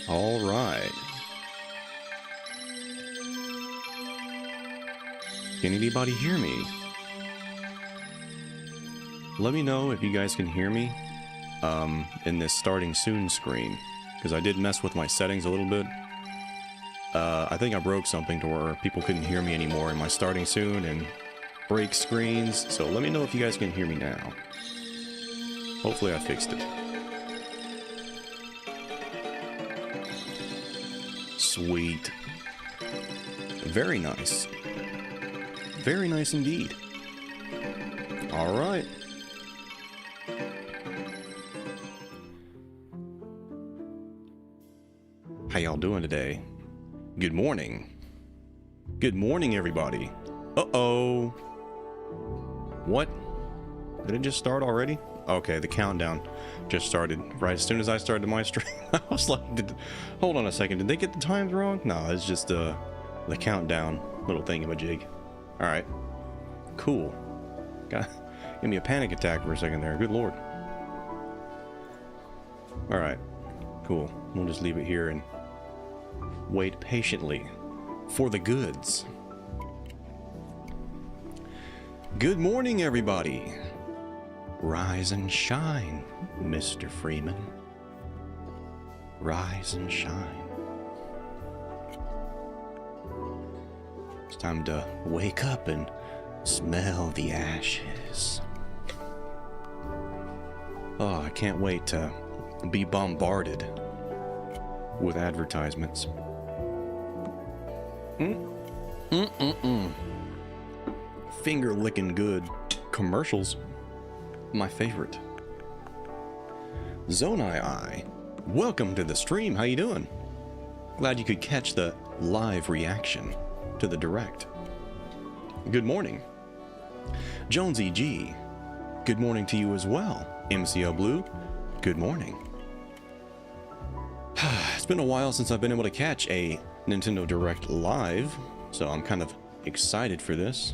All right. Can anybody hear me? Let me know if you guys can hear me in this starting soon screen, because I did mess with my settings a little bit. I think I broke something to where people couldn't hear me anymore in my starting soon and break screens, so let me know if you guys can hear me now. Hopefully I fixed it. Sweet. Very nice. Very nice indeed. Alright. How y'all doing today? Good morning. Good morning, everybody. Uh-oh. What? Did it just start already? Okay, the countdown just started right as soon as I started my stream. I was like, hold on a second, did they get the times wrong? No, it's just the countdown little thingamajig. Alright. Cool. Got give me a panic attack for a second there. Good lord. Alright. Cool. We'll just leave it here and wait patiently for the goods. Good morning, everybody. Rise and shine, Mr. Freeman. Rise and shine. It's time to wake up and smell the ashes. Oh, I can't wait to be bombarded with advertisements. Finger licking good commercials. My favorite. Zonai, welcome to the stream. How you doing? Glad you could catch the live reaction to the direct. Good morning. Jonsey G, good morning to you as well. MCO Blue, good morning. It's been a while since I've been able to catch a Nintendo Direct live, so I'm kind of excited for this.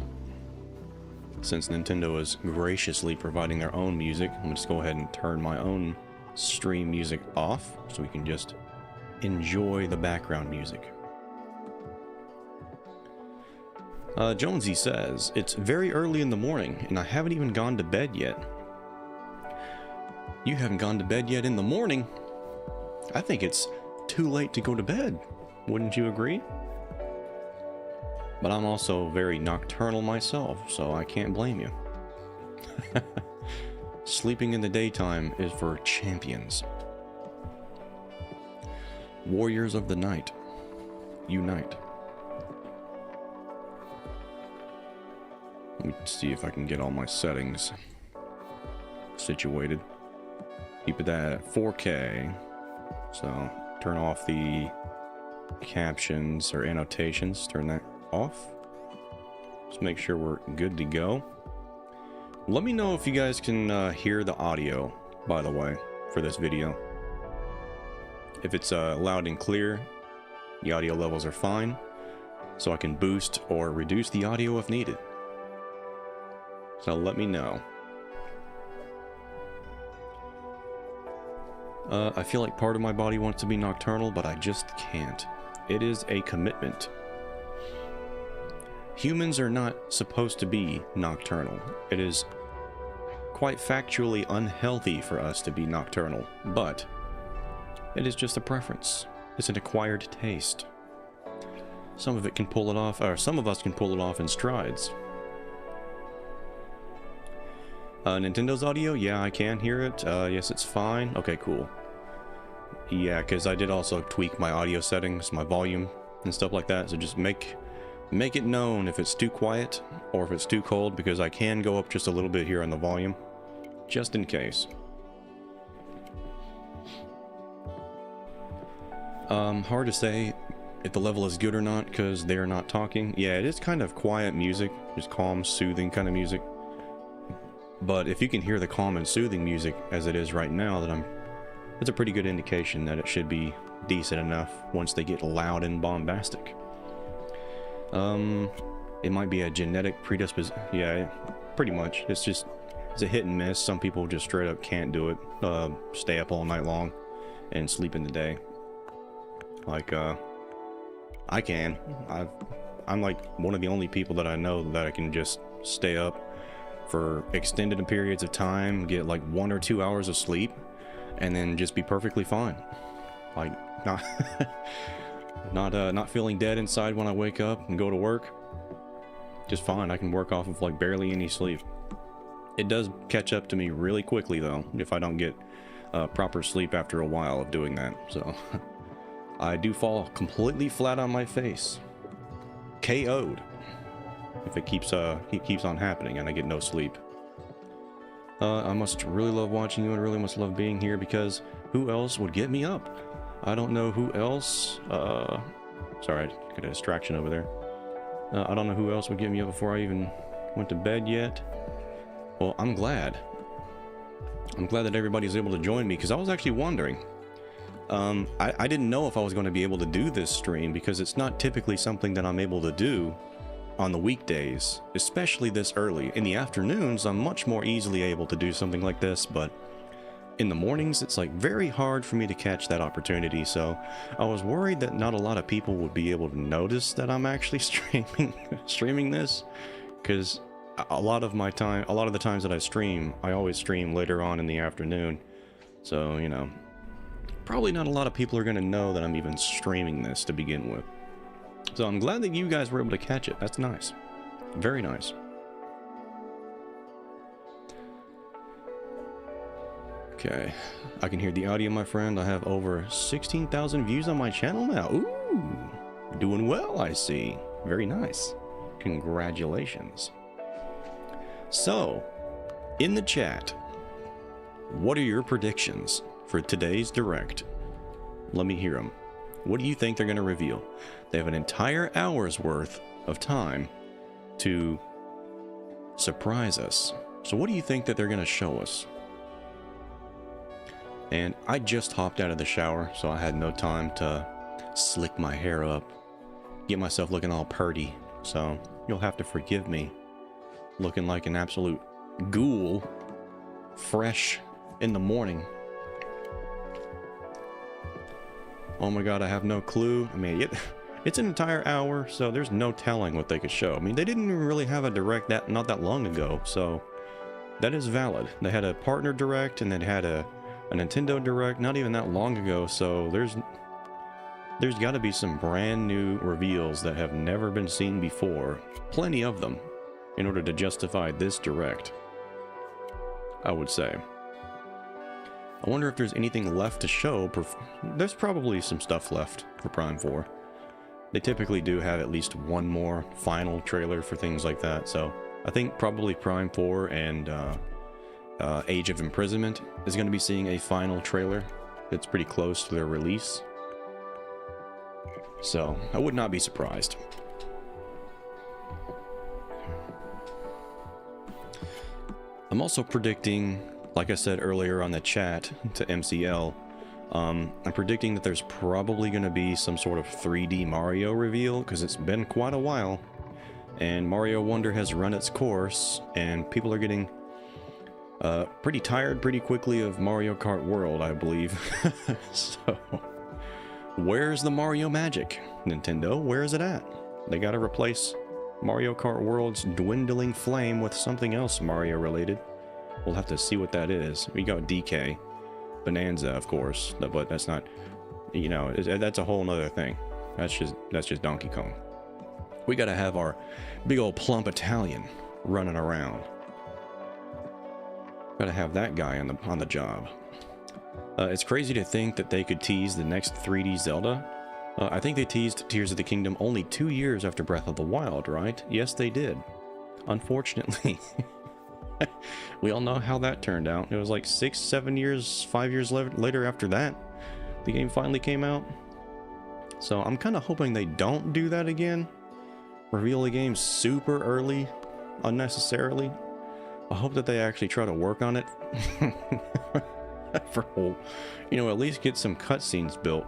Since Nintendo is graciously providing their own music, I'm going to just go ahead and turn my own stream music off so we can just enjoy the background music. Jonesy says, it's very early in the morning and I haven't even gone to bed yet. You haven't gone to bed yet in the morning? I think it's too late to go to bed. Wouldn't you agree? But I'm also very nocturnal myself, so I can't blame you. Sleeping in the daytime is for champions. Warriors of the night, unite. Let me see if I can get all my settings situated. Keep it at 4K. So turn off the captions or annotations. Turn that off. Just make sure we're good to go. Let me know if you guys can hear the audio, by the way, for this video. If it's loud and clear, the audio levels are fine, so I can boost or reduce the audio if needed. So let me know. I feel like part of my body wants to be nocturnal, but I just can't. It is a commitment. Humans are not supposed to be nocturnal. It is quite factually unhealthy for us to be nocturnal, but it is just a preference. It's an acquired taste. Some of it can pull it off, or some of us can pull it off in strides. Nintendo's audio? Yeah, I can hear it. Yes, it's fine. Okay, cool. Yeah, because I did also tweak my audio settings, my volume, and stuff like that, so just make it known if it's too quiet or if it's too cold, because I can go up just a little bit here on the volume, just in case. Hard to say if the level is good or not because they're not talking. Yeah, it is kind of quiet music, just calm, soothing kind of music. But if you can hear the calm and soothing music as it is right now, then it's a pretty good indication that it should be decent enough once they get loud and bombastic. It might be a genetic predisposition. Yeah, pretty much. It's a hit and miss. Some people just straight up can't do it. Stay up all night long and sleep in the day. Like, I can. I'm like one of the only people that I know that I can just stay up for extended periods of time, get like 1 or 2 hours of sleep, and then just be perfectly fine. Like, not not feeling dead inside when I wake up and go to work. Just fine. I can work off of like barely any sleep. It does catch up to me really quickly though if I don't get proper sleep after a while of doing that. So I do fall completely flat on my face, KO'd, if it keeps on happening and I get no sleep. I must really love watching you and really must love being here, because who else would get me up? I don't know who else. Sorry, I got a distraction over there. I don't know who else would get me up before I even went to bed yet. Well, I'm glad that everybody's able to join me, because I was actually wondering. I didn't know if I was going to be able to do this stream, because it's not typically something that I'm able to do on the weekdays, especially this early. In the afternoons, I'm much more easily able to do something like this, but in the mornings, it's like very hard for me to catch that opportunity. So I was worried that not a lot of people would be able to notice that I'm actually streaming this, because a lot of the times that I stream, I always stream later on in the afternoon. So, you know, probably not a lot of people are going to know that I'm even streaming this to begin with. So I'm glad that you guys were able to catch it. That's nice. Very nice. Okay, I can hear the audio, my friend. I have over 16,000 views on my channel now. Ooh, doing well, I see. Very nice. Congratulations. So, in the chat, what are your predictions for today's Direct? Let me hear them. What do you think they're going to reveal? They have an entire hour's worth of time to surprise us. So what do you think that they're going to show us? And I just hopped out of the shower, so I had no time to slick my hair up, get myself looking all purty. So you'll have to forgive me, looking like an absolute ghoul, fresh in the morning. Oh my god, I have no clue. I mean, it's an entire hour, so there's no telling what they could show. I mean, they didn't even really have a Direct not that long ago, so that is valid. They had a partner Direct, and they had a Nintendo Direct not even that long ago, so there's got to be some brand new reveals that have never been seen before. Plenty of them, in order to justify this Direct, I would say. I wonder if there's anything left to show. There's probably some stuff left for Prime 4. They typically do have at least one more final trailer for things like that, so I think probably Prime 4 and Age of Imprisonment is going to be seeing a final trailer that's pretty close to their release. So I would not be surprised. I'm also predicting, like I said earlier on the chat to MCL, I'm predicting that there's probably going to be some sort of 3D Mario reveal, because it's been quite a while, and Mario Wonder has run its course, and people are getting pretty tired pretty quickly of Mario Kart World, I believe. So, where's the Mario magic? Nintendo, where is it at? They gotta replace Mario Kart World's dwindling flame with something else Mario related. We'll have to see what that is. We got DK. Bonanza, of course, but that's not, you know, that's a whole nother thing. That's just Donkey Kong. We gotta have our big old plump Italian running around. Gotta have that guy on the job. It's crazy to think that they could tease the next 3D Zelda. I think they teased Tears of the Kingdom only 2 years after Breath of the Wild, right? Yes, they did. Unfortunately. We all know how that turned out. It was like 6, 7 years, 5 years later after that, the game finally came out. So I'm kind of hoping they don't do that again. Reveal the game super early, unnecessarily. I hope that they actually try to work on it. For, you know, at least get some cutscenes built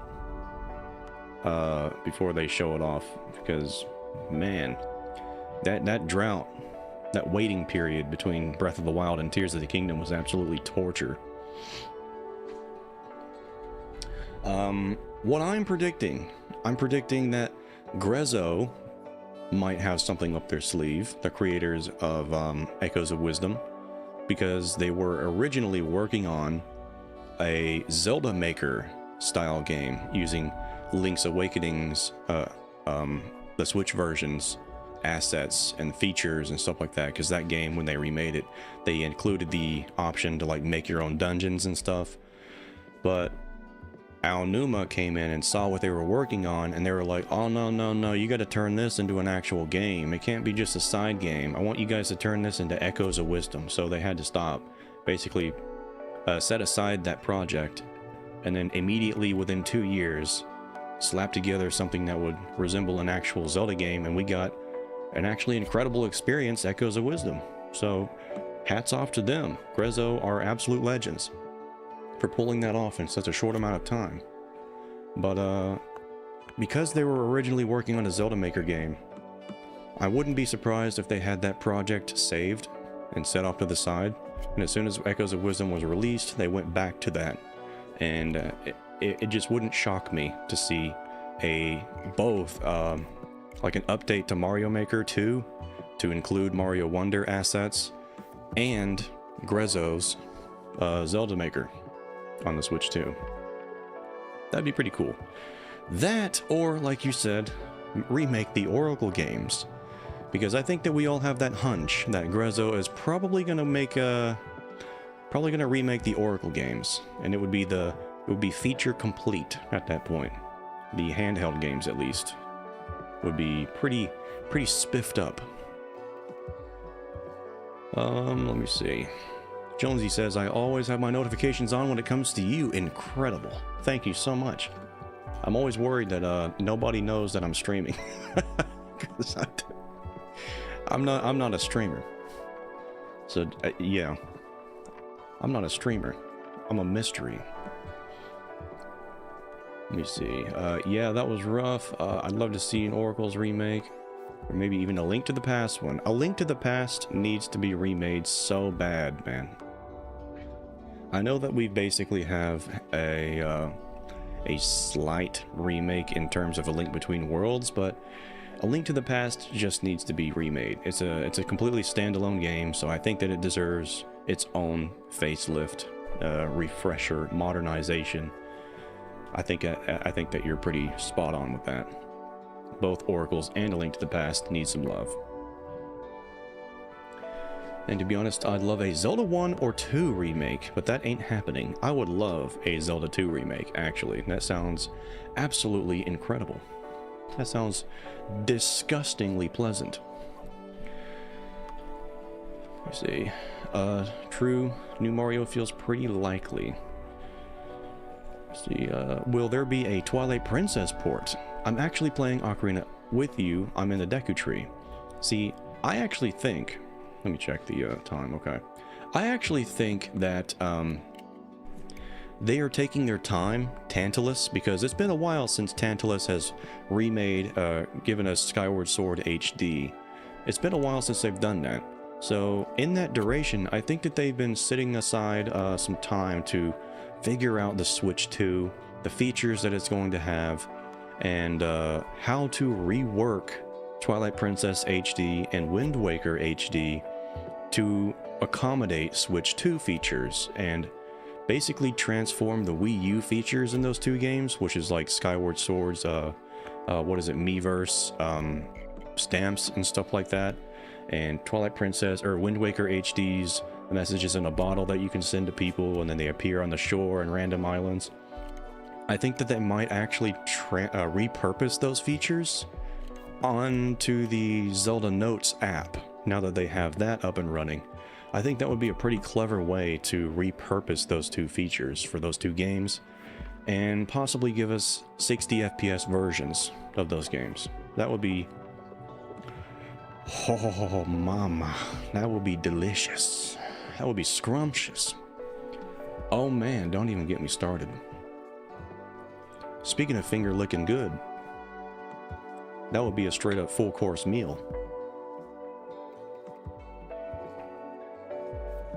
before they show it off. Because, man, that drought, that waiting period between Breath of the Wild and Tears of the Kingdom was absolutely torture. What I'm predicting that Grezzo might have something up their sleeve, the creators of Echoes of Wisdom, because they were originally working on a Zelda Maker style game using Link's Awakening's the Switch version's assets and features and stuff like that, because that game, when they remade it, they included the option to like make your own dungeons and stuff. But Aonuma came in and saw what they were working on, and they were like, oh no, you got to turn this into an actual game. It can't be just a side game. I want you guys to turn this into Echoes of Wisdom. So they had to stop, basically set aside that project, and then immediately within 2 years slap together something that would resemble an actual Zelda game, and we got an actually incredible experience, Echoes of Wisdom. So hats off to them. Grezzo are absolute legends for pulling that off in such a short amount of time. But because they were originally working on a Zelda Maker game, I wouldn't be surprised if they had that project saved and set off to the side, and as soon as Echoes of Wisdom was released, they went back to that. And it just wouldn't shock me to see both like an update to Mario Maker 2 to include Mario Wonder assets and Grezzo's Zelda Maker on the Switch 2. That'd be pretty cool. That, or like you said, remake the Oracle games, because I think that we all have that hunch that Grezzo is probably gonna remake the Oracle games, and it would be feature complete at that point. The handheld games, at least, would be pretty spiffed up. Let me see. Jonsey says, I always have my notifications on when it comes to you. Incredible. Thank you so much. I'm always worried that nobody knows that I'm streaming. 'Cause I'm not a streamer. So yeah, I'm not a streamer. I'm a mystery. Let me see. Yeah, that was rough. I'd love to see an Oracle's remake, or maybe even a Link to the Past one. A Link to the Past needs to be remade so bad, man. I know that we basically have a slight remake in terms of A Link Between Worlds, but A Link to the Past just needs to be remade. It's a completely standalone game, so I think that it deserves its own facelift, refresher, modernization. I think that you're pretty spot on with that. Both Oracles and A Link to the Past need some love. And to be honest, I'd love a Zelda 1 or 2 remake, but that ain't happening. I would love a Zelda 2 remake, actually. That sounds absolutely incredible. That sounds disgustingly pleasant. Let's see. True, new Mario feels pretty likely. Let's see, will there be a Twilight Princess port? I'm actually playing Ocarina with you. I'm in the Deku tree. See, I actually think... Let me check the time, okay. I actually think that they are taking their time, Tantalus, because it's been a while since Tantalus has remade, given us Skyward Sword HD. It's been a while since they've done that. So in that duration, I think that they've been sitting aside some time to figure out the Switch 2, the features that it's going to have, and how to rework Twilight Princess HD and Wind Waker HD to accommodate Switch 2 features, and basically transform the Wii U features in those two games, which is like Skyward Sword's, what is it, Miiverse, stamps and stuff like that, and Twilight Princess, or Wind Waker HD's messages in a bottle that you can send to people, and then they appear on the shore and random islands. I think that they might actually repurpose those features onto the Zelda Notes app, now that they have that up and running. I think that would be a pretty clever way to repurpose those two features for those two games, and possibly give us 60 FPS versions of those games. That would be... oh, mama. That would be delicious. That would be scrumptious. Oh man, don't even get me started. Speaking of finger licking good, that would be a straight up full course meal.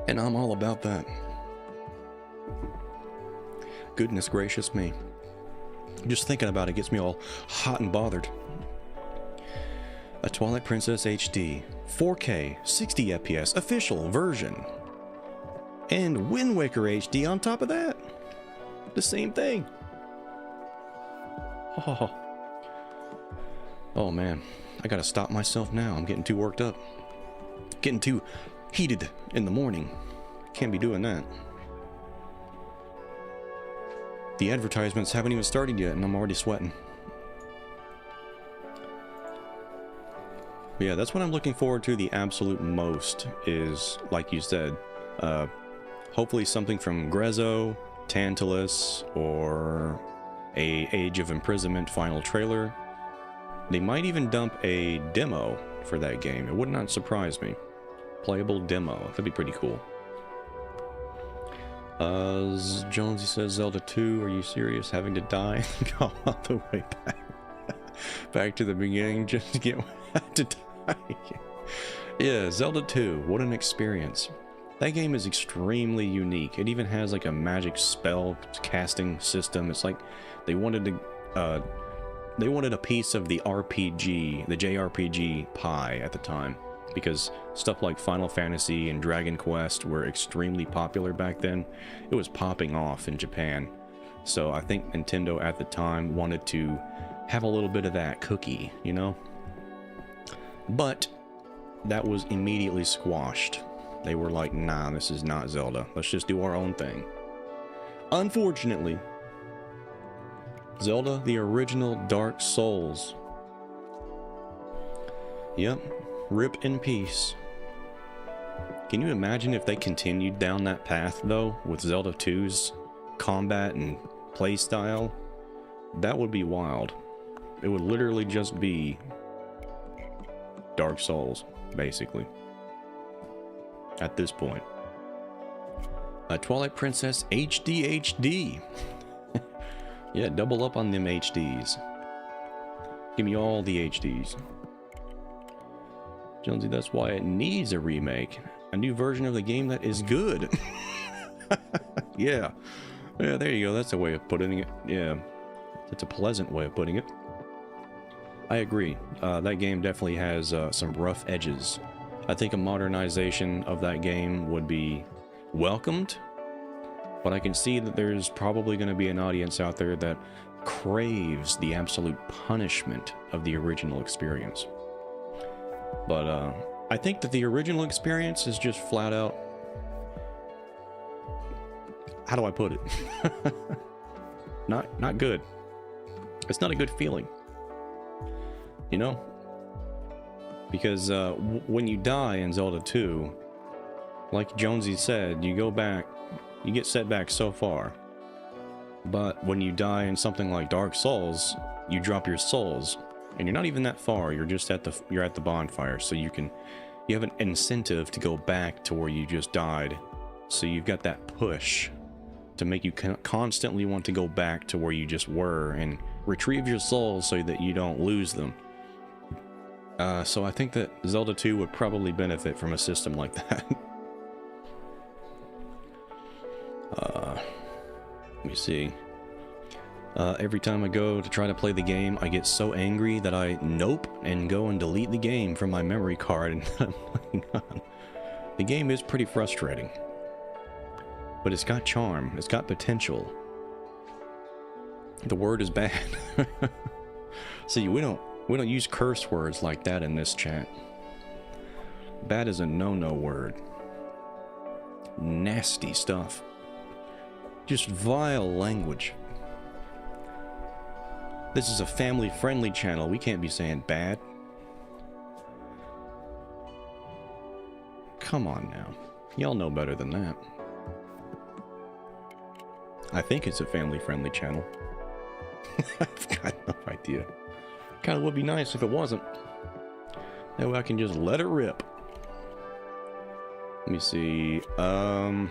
And I'm all about that. Goodness gracious me. Just thinking about it gets me all hot and bothered. A Twilight Princess HD, 4K, 60 FPS, official version. And Wind Waker HD on top of that. The same thing. Oh man, I gotta stop myself now. I'm getting too worked up. Getting too heated in the morning. Can't be doing that. The advertisements haven't even started yet and I'm already sweating. But yeah, that's what I'm looking forward to the absolute most is, like you said, hopefully something from Grezzo, Tantalus, or a Age of Imprisonment final trailer. They might even dump a demo for that game. It would not surprise me. Playable demo. That'd be pretty cool. Jonesy says Zelda 2. Are you serious? Having to die? Go all the way back to the beginning just to get to die. Yeah, Zelda 2. What an experience. That game is extremely unique. It even has like a magic spell casting system. It's like they wanted a piece of the RPG, the JRPG pie at the time, because stuff like Final Fantasy and Dragon Quest were extremely popular back then. It was popping off in Japan. So I think Nintendo at the time wanted to have a little bit of that cookie, you know? But that was immediately squashed. They were like, nah, this is not Zelda. Let's just do our own thing. Unfortunately, Zelda, the original Dark Souls. Yep, rip in peace. Can you imagine if they continued down that path, though, with Zelda 2's combat and playstyle? That would be wild. It would literally just be Dark Souls, basically. At this point. A Twilight Princess HD. Yeah, double up on them HDs. Give me all the HDs. Jonesy, that's why it needs a remake. A new version of the game that is good. Yeah. Yeah, there you go. That's a way of putting it. Yeah. That's a pleasant way of putting it. I agree. That game definitely has some rough edges. I think a modernization of that game would be welcomed, but I can see that there's probably going to be an audience out there that craves the absolute punishment of the original experience. But I think that the original experience is just flat out, how do I put it? Not good. It's not a good feeling, you know? Because when you die in Zelda 2, like Jonesy said, you go back, you get set back so far. But when you die in something like Dark Souls, you drop your souls, and you're not even that far. You're just at the bonfire, so you have an incentive to go back to where you just died. So you've got that push to make you constantly want to go back to where you just were and retrieve your souls so that you don't lose them. So I think that Zelda 2 would probably benefit from a system like that. Let me see. Every time I go to try to play the game, I get so angry that I nope and go and delete the game from my memory card. And the game is pretty frustrating. But it's got charm. It's got potential. The word is bad. See, we don't use curse words like that in this chat. Bad is a no-no word. Nasty stuff. Just vile language. This is a family-friendly channel. We can't be saying bad. Come on now. Y'all know better than that. I think it's a family-friendly channel. I've got no idea. Kind of would be nice if it wasn't. That way I can just let it rip. Let me see. How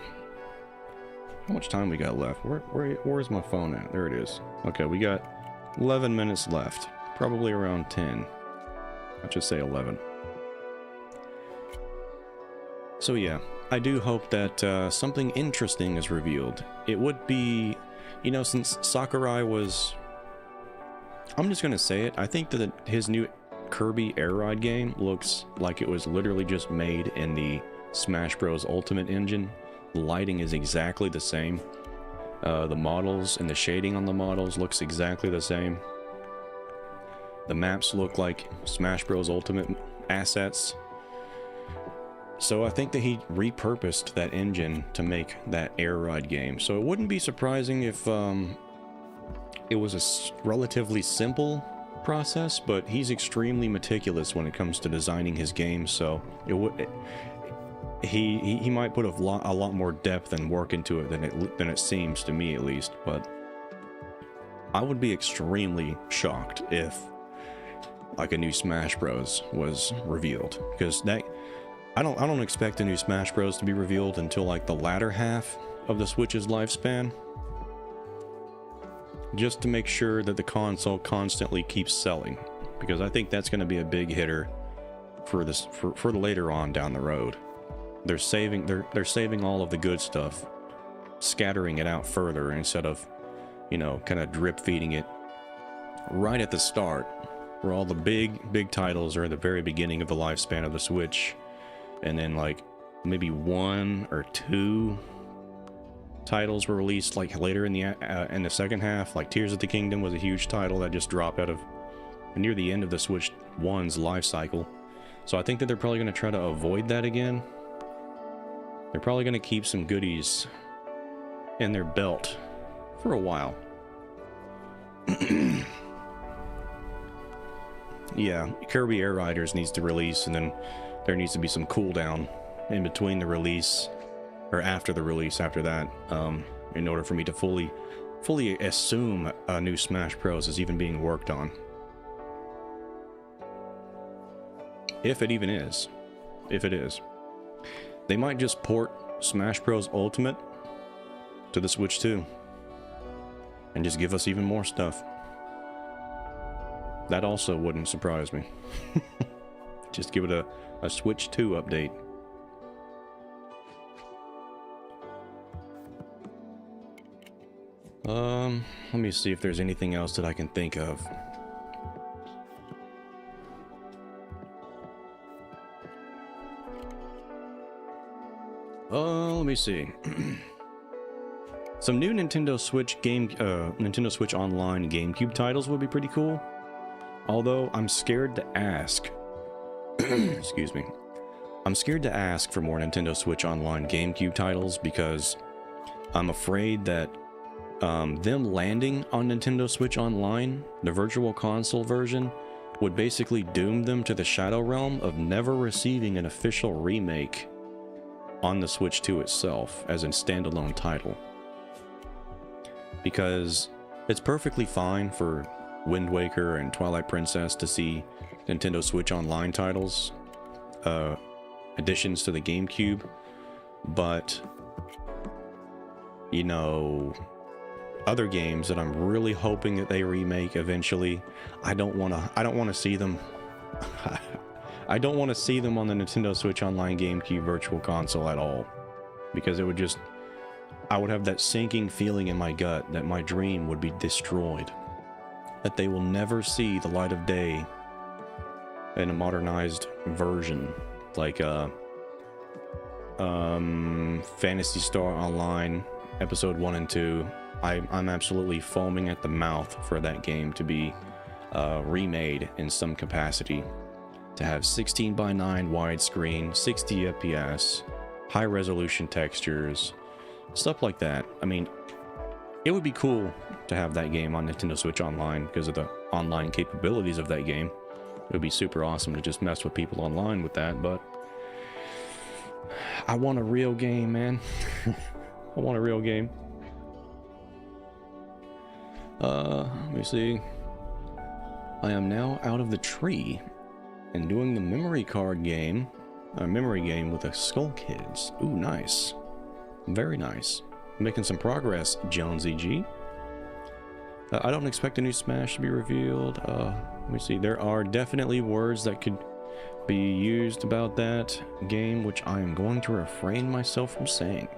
much time we got left? Where's my phone at? There it is. Okay, we got 11 minutes left. Probably around 10. I'll just say 11. So yeah, I do hope that something interesting is revealed. It would be, you know, since Sakurai was I'm just gonna say it. I think that his new Kirby Air Ride game looks like it was literally just made in the Smash Bros. Ultimate engine. The lighting is exactly the same. The models and the shading on the models looks exactly the same. The maps look like Smash Bros. Ultimate assets. So I think that he repurposed that engine to make that Air Ride game. So it wouldn't be surprising if it was a relatively simple process, but he's extremely meticulous when it comes to designing his games. So he might put a lot more depth and work into it than it seems to me, at least. But I would be extremely shocked if like a new Smash Bros was revealed, because that I don't expect a new Smash Bros to be revealed until like the latter half of the Switch's lifespan, just to make sure that the console constantly keeps selling, because I think that's going to be a big hitter for this for later on down the road. They're saving all of the good stuff, scattering it out further instead of, you know, kind of drip feeding it right at the start, where all the big titles are at the very beginning of the lifespan of the Switch, and then like maybe 1 or 2 titles were released like later in the second half. Like Tears of the Kingdom was a huge title that just dropped out of near the end of the Switch 1's life cycle. So I think that they're probably going to try to avoid that again. They're probably going to keep some goodies in their belt for a while. Yeah, Kirby Air Riders needs to release, and then there needs to be some cooldown in between the release, or after the release after that, in order for me to fully assume a new Smash Bros is even being worked on. If it even is. If it is. They might just port Smash Bros Ultimate to the Switch 2 and just give us even more stuff. That also wouldn't surprise me. Just give it a Switch 2 update. Let me see if there's anything else that I can think of. Let me see. Some new Nintendo Switch Online GameCube titles would be pretty cool. Although I'm scared to ask. Excuse me. I'm scared to ask for more Nintendo Switch Online GameCube titles, because I'm afraid that them landing on Nintendo Switch Online, the Virtual Console version, would basically doom them to the Shadow Realm of never receiving an official remake on the Switch 2 itself as a standalone title. Because it's perfectly fine for Wind Waker and Twilight Princess to see Nintendo Switch Online titles, additions to the GameCube, but, you know, other games that I'm really hoping that they remake eventually, I don't want to see them. I don't want to see them on the Nintendo Switch Online GameCube Virtual Console at all, because it would just, I would have that sinking feeling in my gut that my dream would be destroyed, that they will never see the light of day in a modernized version, like Phantasy Star Online Episode 1 and 2. I'm absolutely foaming at the mouth for that game to be remade in some capacity, to have 16:9 widescreen, 60 FPS, high resolution textures, stuff like that. I mean, it would be cool to have that game on Nintendo Switch Online because of the online capabilities of that game. It would be super awesome to just mess with people online with that, but I want a real game, man. I want a real game. Let me see. I am now out of the tree and doing the memory game with the Skull Kids. Ooh, nice. Very nice. Making some progress, Jonsey G. I don't expect a new Smash to be revealed. Let me see. There are definitely words that could be used about that game, which I am going to refrain myself from saying.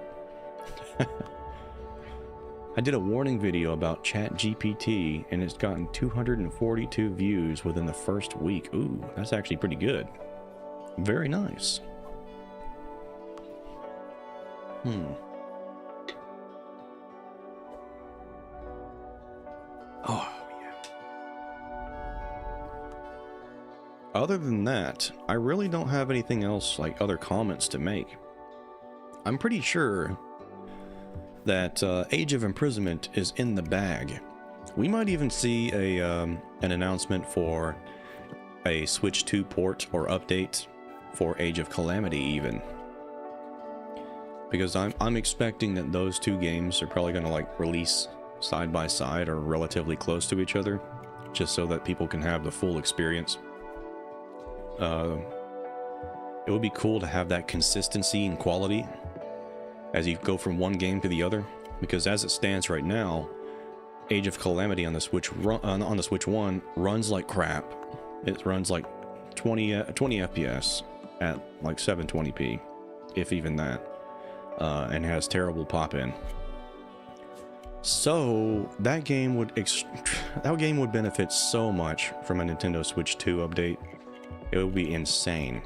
I did a warning video about ChatGPT, and it's gotten 242 views within the first week. Ooh, that's actually pretty good. Very nice. Oh, yeah. Other than that, I really don't have anything else, like other comments to make. I'm pretty sure that Age of Imprisonment is in the bag. We might even see a an announcement for a Switch 2 port or update for Age of Calamity even. Because I'm expecting that those two games are probably going to like release side by side or relatively close to each other, just so that people can have the full experience. It would be cool to have that consistency and quality as you go from one game to the other, because as it stands right now, Age of Calamity on the Switch on the Switch 1 runs like crap. It runs like 20 FPS at like 720p, if even that, and has terrible pop-in. So that game would benefit so much from a Nintendo Switch 2 update. It would be insane.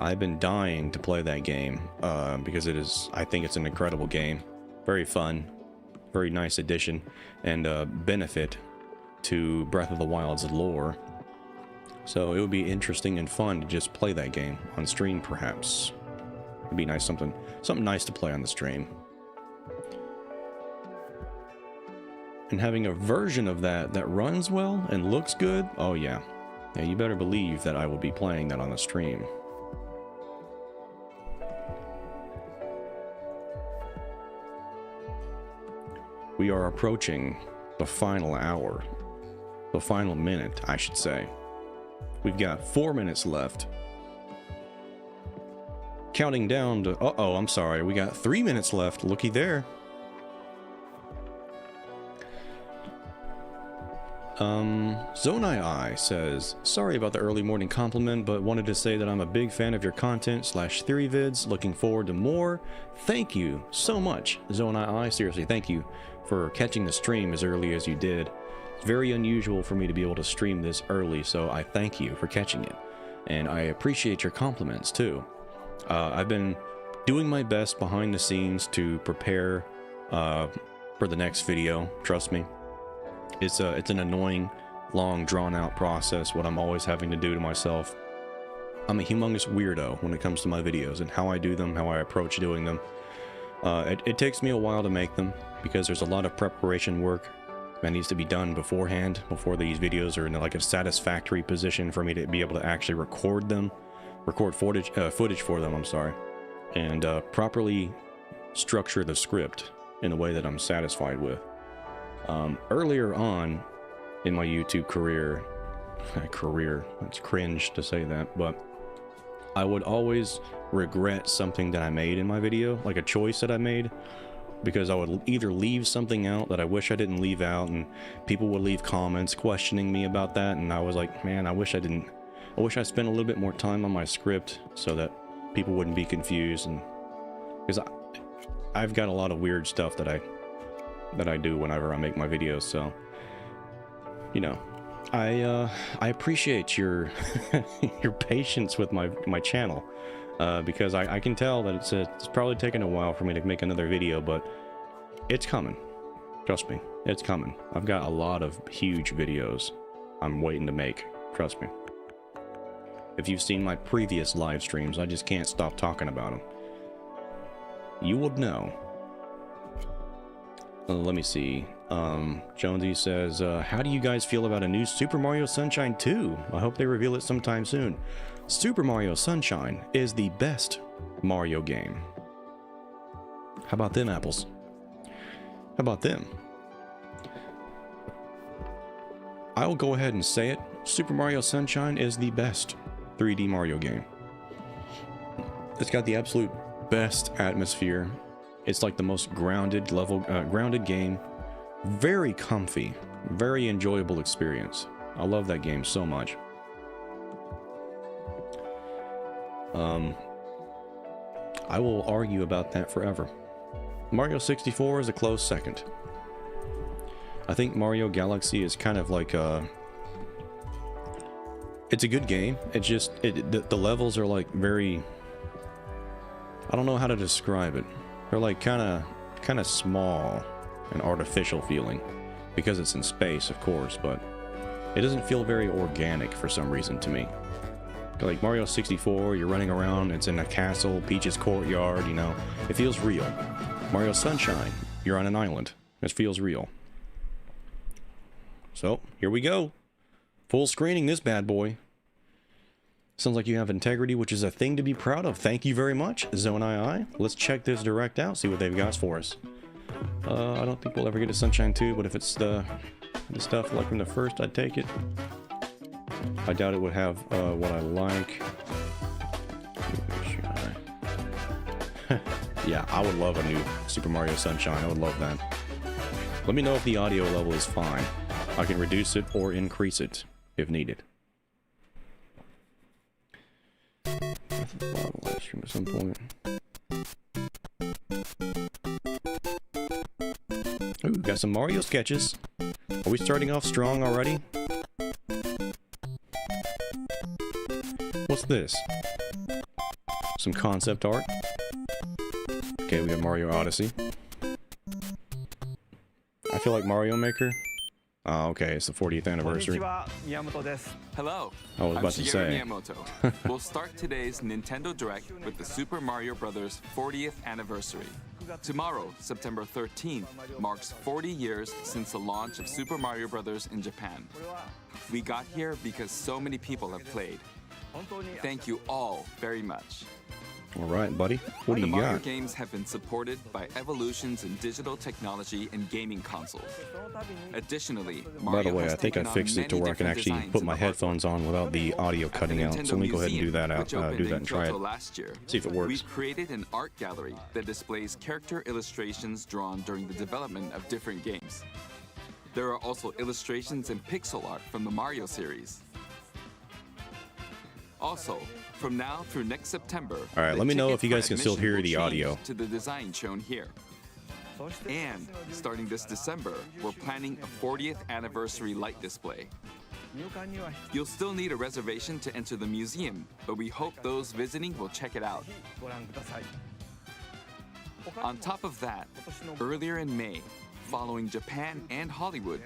I've been dying to play that game because I think it's an incredible game. Very fun, very nice addition, and benefit to Breath of the Wild's lore. So it would be interesting and fun to just play that game on stream, perhaps. It'd be nice, something nice to play on the stream. And having a version of that runs well and looks good, oh yeah. Yeah, you better believe that I will be playing that on the stream. We are approaching the final hour. The final minute, I should say. We've got 4 minutes left. Counting down to... Uh-oh, I'm sorry. We got 3 minutes left. Looky there. Zonai says, sorry about the early morning compliment, but wanted to say that I'm a big fan of your content / theory vids. Looking forward to more. Thank you so much, Zonai. Seriously, thank you for catching the stream as early as you did. It's very unusual for me to be able to stream this early, so I thank you for catching it. And I appreciate your compliments too. I've been doing my best behind the scenes to prepare for the next video, trust me. It's an annoying, long, drawn-out process, what I'm always having to do to myself. I'm a humongous weirdo when it comes to my videos and how I do them, how I approach doing them. It takes me a while to make them, because there's a lot of preparation work that needs to be done beforehand, before these videos are in like a satisfactory position for me to be able to actually record footage for them, I'm sorry, and properly structure the script in a way that I'm satisfied with. Earlier on in my YouTube career, it's cringe to say that, but I would always regret something that I made in my video, like a choice that I made, because I would either leave something out that I wish I didn't leave out, and people would leave comments questioning me about that, and I was like, man, I wish I spent a little bit more time on my script so that people wouldn't be confused, and because I've got a lot of weird stuff that I do whenever I make my videos, so you know, I appreciate your your patience with my channel, because I can tell that it's probably taken a while for me to make another video, but it's coming. Trust me, it's coming. I've got a lot of huge videos I'm waiting to make. Trust me. If you've seen my previous live streams, I just can't stop talking about them. You would know. Let me see. Jonsey says, how do you guys feel about a new Super Mario Sunshine 2? I hope they reveal it sometime soon. Super Mario Sunshine is the best Mario game. How about them apples? How about them? I will go ahead and say it. Super Mario Sunshine is the best 3D Mario game. It's got the absolute best atmosphere. It's like the most grounded game. Very comfy, very enjoyable experience. I love that game so much. I will argue about that forever. Mario 64 is a close second. I think Mario Galaxy is kind of like a... It's a good game. It's just... the levels are like very... I don't know how to describe it. They're like kind of small and artificial feeling. Because it's in space, of course, but... It doesn't feel very organic for some reason to me. Like Mario 64, you're running around, it's in a castle, Peach's courtyard, you know. It feels real. Mario Sunshine, you're on an island. It feels real. So, here we go. Full screening this bad boy. Sounds like you have integrity, which is a thing to be proud of. Thank you very much, Zone II. Let's check this direct out, see what they've got for us. I don't think we'll ever get to Sunshine 2, but if it's the stuff like from the first, I'd take it. I doubt it would have what I like. Yeah, I would love a new Super Mario Sunshine. I would love that. Let me know if the audio level is fine. I can reduce it or increase it if needed. I think I'll have a live stream at some point. Ooh, got some Mario sketches. Are we starting off strong already? What's this? Some concept art. Okay, we got Mario Odyssey. I feel like Mario Maker. Oh, okay, it's the 40th anniversary. Hello, I was about to say. Miyamoto. We'll start today's Nintendo Direct with the Super Mario Bros. 40th anniversary. Tomorrow, September 13th, marks 40 years since the launch of Super Mario Bros. In Japan. We got here because so many people have played. Thank you all very much. All right, buddy. What do you got? The Mario games have been supported by evolutions in digital technology and gaming consoles. Additionally, Mario By the way, I think I fixed it to where I can actually put my headphones on without the audio cutting out. So let me go ahead and do that and try it. See if it works. We've created an art gallery that displays character illustrations drawn during the development of different games. There are also illustrations and pixel art from the Mario series. Also, from now through next September, all right, let me know if you guys can still hear the audio. To the design shown here. And starting this December, we're planning a 40th anniversary light display. You'll still need a reservation to enter the museum, but we hope those visiting will check it out. On top of that, earlier in May, following Japan and Hollywood,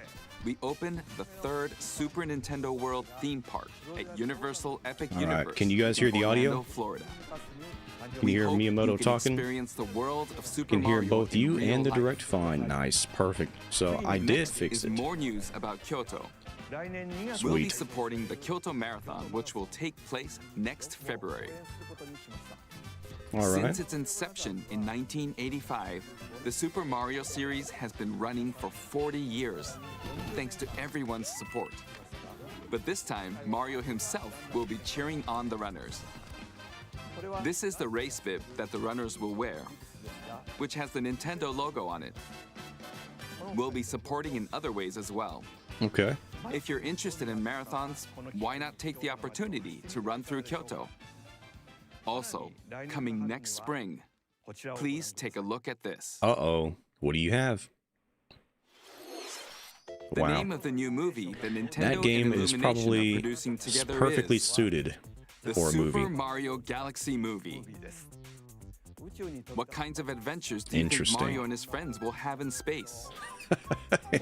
we opened the third Super Nintendo World theme park at Universal Epic Universe. Can you guys hear the audio? Orlando, Florida. Can you hear Miyamoto talking? Experience the world of Super Can hear Mario both you in and the real direct fine. Nice, perfect. So I did Next fix is it. more news about Kyoto. We'll be Sweet. supporting the Kyoto Marathon, which will take place next February. All right. Since its inception in 1985, the Super Mario series has been running for 40 years, thanks to everyone's support. But this time, Mario himself will be cheering on the runners. This is the race bib that the runners will wear, which has the Nintendo logo on it. We'll be supporting in other ways as well. Okay. If you're interested in marathons, why not take the opportunity to run through Kyoto? Also, coming next spring, please take a look at this. Uh-oh. What do you have? The name of the new movie that Nintendo That game and is Illumination probably are producing together perfectly is suited the for a movie. Super Mario Galaxy movie. What kinds of adventures do you think Mario and his friends will have in space?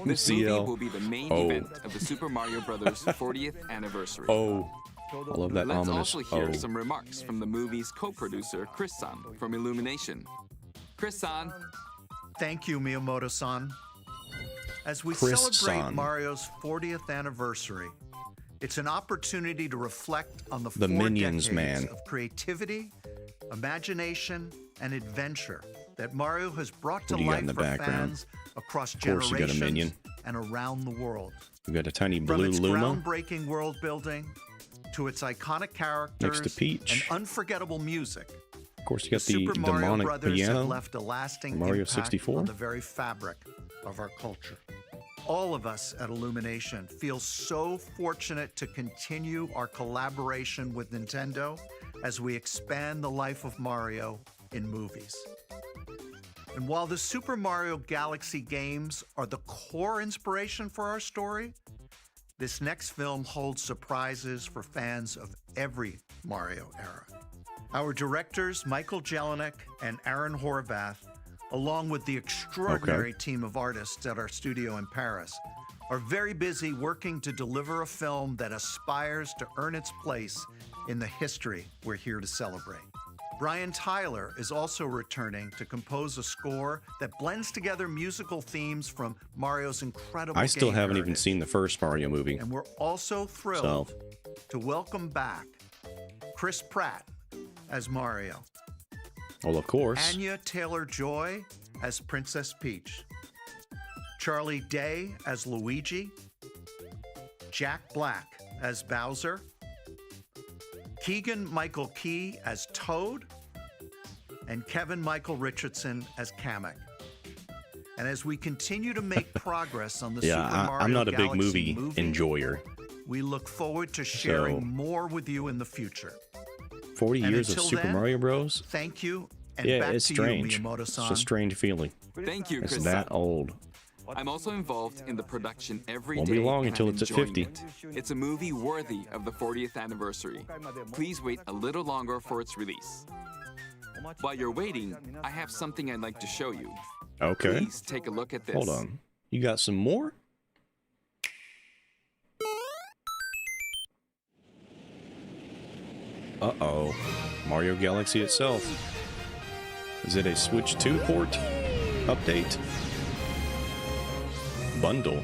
This movie will be the main event of the Super Mario Bros. 40th anniversary. Oh, I love that Let's ominous. also hear some remarks from the movie's co-producer, Chris-san, from Illumination. Chris-san. Thank you, Miyamoto-san. As we Chris-san. celebrate Mario's 40th anniversary, it's an opportunity to reflect on the 4 Minions, decades man. of creativity, imagination, and adventure that Mario has brought to What do you got life in the for background? fans across Of course you got a generations minion. and around the world. We got a tiny From blue its Luma groundbreaking world building to its iconic characters next to Peach. and unforgettable music. Of course, you got the Super Mario demonic Brothers piano. have left a lasting Mario impact 64. on the very fabric of our culture. All of us at Illumination feel so fortunate to continue our collaboration with Nintendo as we expand the life of Mario in movies. And while the Super Mario Galaxy games are the core inspiration for our story, this next film holds surprises for fans of every Mario era. Our directors, Michael Jelinek and Aaron Horvath, along with the extraordinary team of artists at our studio in Paris, are very busy working to deliver a film that aspires to earn its place in the history we're here to celebrate. Brian Tyler is also returning to compose a score that blends together musical themes from Mario's incredible I still game haven't even heritage. seen the first Mario movie. And we're also thrilled to welcome back Chris Pratt as Mario, Well, of course. Anya Taylor-Joy as Princess Peach, Charlie Day as Luigi, Jack Black as Bowser, Keegan-Michael Key as Toad, and Kevin Michael Richardson as Kamek. And as we continue to make progress on the Super Mario I'm not a big Galaxy movie enjoyer. we look forward to sharing more with you in the future. 40 And years of until Super then, Mario Bros? Thank you, and Yeah, back it's to strange. you, Miyamoto-san. It's a strange feeling. Thank you, It's Chris. that old. I'm also involved in the production every Won't day. be long and until I'm it's at enjoying 50. it. It's a movie worthy of the 40th anniversary. Please wait a little longer for its release. While you're waiting, I have something I'd like to show you. Okay. Please take a look at this. Hold on. You got some more? Uh-oh. Mario Galaxy itself. Is it a Switch 2 port update? Bundle.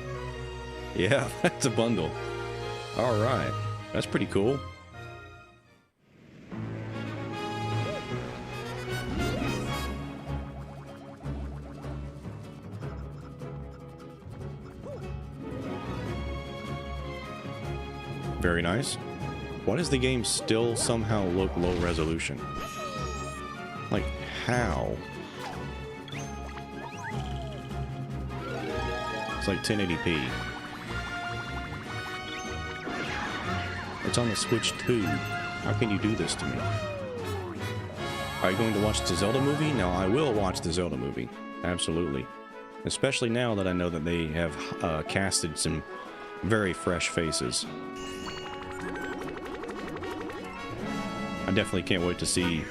Yeah, that's a bundle. Alright. That's pretty cool. Very nice. Why does the game still somehow look low resolution? Like, how? It's like 1080p. It's on the Switch 2. How can you do this to me? Are you going to watch the Zelda movie? No, I will watch the Zelda movie. Absolutely. Especially now that I know that they have casted some very fresh faces. I definitely can't wait to see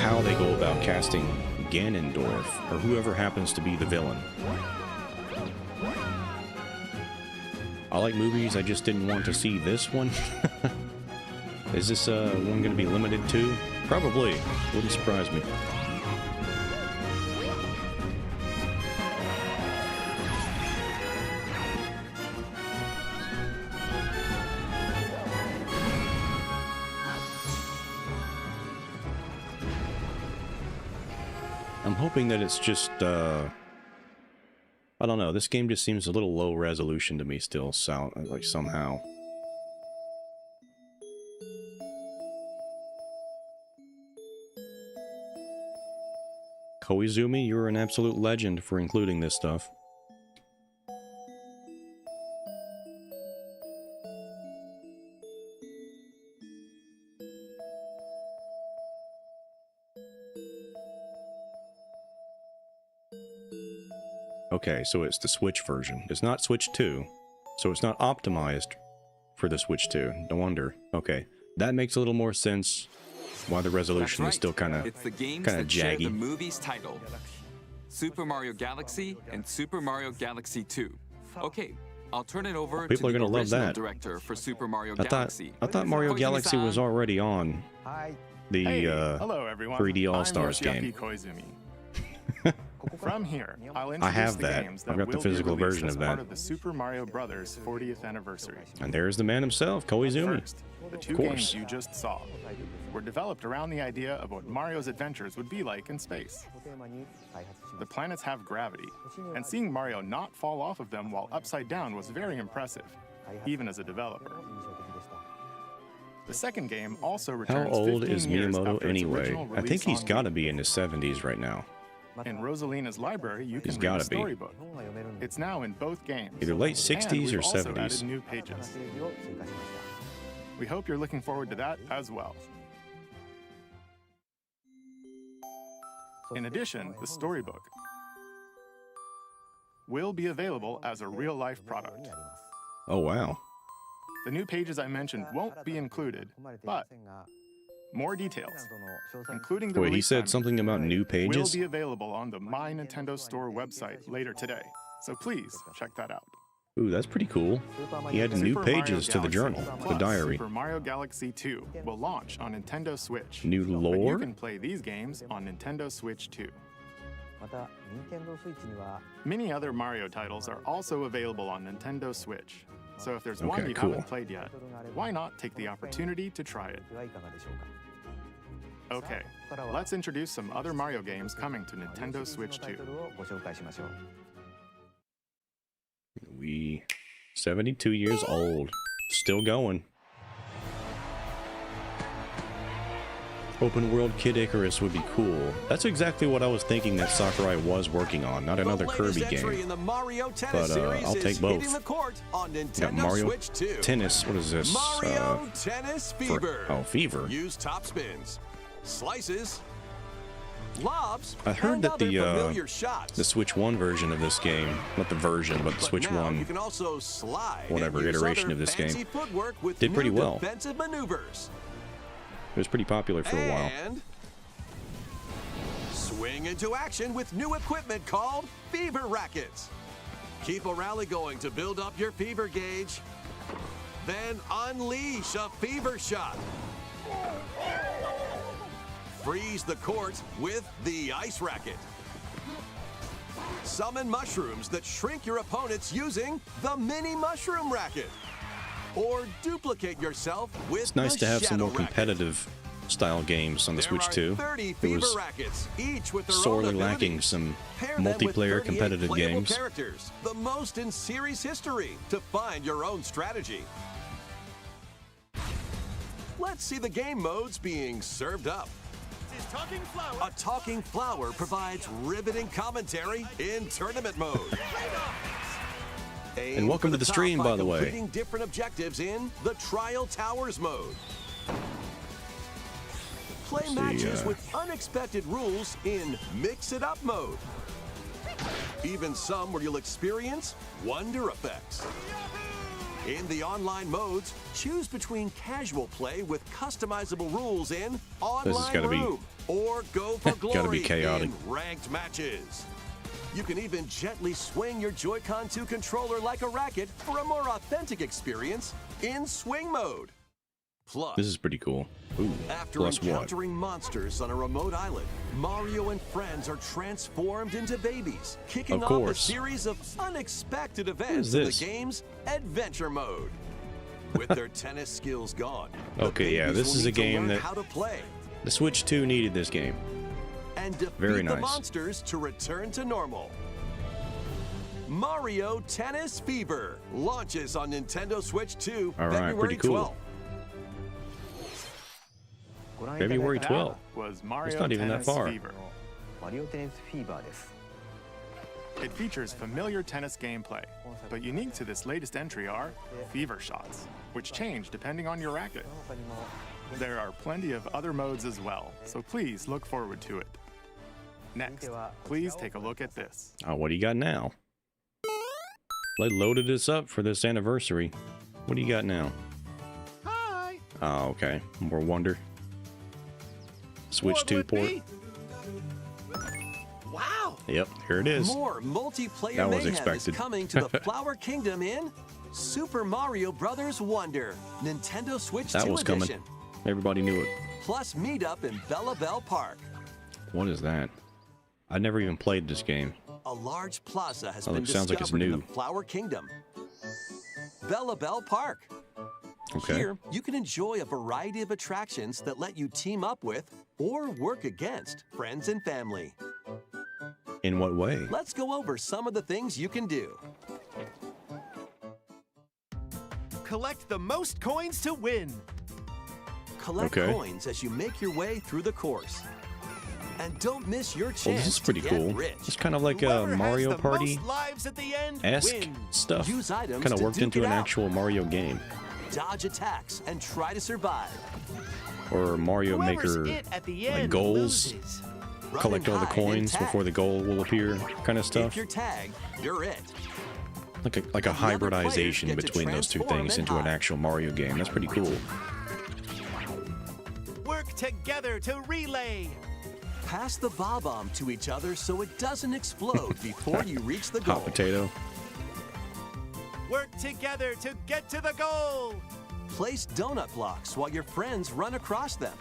how they go about casting Ganondorf, or whoever happens to be the villain. I like movies, I just didn't want to see this one. Is this one going to be limited to? Probably. Wouldn't surprise me. I'm hoping that it's just, I don't know, this game just seems a little low resolution to me still, like somehow. Koizumi, you're an absolute legend for including this stuff. Okay, so it's the Switch version. It's not Switch 2, so it's not optimized for the Switch 2. No wonder. Okay, that makes a little more sense why the resolution is still kind of jaggy. Share the movie's title, Super Mario Galaxy and Super Mario Galaxy 2. Okay, I'll turn it over to People are the gonna love original that. director for Super Mario Galaxy. I thought Mario Galaxy was already on the hello everyone. 3D All-Stars game. Koizumi. From here, I'll I introduce have the that. games I've that got the will be physical released version as of part that. of the Super Mario Brothers 40th anniversary. And there's the man himself, Koizumi. First, the two Of course. games you just saw were developed around the idea of what Mario's adventures would be like in space. The planets have gravity, and seeing Mario not fall off of them while upside down was very impressive, even as a developer. The second game also How returns old 15 is years Miyamoto after its anyway? original I think release he's on got to Wii. be in his 70s right now. In Rosalina's library, you can He's read gotta a be. storybook. It's now in both games. Either late And 60s we've or also 70s. added new pages. We hope you're looking forward to that as well. In addition, the storybook, will be available as a real-life product. Oh, wow. The new pages I mentioned won't be included, but more details, including the Wait, he release said time, something about new will pages? be available on the My Nintendo Store website later today, so please check that out. Ooh, that's pretty cool. He had new Super Mario pages to the Galaxy journal, the plus diary. Super Mario Galaxy 2 will launch on Nintendo Switch. New But lore? you can play these games on Nintendo Switch too. Many other Mario titles are also available on Nintendo Switch. So if there's one Okay, you cool. haven't played yet, why not take the opportunity to try it? Okay, let's introduce some other Mario games coming to Nintendo Switch 2. We 72 years old, still going. Open world Kid Icarus would be cool. That's exactly what I was thinking that Sakurai was working on, not another Kirby game. But I'll take both. Got Mario Tennis. What is this? Mario Tennis Fever. Oh, Fever. Use top spins, slices, lobs. I heard and that other familiar shots. the Switch 1 version of this game, not the version, but the Switch now 1, you can also slide whatever and use iteration other of this fancy game, footwork with did pretty new well. defensive maneuvers. It was pretty popular for a while. And swing into action with new equipment called Fever Rackets. Keep a rally going to build up your fever gauge. Then unleash a fever shot. Freeze the court with the Ice Racket. Summon mushrooms that shrink your opponents using the Mini Mushroom Racket. Or duplicate yourself with It's nice the to have some Shadow more Racket. competitive style games on the Switch 2. 30 It fever was rackets, each with their sorely own lacking abilities. some Pair them with multiplayer 38 competitive playable games. characters, the most in series history, to find your own strategy. Let's see the game modes being served up. A talking flower provides riveting commentary in tournament mode. And welcome to the stream, by the way. Completing different objectives in the Trial Towers mode. Play Let's see, matches with unexpected rules in Mix It Up mode. Even some where you'll experience wonder effects. In the online modes, choose between casual play with customizable rules in Online gotta be- Room or go for glory Gotta be chaotic. in ranked matches. You can even gently swing your Joy-Con 2 controller like a racket for a more authentic experience in Swing mode. Plus, This is pretty cool. Ooh, after plus what? encountering monsters on a remote island, Mario and friends are transformed into babies, kicking Of off a course. series of unexpected events is in the this? game's adventure mode. With their tennis skills gone, the Okay, yeah, babies this will is a need to game learn that- how to play The Switch 2 needed this game. and defeat Very the nice. monsters to return to normal. Mario Tennis Fever launches on Nintendo Switch 2 All right, February pretty cool. 12th. February 12th. Was Mario It's not even that Tennis far. Fever. マリオテニスフィーバーです It features familiar tennis gameplay, but unique to this latest entry are fever shots, which change depending on your racket. There are plenty of other modes as well, so please look forward to it. Next, please take a look at this. Oh, what do you got now? They loaded this up for this anniversary. What do you got now? Hi! Oh, okay. More Wonder. Switch 2 port. Wow! Yep, here it is. More multiplayer That was mayhem expected. is coming to the Flower Kingdom in Super Mario Bros. Wonder, Nintendo Switch That 2 was coming. edition. Everybody knew it. Plus meet up in Bella Bell Park. What is that? I never even played this game. A large plaza has Oh, been it sounds like it's discovered in new. the Flower Kingdom. Bella Bell Park. Okay. Here, you can enjoy a variety of attractions that let you team up with or work against friends and family. In what way? Let's go over some of the things you can do. Collect the most coins to win. Collect Okay. coins as you make your way through the course. And don't miss your chance Well, this is pretty to get cool. rich. It's kind of like a Whoever has Mario the Party most lives at the end esque wins. stuff. Use items Kind of to worked duke into it an out. actual Mario game, Dodge attacks and try to survive. or Mario Whoever's Maker it at the like end goals. loses. Run collect and all the hide and coins tag. before the goal will appear kind of If stuff. you're tagged, you're it. Like a And the other players hybridization get to between those two transform things and into an hide. actual Mario game. That's pretty cool. Work together to relay. Pass the bob-omb to each other so it doesn't explode before you reach the goal. Hot potato. Work together to get to the goal. Place donut blocks while your friends run across them.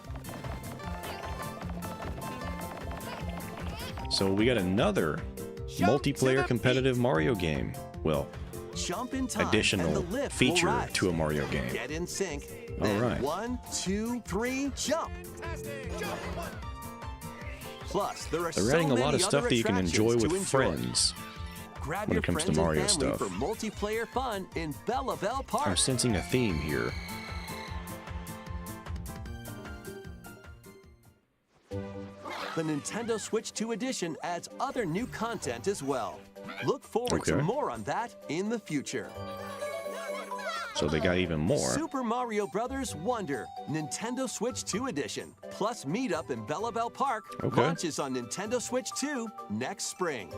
So we got another Jump to multiplayer the competitive beat. Mario game. Well, Jump in time, and additional the lift feature will rise. to a Mario game. Get in sync. All Then right. 1, 2, 3, jump. Plus, there are They're adding a lot of many stuff other that you can enjoy attractions with to enjoy. friends. Grab when your it comes to friends Mario and family stuff. for multiplayer fun in Bella Bell I'm Park. sensing a theme here. The Nintendo Switch 2 edition adds other new content as well. Look forward to Okay. more on that in the future. So they got even more. Super Mario Bros. Wonder Nintendo Switch 2 edition plus Meetup in Bella Bell Park Okay. launches on Nintendo Switch 2 next spring.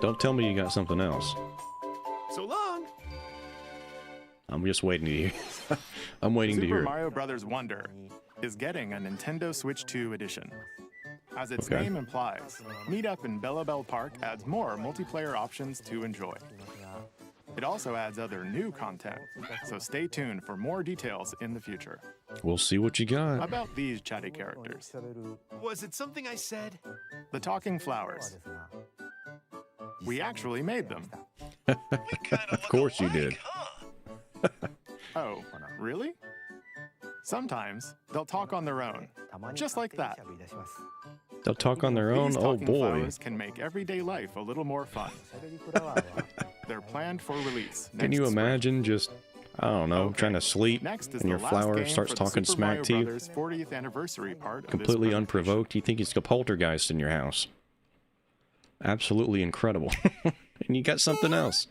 Don't tell me you got something else. So long. I'm just waiting to hear. I'm waiting to Super hear. Mario Bros. Wonder is getting a Nintendo Switch 2 edition. As its Okay. name implies, Meetup in Bella Bell Park adds more multiplayer options to enjoy. It also adds other new content, so stay tuned for more details in the future. We'll see what you got. About these chatty characters, Was it something I said? the talking flowers. We actually made them. Of course you did. Oh, really? Sometimes they'll talk on their own, just like that. They'll talk on their own. These Oh talking boy. flowers can make everyday life a little more fun. They're planned for release. Can next you spring. imagine just, I don't know, Okay. trying to sleep Next is and your the last flower game starts for the talking Super smack Mario to you? Brothers 40th anniversary part of this Completely presentation. unprovoked. You think it's a poltergeist in your house. Absolutely incredible. And you got something else.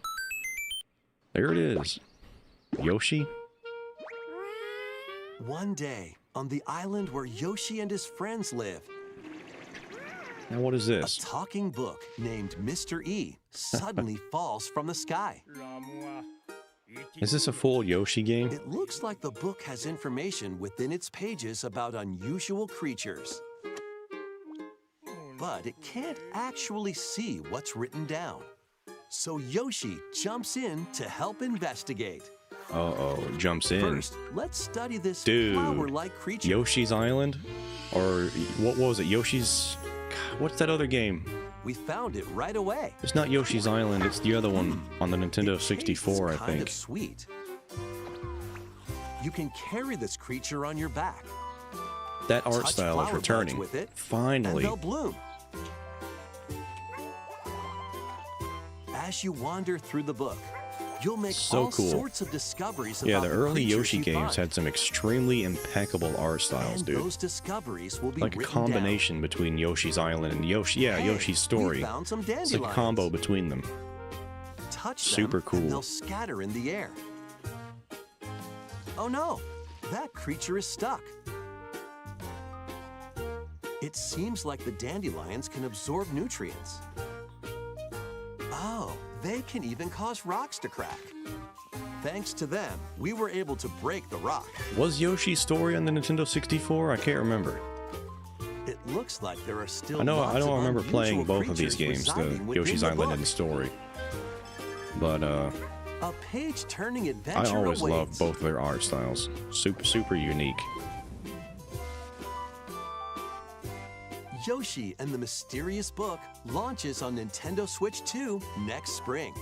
There it is. Yoshi? One day, on the island where Yoshi and his friends live, Now what is a this? talking book named Mr. E suddenly falls from the sky. Is this a full Yoshi game? It looks like the book has information within its pages about unusual creatures. But it can't actually see what's written down. So Yoshi jumps in to help investigate. Uh-oh, it jumps in. First, let's study this Dude, flower-like creature. Yoshi's Island? Or what was it? Yoshi's... God, what's that other game? We found it right away. It's not Yoshi's Island, it's the other one on the Nintendo It 64, I tastes kind think. of sweet. You can carry this creature on your back. That art Touch style flower is buds returning. with it, and Finally. they'll bloom. As you wander through the book, you'll make So all cool. sorts of discoveries Yeah, about the early creatures Yoshi you games find. had some extremely impeccable art styles, And dude. those discoveries will be Like a written combination between Yoshi's Island and Yoshi. Yeah, down. Hey, Yoshi's story. We found some It's like a dandelions. combo between them. Touch Super them, cool. and they'll scatter in the air. Oh no, that creature is stuck. It seems like the dandelions can absorb nutrients. Oh, they can even cause rocks to crack. Thanks to them, we were able to break the rock. Was Yoshi's story on the Nintendo 64? I can't remember. It looks like there are still I lots don't of remember playing unusual both of these creatures games, the residing within Yoshi's the Island book. and the story. But A page-turning I adventure always awaits. loved both their art styles. Super unique. Yoshi and the Mysterious Book launches on Nintendo Switch 2 next spring.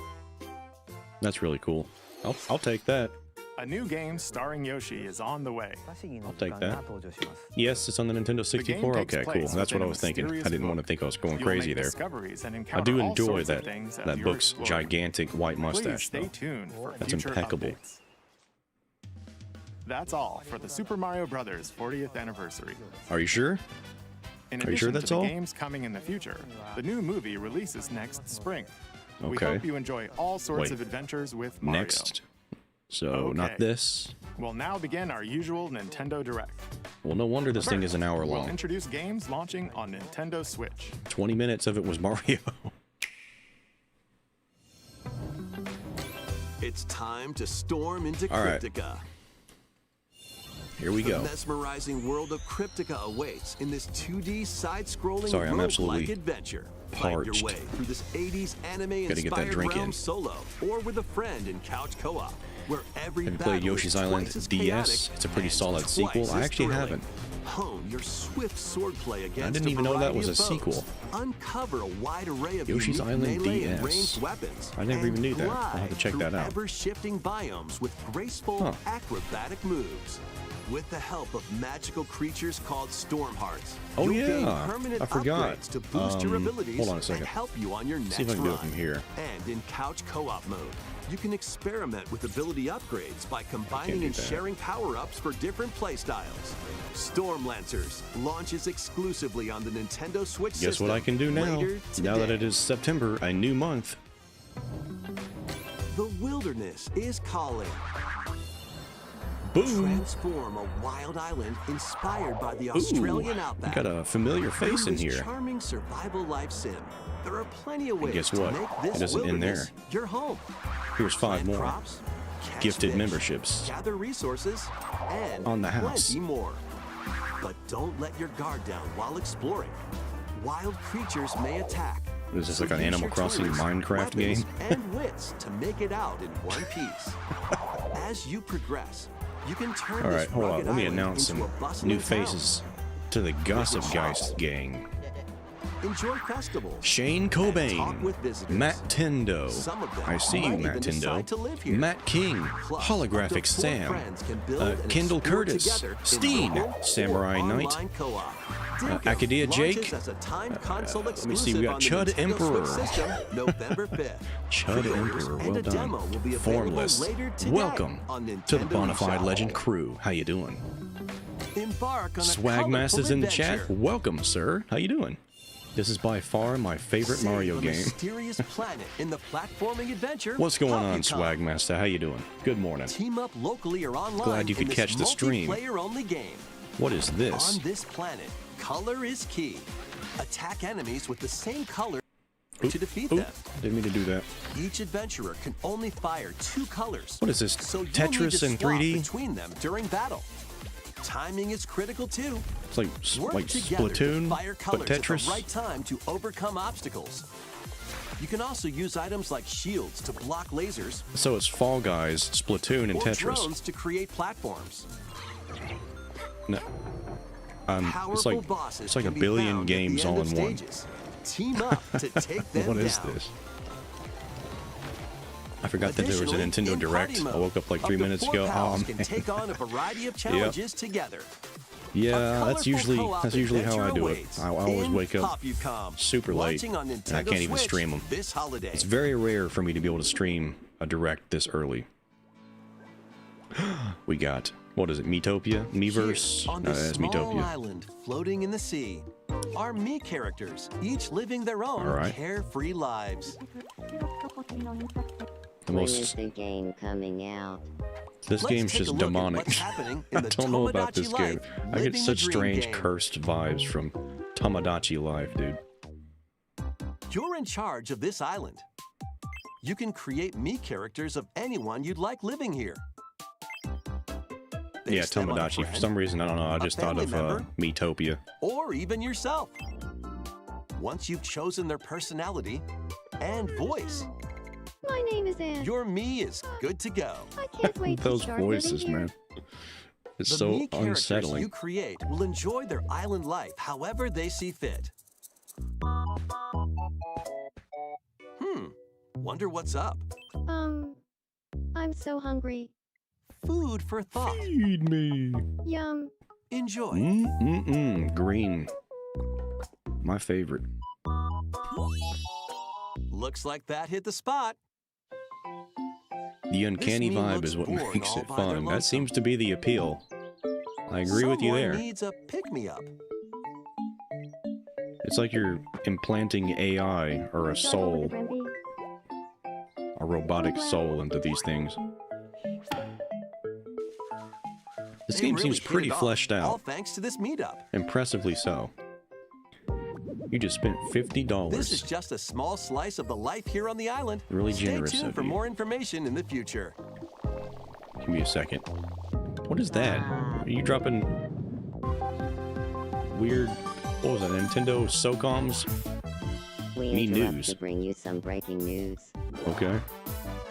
That's really cool. I'll take that. A new game starring Yoshi is on the way. I'll take that. Yes, it's on the Nintendo 64. takes Okay, cool. place That's what within I a was thinking. I mysterious didn't want to book. think I was going You'll crazy make there. discoveries and I encounter do all enjoy sorts of that things as that you're book's exploring. gigantic white Please mustache. stay Though. tuned for That's future impeccable. updates. That's all for the Super Mario Bros. 40th anniversary. Are you sure? In Are you addition sure to that's the all? games coming in the future, the new movie releases next spring. We Okay. hope you enjoy all sorts Wait. of adventures with Mario. Next. So not Okay. this. We'll now begin our usual Nintendo Direct. Well, no wonder this thing is an hour We'll long. introduce games launching on Nintendo Switch. 20 minutes of it was Mario. It's time to storm into All right. Cryptica. Here we The go. mesmerizing world of Cryptica awaits in this 2D side-scrolling Sorry, I'm roguelike absolutely adventure. Find your parched. way through this 80s Gotta get that anime-inspired drink realm in. solo or with a friend in couch co-op, where every Have you battle played Yoshi's is Island twice as DS? chaotic It's a pretty and solid twice sequel. I as actually thrilling. haven't. Hone your swift swordplay against didn't even know that was a sequel. Uncover a wide array of Yoshi's unique Island melee and DS. ranged weapons. I never and even knew that. I'll have to glide check that through out. Ever-shifting biomes with graceful, acrobatic moves. With the help of magical creatures called storm hearts, Oh, you'll gain yeah. permanent I forgot. upgrades to boost your abilities hold on a second. and help you on your next See if I can do it run. from here. And in couch co-op mode, you can experiment with ability upgrades by combining do and that. sharing power-ups for different playstyles. Storm Lancers launches exclusively on the Nintendo Switch Guess system what I can do now? later Now that today. it is September, a new month. The wilderness is calling. Boom! Transform a wild island inspired by the Australian You outback. got a familiar face in this here. charming survival life sim, there are plenty of ways guess to what? make this It isn't in there. wilderness your home. Here's 5 Plant more. crops, catch Gifted fish, memberships. gather resources, and On the house. plenty more. But don't let your guard down while exploring. Wild creatures may attack. Is this so like an use Animal your Crossing tools, Minecraft weapons, game? and wits to make it out in one piece. As you progress, you can turn All this right, hold on. rugged Let me island announce into some a bustling new town. faces to the Gossip Geist gang. Enjoy festivals. Shane and talk Cobain, with visitors. Matt Tendo. Some of them I see you, might Matt even decide to Tendo. live here. Matt King, Plus, Holographic up to 4 Sam, friends can build and Kendall explore Curtis, together in Steen, local Samurai or Knight, online co-op. Acadia Launches Jake. as a timed console let me see, we exclusive got on the Chud Nintendo Emperor. Switch system, November 5th. Chud Pre-orders Emperor, and well a demo done. will be available Formless. later today Welcome on to the Nintendo Bonafide eShop. Legend crew. How you doing? Embark on a SwaggMasta's colorful in the chat. adventure. Welcome, sir. How you doing? This is by far my favorite Save Mario a game. mysterious planet in the platforming adventure. What's going on, PopUcon. SwaggMasta? How you doing? Good morning. Team up locally or online. Glad you could in this catch the stream. multiplayer-only game. What is this? On this planet, color is key. Attack enemies with the same color to defeat Oop, them. didn't mean to do that. Each adventurer can only fire 2 colors. What is this, So you'll need Tetris to in swap 3D? between them during battle. Timing is critical too. It's like Work together to Splatoon, fire but colors at Tetris. the right time to overcome obstacles. You can also use items like shields to block lasers So it's Fall Guys, Splatoon, and or Tetris. drones to create platforms. No. Powerful It's bosses like a can be billion found at the games end all of in one. stages. Team up to take them What down. is this? I forgot that there was a Additionally, Nintendo in Direct. party mode, I woke up like 3 up to minutes 4 ago. Oh, pals man. can take on a variety of challenges together. Yeah, A that's colorful usually co-op how I adventure do it. awaits I always in wake up PopUcon, super late, launching on and I Nintendo can't even Switch stream them. this holiday. It's very rare for me to be able to stream a Direct this early. We got, what is it, Miitopia? Miiverse? Here, on No, this that's small Miitopia. island floating in the sea are me characters, each living their own All right. carefree lives. The When is most, the game coming out? this Let's game's take a just look at demonic. what's happening in I the don't know about Tomodachi this game. Life, I get living such the dream strange game. cursed vibes from Tomodachi Life, dude. You're in charge of this island. You can create me characters of anyone you'd like living here. Yeah, Base them on a Tomodachi. For friend, some reason, I don't know. I a just thought family of member, Miitopia. or even yourself. Once you've chosen their personality and voice, My name is Anne. your me is good to go. I can't wait to Those start voices, living here. man. It's The so me characters unsettling. you create will enjoy their island life however they see fit. Wonder what's up? I'm so hungry. Food for thought. Feed me. Yum. Enjoy. Green. My favorite. Looks like that hit the spot. The uncanny meme vibe looks is what boring makes all it by their fun. That lonesome. seems to be the appeal. I agree with you Someone there. needs a pick-me-up. It's like you're implanting AI or a soul, a robotic soul into these things. This They game really seems hit pretty it off, fleshed all out. thanks to this meetup. Impressively so. You just spent $50. This is just a small slice of the life here on the island. Really Stay generous tuned of for you. more information in the future. Give me a second. What is that? Are you dropping weird... What was that? Nintendo SOCOMs? We Me interrupt news. to bring you some breaking news. Okay.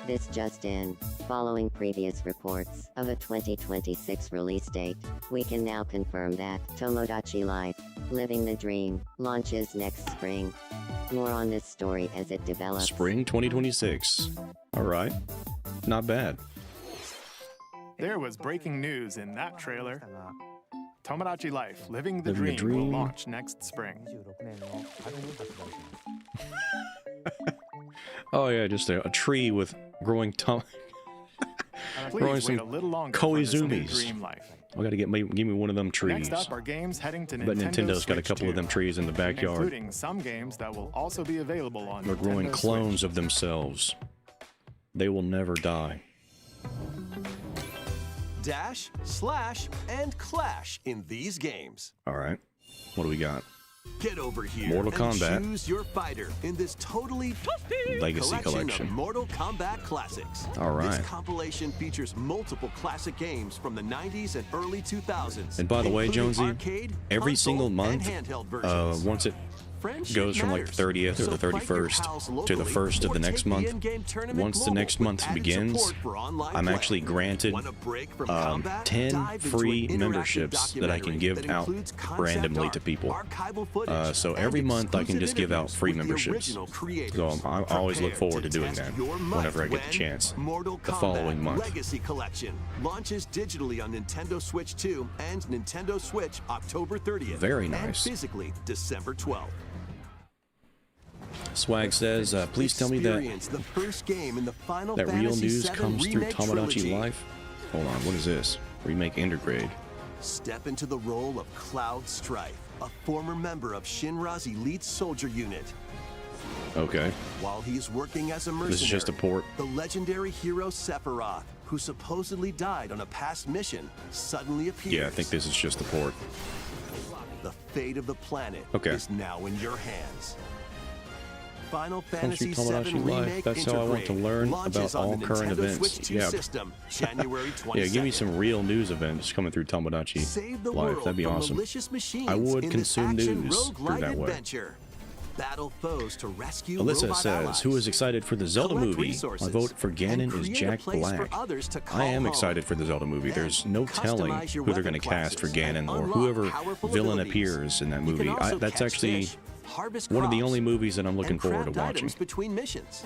This just in. Following previous reports of a 2026 release date, we can now confirm that Tomodachi Life, Living the Dream, launches next spring. More on this story as it develops. Spring 2026. Alright. Not bad. There was breaking news in that trailer. Tomodachi Life, Living the Living the Dream, will Dream. launch next spring. Oh yeah, just a tree with growing growing Please some wait a little longer for this new koizumis. dream life. I gotta give me one of them trees. Next up are games heading to But Nintendo's got a Switch couple 2, of them trees in the backyard. including some games that will also be available on They're growing Nintendo clones Switch. of themselves. They will never die. Dash, slash, and clash in these games. Alright. What do we got? Get over here Mortal and Kombat. choose your fighter in this totally Legacy collection collection. of Mortal Kombat classics. All right. This compilation features multiple classic games from the 90s and early 2000s. And by the way, including Jonesy, arcade, every console, single and month, handheld versions. once it Friendship goes from like matters. 30th or So the fight your 31st pals to the locally 1st of or the take next the month, in-game tournament once the global next with month added begins, support for online I'm play. actually granted Want a break from combat? 10 Dive into free an interactive memberships that I can documentary give that out includes concept randomly art, to people. archival footage, So and every month I can exclusive just give out interviews free with the memberships. original creators. So I always look Prepare forward to doing test that your might whenever I get the when chance. Mortal The Kombat following month. Legacy Collection launches digitally on Nintendo Switch 2 and Nintendo Switch October 30th. Very And nice. physically December 12th. Swag says, please tell me that Experience the first game in the Final that real Fantasy news VII comes through Remake Tomodachi trilogy. Life. Hold on, what is this? Remake Intergrade. Step into the role of Cloud Strife, a former member of Shinra's elite soldier unit. Okay. While he's working as a mercenary, This is just a port. the legendary hero Sephiroth, who supposedly died on a past mission, suddenly appears. Yeah, I think this is just a port. The fate of the planet Okay. is now in your hands. Final Comes through Fantasy VII Tomodachi Life. Remake That's how I want to Intergrade learn launches about on all the current Nintendo events. Switch 2 Yeah. system, January 22nd. Yeah, give me some real news events coming through Tomodachi Save the Life. world That'd be from awesome. malicious machines I would in consume this action news roguelite through that way. adventure. Battle foes to rescue Alyssa robot says, allies. who is excited for the Zelda Collect movie? resources My vote for Ganon and is create a Jack place for Black. others to I call am home. excited for the Zelda movie. Then There's no telling customize your who they're weapon going to cast for classes and Ganon or unlock whoever powerful villain abilities. appears in that You can movie. also That's catch actually fish, harvest one of the crops, only movies that I'm looking and forward to craft watching. items between missions.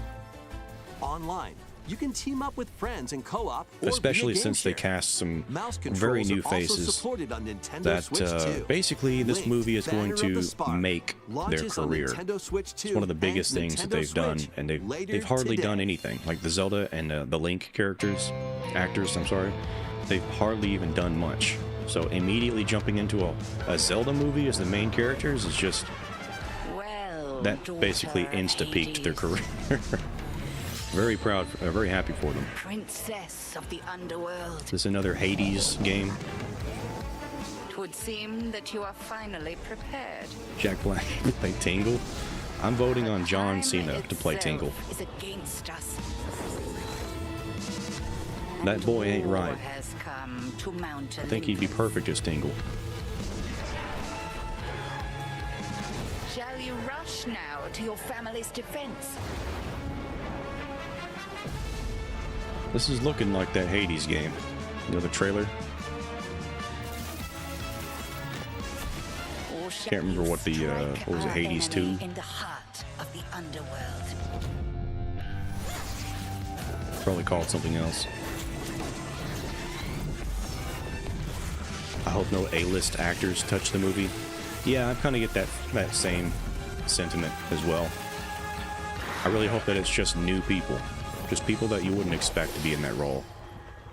Online, you can team up with friends in co-op or Especially via game since they share. cast some Mouse very controls new are also faces supported on Nintendo that Switch 2. basically this Link, movie is going Banner of to the Spark, make their launches on career. Nintendo Switch 2 It's one of the biggest and things that Nintendo they've done, Switch and later they've hardly today. done anything. Like the Zelda and the Link actors, I'm sorry, they've hardly even done much. So immediately jumping into a Zelda movie as the main characters is just that basically insta-peaked their career. Very proud, very happy for them. Princess of the underworld. Is this another Hades game? It would seem that you are finally prepared. Jack Black play Tingle? I'm voting on John Cena to play Itself Tingle. is against us. That boy ain't War right. has come to Mount I think he'd be perfect as Tingle. Shall you rush now to your family's defense? This is looking like that Hades game. You know the trailer? Or shall Can't remember you what the, strike what was it, our Hades enemy 2? in the heart of the underworld? Probably called something else. I hope no A-list actors touch the movie. Yeah, I kind of get that same sentiment as well. I really hope that it's just new people. Just people that you wouldn't expect to be in that role.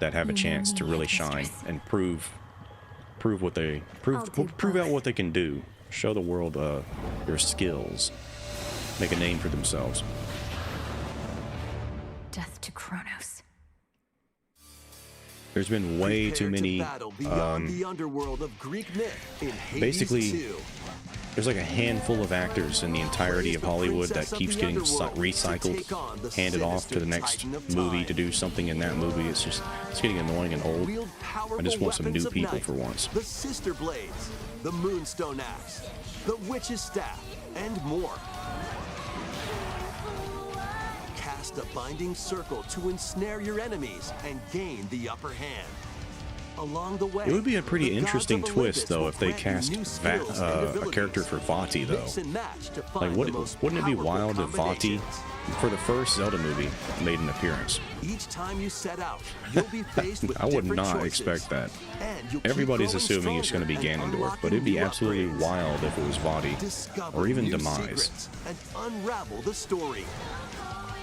That have a chance to really shine and prove out what they can do. Show the world their skills. Make a name for themselves. Death to Kronos. There's been way too many. The underworld of Greek myth in Hades Basically, 2. there's like a handful of actors in the entirety of Hollywood that keeps getting recycled, handed off to the next movie to do something in that movie. It's getting annoying and old. I just want some new people for once. The Sister Blades, the Moonstone Axe, the Witch's Staff, and more. Cast a binding circle to ensnare your enemies and gain the upper hand. Along the way, It would be a pretty the interesting gods of twist, Olympus though, will if they grant you cast new skills and a abilities. character for Vati, though. Mix and match to Like, find the most wouldn't it be powerful wild if Vati, combinations. for the first Zelda movie, made an appearance? Each time you set out, you'll be faced with I would different not choices. expect that. And you'll keep Everybody's growing assuming it's going to be stronger and Ganondorf, but it'd be unlocking new absolutely upgrades. wild if it was Vati, Discover or even new Demise. secrets and unravel the story.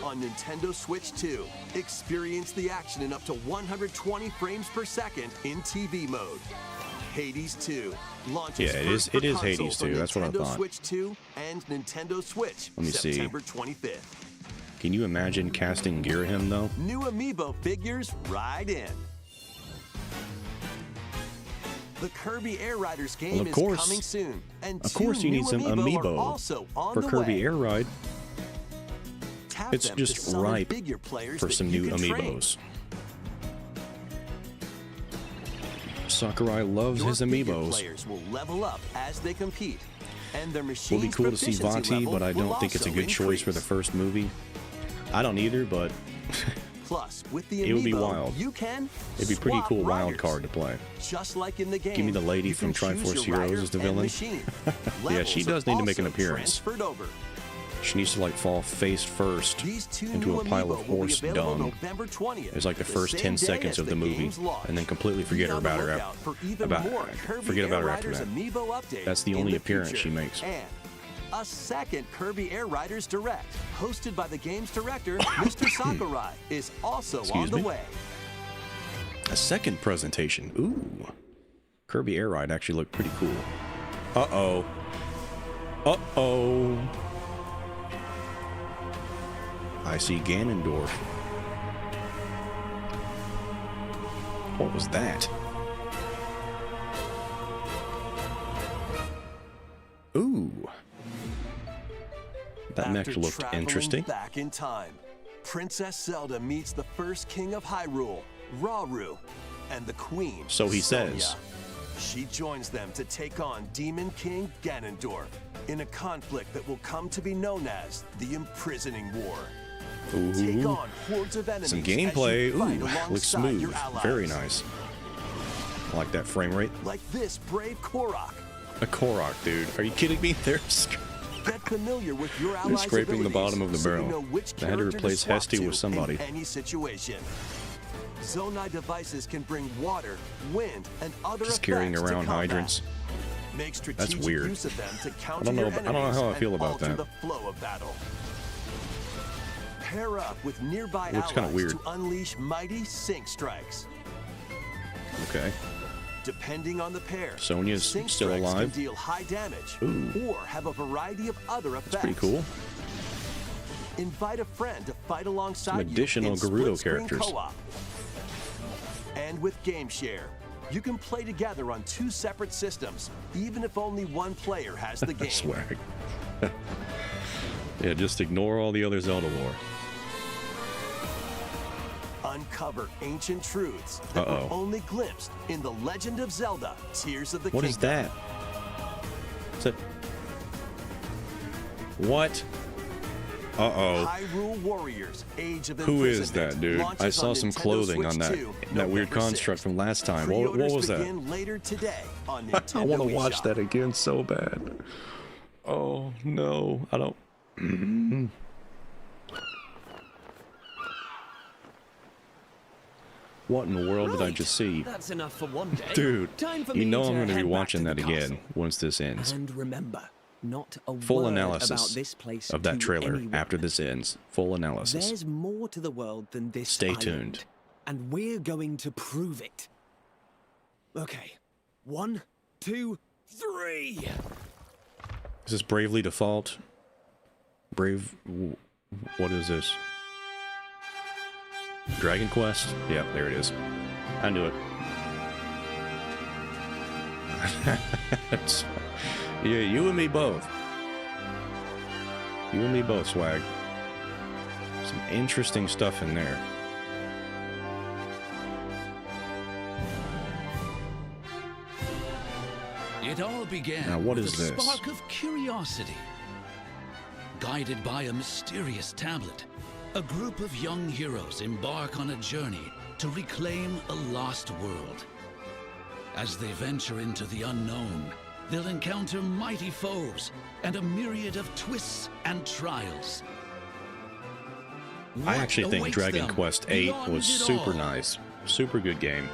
On Nintendo Switch 2, experience the action in up to 120 frames per second in TV mode. Hades 2 launches Yeah, it first is- it for is console Hades for 2, that's what I Nintendo thought. Switch 2 and Nintendo Switch Let me see. September 25th. Can you imagine casting Girahim, though? New amiibo figures right in. The Kirby Air Riders game Well, of course. is coming soon, and Of course you two need new some are amiibo also on for the Kirby way. Air Ride. Tap It's them to just summon ripe figure players for that some you new can train. amiibos. Sakurai loves Your his figure amiibos. players will level up as they compete, and their Would be machine's cool to see proficiency Vati, level but I will don't think it's a also good choice for the increase. first movie. I don't either, but Plus, with the It would be amiibo, wild. you can it'd be a pretty swap cool wild riders. card to play. Just like in the game, Give me the lady you from can choose Triforce your Heroes rider as the and villain. machine. Yeah, she Levels does are need to make an also appearance. transferred over. She needs to like fall face first These two into new a pile amiibo of will be horse available dung. November 20th, It's like the first same 10 day seconds as of the movie, game's launch. and then completely forget Be on about the her. lookout for even About more Kirby forget about her Air after Riders that. amiibo updates That's the in only the appearance future. she makes. And a second Kirby Air Riders Direct, hosted by the game's director, Mr. Sakurai, is also Excuse on the me? way. A second presentation. Ooh. Kirby Air Ride actually looked pretty cool. Uh-oh. Uh-oh. I see Ganondorf. What was that? Ooh. That mech After looked traveling interesting. Back in time, Princess Zelda meets the first king of Hyrule, Rauru, and the queen. So he Sonia. says. She joins them to take on Demon King Ganondorf in a conflict that will come to be known as the Imprisoning War. Take Ooh. on hordes of enemies Some as you gameplay. fight Ooh, looks alongside smooth. your allies. Very nice. I like that frame rate. Like this brave Korok. A Korok, dude. Are you kidding me? Get familiar with your They're allies' scraping the abilities bottom of the so you barrel. know which They had to character replace swap Hesty to with somebody. in any situation. Zonai devices can bring water, wind, and other Just carrying effects to around combat. hydrants. Make strategic weird. use of them to counter don't know your about- I don't know enemies how I and feel about alter that. the flow of battle. Pair up with nearby Looks kinda allies weird. to unleash mighty sync strikes. Okay. Depending on the pair, Sonia's sync still strikes alive. can deal high damage Ooh. or have a variety of other effects. That's pretty cool. Invite a friend to fight alongside Some additional you in Gerudo split-screen characters. co-op. And with Game Share, you can play together on 2 separate systems, even if only one player has the game. Swag. Yeah, just ignore all the other Zelda lore. Uncover ancient truths that were Uh-oh. only glimpsed in The Legend of Zelda: Tears of the What Kingdom. is that? Is that... What? Uh-oh. Hyrule Warriors: Age of Who is Imprisonment that, dude? launches I saw on some Nintendo clothing on Switch that 2, that weird November construct 6th. from last time. What Pre-orders was that? begin later today on I Nintendo want to watch eShop. that again so bad. Oh, no. I don't... What in the world did I just see? That's enough for one day. Dude, Time for you me know to I'm going to be head back watching to that the again castle. once this ends. And remember, not a Full word analysis about this place of that to trailer anyone. after this ends. Full analysis. There's more to the world than this Stay island, tuned. and we're going to prove it. Okay, 1, 2, 3. Is this Bravely Default? What is this? Dragon Quest? Yeah, there it is. I knew it. Yeah, you and me both. You and me both, Swag. Some interesting stuff in there. It all began Now, what with is a this? spark of curiosity. Guided by a mysterious tablet, a group of young heroes embark on a journey to reclaim a lost world. As they venture into the unknown, they'll encounter mighty foes and a myriad of twists and trials. I What actually think awaits Dragon them Quest VIII beyond was it super all? nice. Super good game.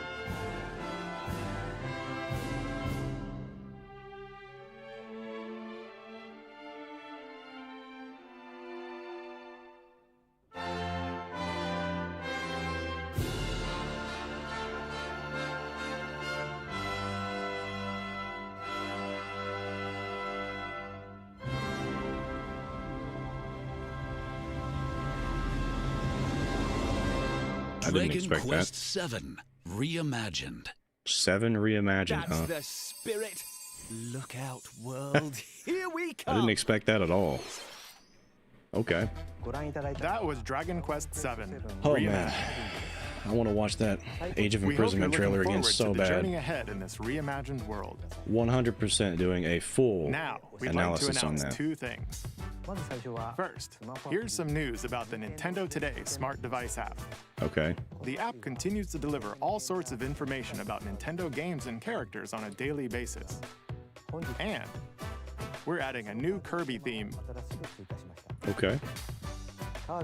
I didn't Dragon expect Quest that. VII Reimagined. 7 reimagined, That's huh? the spirit. Look out, world. Here we I come. didn't expect that at all. Okay. That was Dragon Quest VII. Oh man, I want to watch that Age of We hope you're Imprisonment looking trailer again forward so to the journey bad. ahead in this reimagined world. 100% doing a full Now, we'd like to analysis on announce that. 2 things. First, here's some news about the Nintendo Today smart device app. Okay. The app continues to deliver all sorts of information about Nintendo games and characters on a daily basis. And we're adding a new Kirby theme. Okay.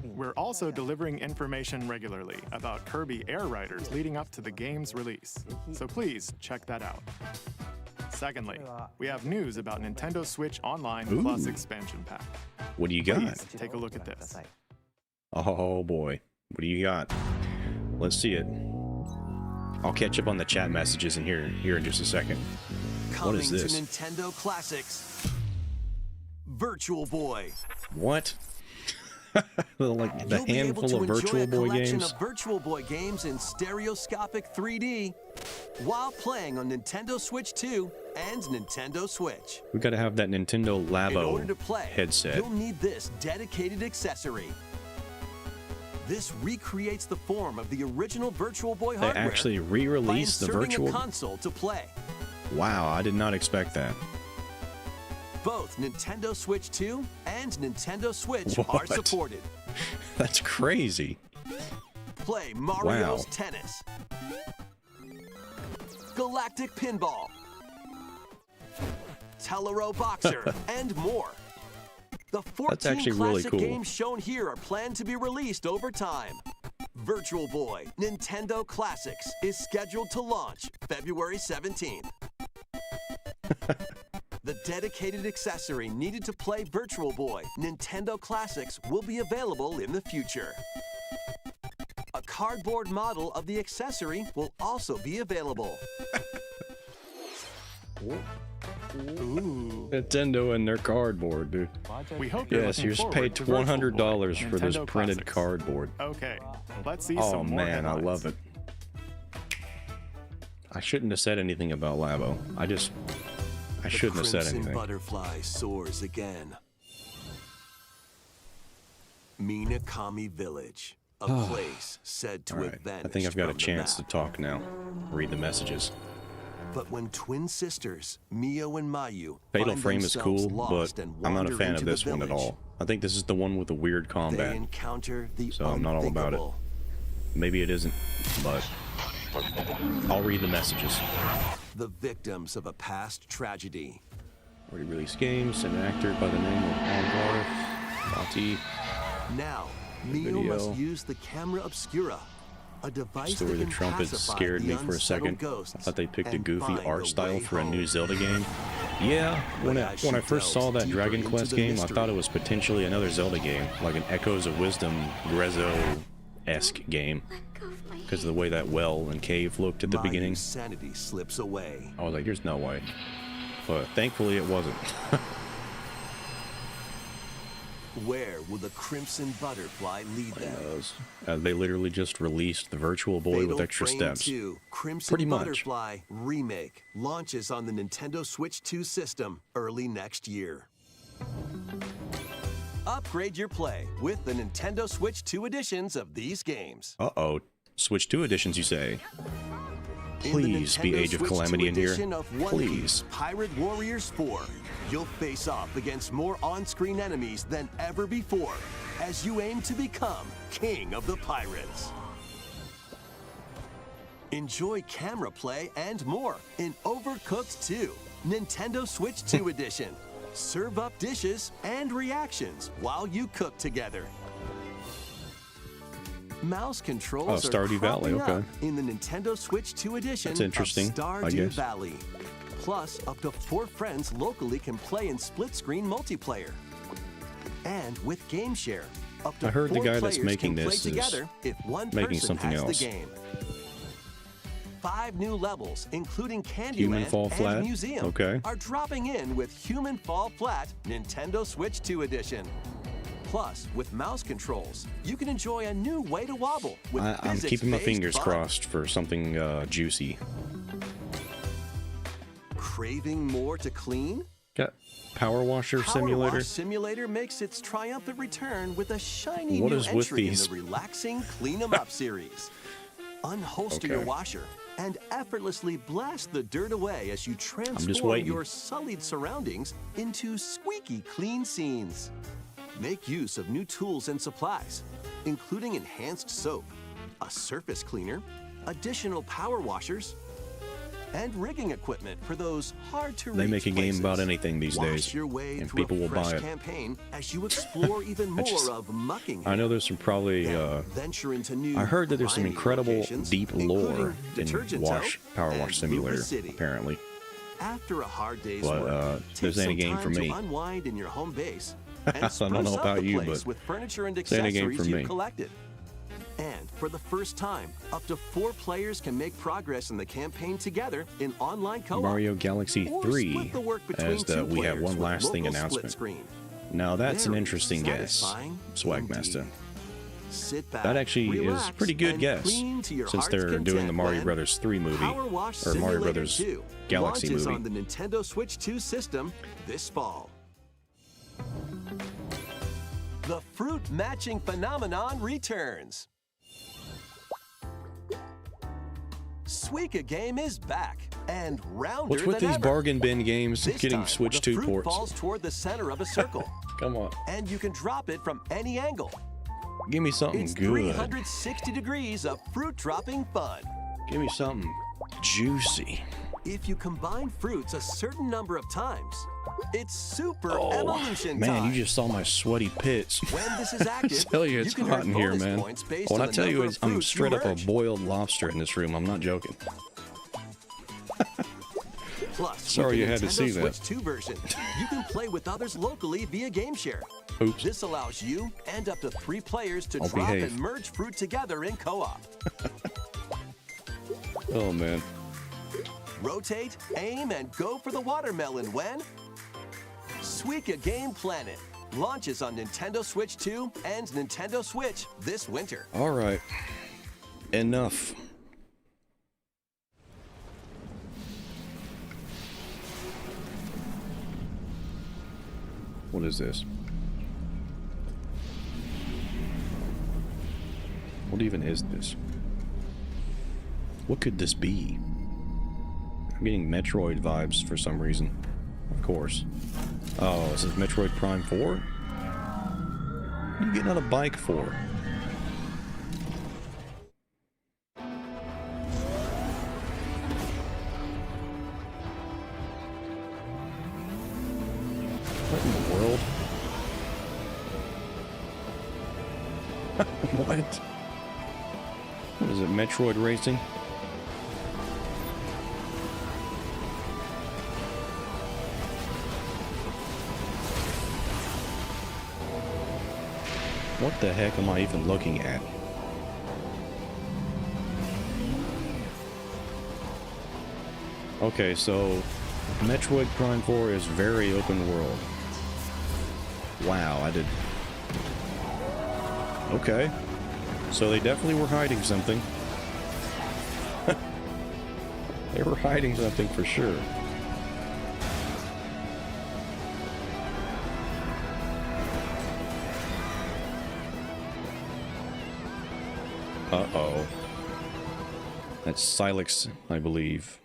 We're also delivering information regularly about Kirby Air Riders leading up to the game's release, so please check that out. Secondly, we have news about Nintendo Switch Online Plus Ooh. expansion pack. What do you got? Please take a look at this. Oh boy. What do you got? Let's see it. I'll catch up on the chat messages in here in just a second. What is Coming this? to Nintendo Classics. Virtual Boy. What? Like the You'll be able handful to of enjoy Virtual a Boy collection games? of Virtual Boy games in stereoscopic 3D while playing on Nintendo Switch 2 and Nintendo Switch. We gotta have that Nintendo In order to Labo play, headset. you'll need this dedicated accessory. This recreates the form of the original Virtual Boy They hardware actually by re-released the inserting Virtual... a console to play. Wow, I did not expect that. Both Nintendo Switch 2 and Nintendo Switch are What? supported. That's crazy. Play Mario's Wow. Tennis, Galactic Pinball, Telero Boxer, and more. The 14 actually really classic cool. games shown here are planned to be released over time. Virtual Boy Nintendo Classics is scheduled to launch February 17th. The dedicated accessory needed to play Virtual Boy Nintendo Classics will be available in the future. A cardboard model of the accessory will also be available. Ooh. Nintendo and their cardboard, dude. We hope you're Yes, looking you just forward paid to Virtual Boy $100 for this Nintendo printed Classics. cardboard. Okay, let's see Oh some more man, I headlines. love it. I shouldn't have said anything about Labo. I shouldn't have said The anything. butterfly soars again. Minakami Village, a place said to All have right, vanished I think I've got a from the chance to map. talk now. Read the messages. But when twin sisters, Mio and Mayu, Fatal find Frame is themselves cool, lost but and I'm not a wander fan into of the this one at village, all. I think this is the one with the weird They combat. encounter the So I'm not all about it. unthinkable. Maybe it isn't, but I'll read the messages. The victims of a past tragedy. Already released games, an actor by the name of Alvar Lati. Now, Mio Video. must use the camera obscura, a device Story that of can the trumpet pacify scared the me for a unsettled second. ghosts I thought they picked a and goofy find art the style way for a new home. Zelda game. Yeah, when I first saw that delves Dragon deeper Quest into the game, I mystery. thought it was potentially another Zelda game, like an Echoes of Wisdom Grezzo-esque game, because of the way that well and cave looked at the Mayu's beginning. sanity slips away. I was like, there's no way. But thankfully it wasn't. Where will the Crimson Butterfly lead them? They literally just released the Virtual Boy with extra Frame steps. 2, Crimson Pretty much. Butterfly Remake launches on the Nintendo Switch 2 system early next year. Upgrade your play with the Nintendo Switch 2 editions of these games. Uh-oh. Switch 2 editions, you say? In the Please be Nintendo Age of Switch 2 Calamity in here. edition of One Please. Piece Pirate Warriors 4, you'll face off against more on-screen enemies than ever before as you aim to become King of the Pirates. Enjoy camera play and more in Overcooked 2, Nintendo Switch 2 edition. Serve up dishes and reactions while you cook together. Mouse controls are Stardew Valley, cropping okay. up in the Nintendo Switch 2 edition That's interesting, of I Stardew guess. Valley. Plus, up to 4 friends locally can play in split-screen multiplayer. And with Game Share, up to I heard the 4 guy that's players making can play this is together if one making person something has else. the game. 5 new levels, including Human Candyland Fall and Flat? Museum, Okay. are dropping in with Human Fall Flat Nintendo Switch 2 edition. Plus, with mouse controls, you can enjoy a new way to wobble with I'm keeping my physics-based fingers fun. crossed for something juicy. Craving more to clean? Got Power Washer Power Simulator. Wash Simulator makes its triumphant return with a shiny What new is with entry in these? the relaxing Clean 'em Up series. Unholster your Okay. washer and effortlessly blast the dirt away as you transform waiting. your sullied surroundings into squeaky clean scenes. Make use of new tools and supplies, including enhanced soap, a surface cleaner, additional power washers, and rigging equipment for those hard-to-reach They make a game places. about anything these Wash days, your way and through people a will buy fresh it. campaign as you explore even more of mucking. I know there's some probably. Venture into new I heard that there's some grimy incredible locations, deep lore in Detergent Power and Wash Simulator, Lupa City. apparently. After a hard day's But, work, this take ain't a some game time for me. to unwind in your home base I and don't spruce know up about the you, place but with furniture and this ain't a game accessories for you've me. collected. And for the first time, up to 4 players can make progress in the campaign together in online co-op. Mario Galaxy or 3 split the work between as 2 we have players one with last thing local split announcement. screen. Now that's an Very interesting guess, satisfying SwaggMasta. Sit back, That actually is a relax, pretty good and guess, clean to your since heart's they're doing the content Mario when Brothers 3 movie, Power Wash or Mario Simulator Brothers 2 Galaxy launches movie. on the Nintendo Switch 2 system this fall. The fruit matching phenomenon returns. Suika Game is back and rounder What's with than these ever. bargain bin games This getting time, Switch the 2 fruit ports? falls toward the center of a circle, Come on, and you can drop it from any angle. give me something It's good. 360 degrees of fruit dropping fun. Give me something juicy. If you combine fruits a certain number of times, it's super Oh, evolution man, time. you just saw my sweaty pits. When this is active, I tell you, it's can hot earn in here, bonus man. points based When on I the tell you, number of I'm fruits straight you up a merge. boiled lobster in this room. I'm not joking. Plus, Sorry with you the had to Nintendo see that. Switch 2 version, you can play with others locally via Game Share. Oops. This allows you and up to 3 players to I'll drop behave. and merge fruit together in co-op. Oh, man. Rotate, aim, and go for the watermelon when Suika Game Planet launches on Nintendo Switch 2 and Nintendo Switch this winter. All right. Enough. What is this? What even is this? What could this be? I'm getting Metroid vibes for some reason. Of course. Oh, is this Metroid Prime 4? What are you getting on a bike for? What in the world? What? What is it, Metroid Racing? What the heck am I even looking at? Okay, so Metroid Prime 4 is very open world. Wow, I did Okay. So they definitely were hiding something. They were hiding something for sure. Uh-oh. That's Silex, I believe.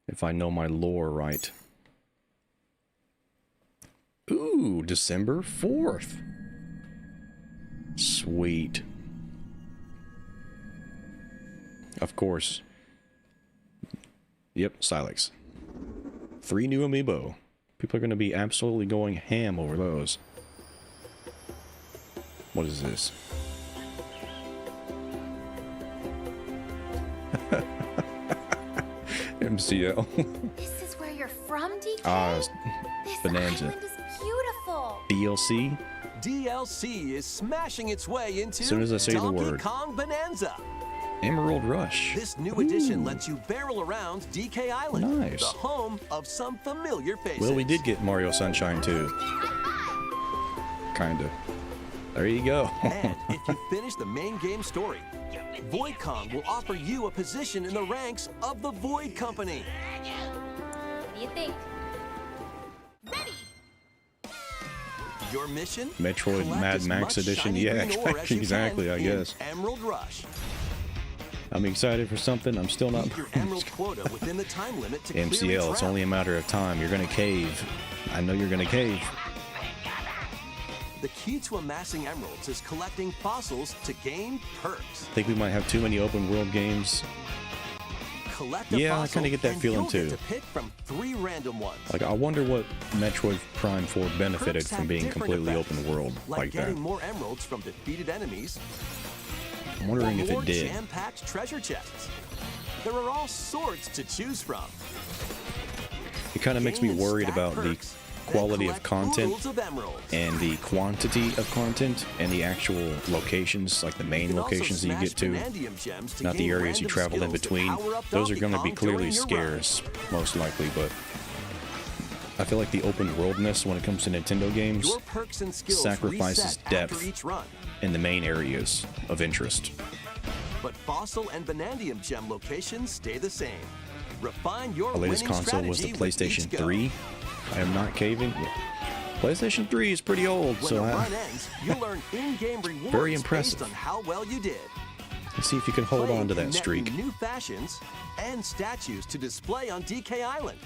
If I know my lore right. Ooh, December 4th. Sweet. Of course. Yep, Silex. 3 new amiibo. People are going to be absolutely going ham over those. What is this? MCL. This is where you're from, DK? This Bonanza. Island is beautiful. DLC? DLC is smashing its way into As soon as I say the Donkey word. Kong Bonanza. Emerald Rush. This new edition lets you barrel around DK Island, Nice. the home of some familiar faces. Well, we did get Mario Sunshine too. Kinda. There you go. And if you finish the main game story, Void Kong will offer you a position in the ranks of the Void Company. What do you think? Ready! Your mission? Metroid Collect Mad as Max much Edition. shiny Yeah, green ore as you exactly, can I in guess. Emerald Rush. I'm excited for something. I'm still not. Meet your emerald quota within the time limit to clear each MCL, it's round. only a matter of time. You're gonna cave. I know you're gonna cave. The key to amassing emeralds is collecting fossils to gain perks. I think we might have too many open world games. Collect a Yeah, I fossil kinda get that and feeling you'll too. Get to pick from 3 random ones. Like, I wonder what Metroid Prime 4 benefited Perks from have being different completely effects, open world like that. getting more emeralds from defeated enemies. I'm wondering or if more it did. jam-packed treasure chests. There are all sorts to choose from. It kind of makes me Gain and worried stack about the perks, quality then of collect content oodles of emeralds. and the quantity of content and the actual locations, like the main You can also locations that you smash get to, Vanadium gems to not the gain areas you random travel in skills to between. power up Those are Donkey going to be Kong clearly during your run. scarce, most likely, but I feel like the open worldness when it comes to Nintendo games Your perks and skills sacrifices reset depth after each run. in the main areas of interest. But fossil and vanadium gem locations stay the same. Refine your The latest winning console was the strategy with PlayStation each go. 3. I am not caving. Yeah. PlayStation 3 is pretty old, When so the I, run ends, you'll earn in-game rewards Very impressive. based on how well you did. let's see if you can hold Play on to that connect streak. New fashions and statues to display on DK Island.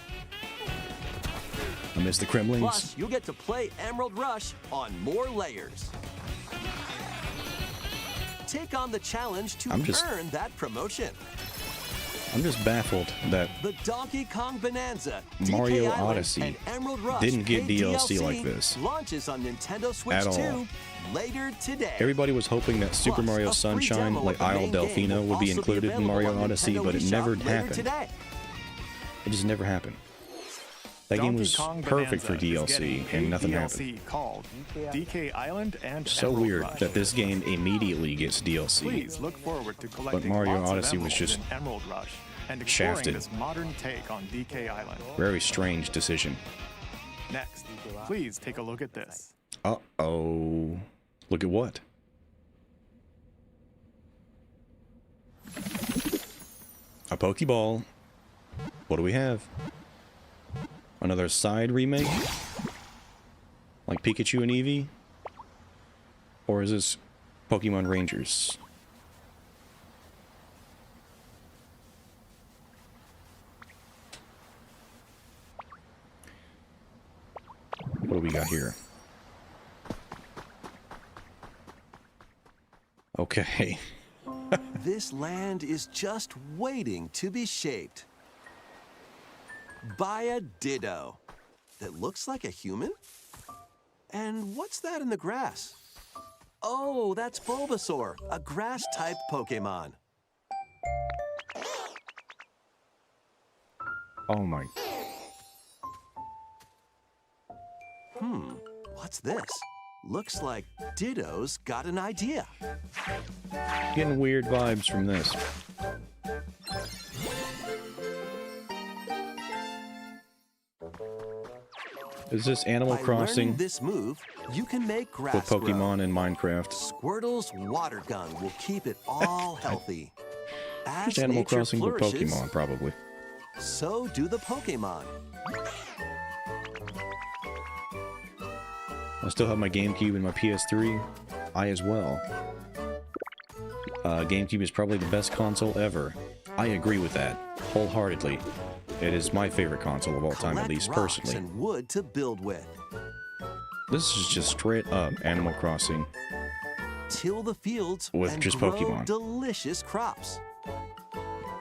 I miss the Kremlings. Plus, you'll get to play Emerald Rush on more layers. Take on the challenge to earn that promotion. I'm just baffled that The Donkey Kong Bonanza, Mario DK Island, Odyssey and Emerald Rush didn't get paid DLC like this. Launches on Nintendo Switch At all. 2 later today. everybody was hoping that Super Plus, Mario a free Sunshine, demo like of the Isle main game Delfino, will would be also included in available Mario on Odyssey, Nintendo but it eShop never later happened. today. It just never happened. That game Donkey was Kong perfect for Bonanza is DLC, getting and a nothing DLC happened. called DK Island and So Emerald weird Rush. that this game immediately gets DLC. Please look forward to collecting Mario lots of Odyssey was emeralds just in Emerald Rush and exploring shafted. this modern take on DK Island. Very strange decision. Next, please take a look at this. Uh-oh. Look at what? A Pokeball. What do we have? Another side remake? Like Pikachu and Eevee? Or is this Pokemon Rangers? What do we got here? Okay. This land is just waiting to be shaped by a Ditto that looks like a human. And what's that in the grass? Oh, that's Bulbasaur, a grass-type Pokemon. Oh my. What's this? Looks like Ditto's got an idea. Getting weird vibes from this. Is this Animal By Crossing learning this move, you can make grass with Pokemon grow. in Minecraft? Squirtle's water gun will keep it all healthy. As Just Animal nature Crossing with flourishes, Pokemon, probably. so do the Pokemon. I still have my GameCube and my PS3. I as well. GameCube is probably the best console ever. I agree with that, wholeheartedly. It is my favorite console of all time, at least Collect rocks personally. and wood to build with. This is just straight up Animal Crossing. Till the fields With and just grow Pokemon. delicious crops.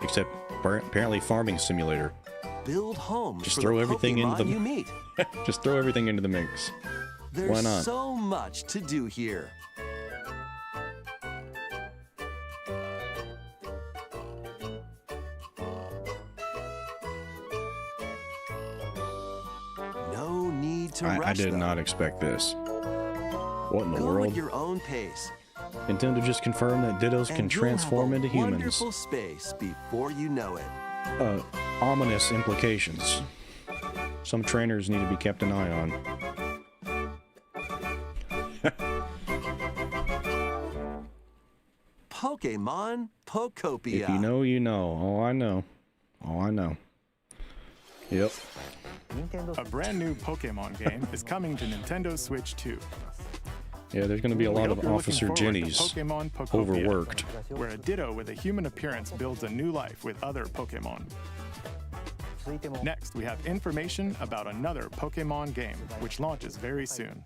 Except apparently farming simulator. Build homes Just for throw the everything Pokemon into the you meet. just throw everything into the mix. There's Why not? so much to do here. No need to rush I did though. not expect this. What in the Go world? at your own pace. Nintendo just confirmed that Dittos can and you'll transform have a into humans. Wonderful space before you know it. Ominous implications. Some trainers need to be kept an eye on. Pokemon Pokopia. If you know, you know. Oh, I know. Oh, I know. Yep. A brand new Pokemon game is coming to Nintendo Switch 2. Yeah, there's going to be a We lot hope of you're Officer looking forward to Jenny's Pokemon Pokopia, overworked. where a Ditto with a human appearance builds a new life with other Pokemon. Next, we have information about another Pokemon game, which launches very soon.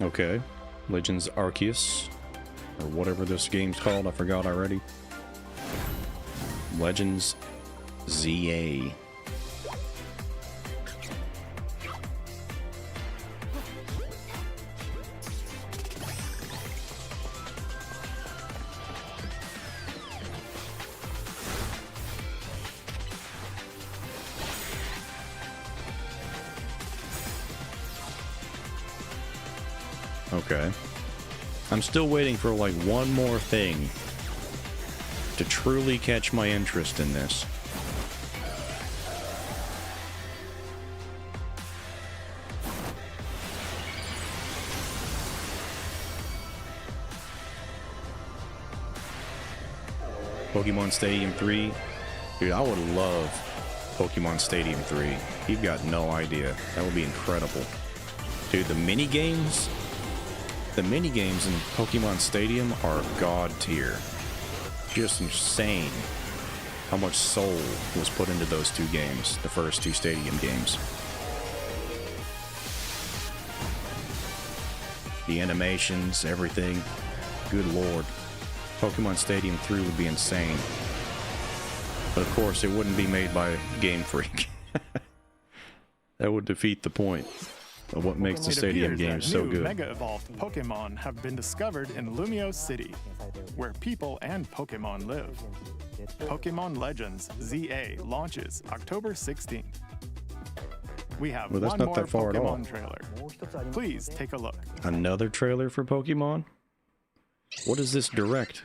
Okay. Legends Arceus. Or whatever this game's called, I forgot already. Legends ZA. Okay. I'm still waiting for like one more thing to truly catch my interest in this. Pokemon Stadium 3. Dude, I would love Pokemon Stadium 3. You've got no idea. That would be incredible. Dude, the mini games in Pokemon Stadium are god tier. Just insane how much soul was put into those two games, the first two Stadium games. The animations, everything. Good lord. Pokemon Stadium 3 would be insane. But of course, it wouldn't be made by Game Freak. That would defeat the point of what makes the Stadium games so good. Mega evolved Pokemon have been discovered in Lumio City, where people and Pokemon live. Pokemon Legends ZA launches October 16th. We have Well, that's one not more that far at all. Pokemon trailer. Please take a look. Another trailer for Pokemon? What is this direct?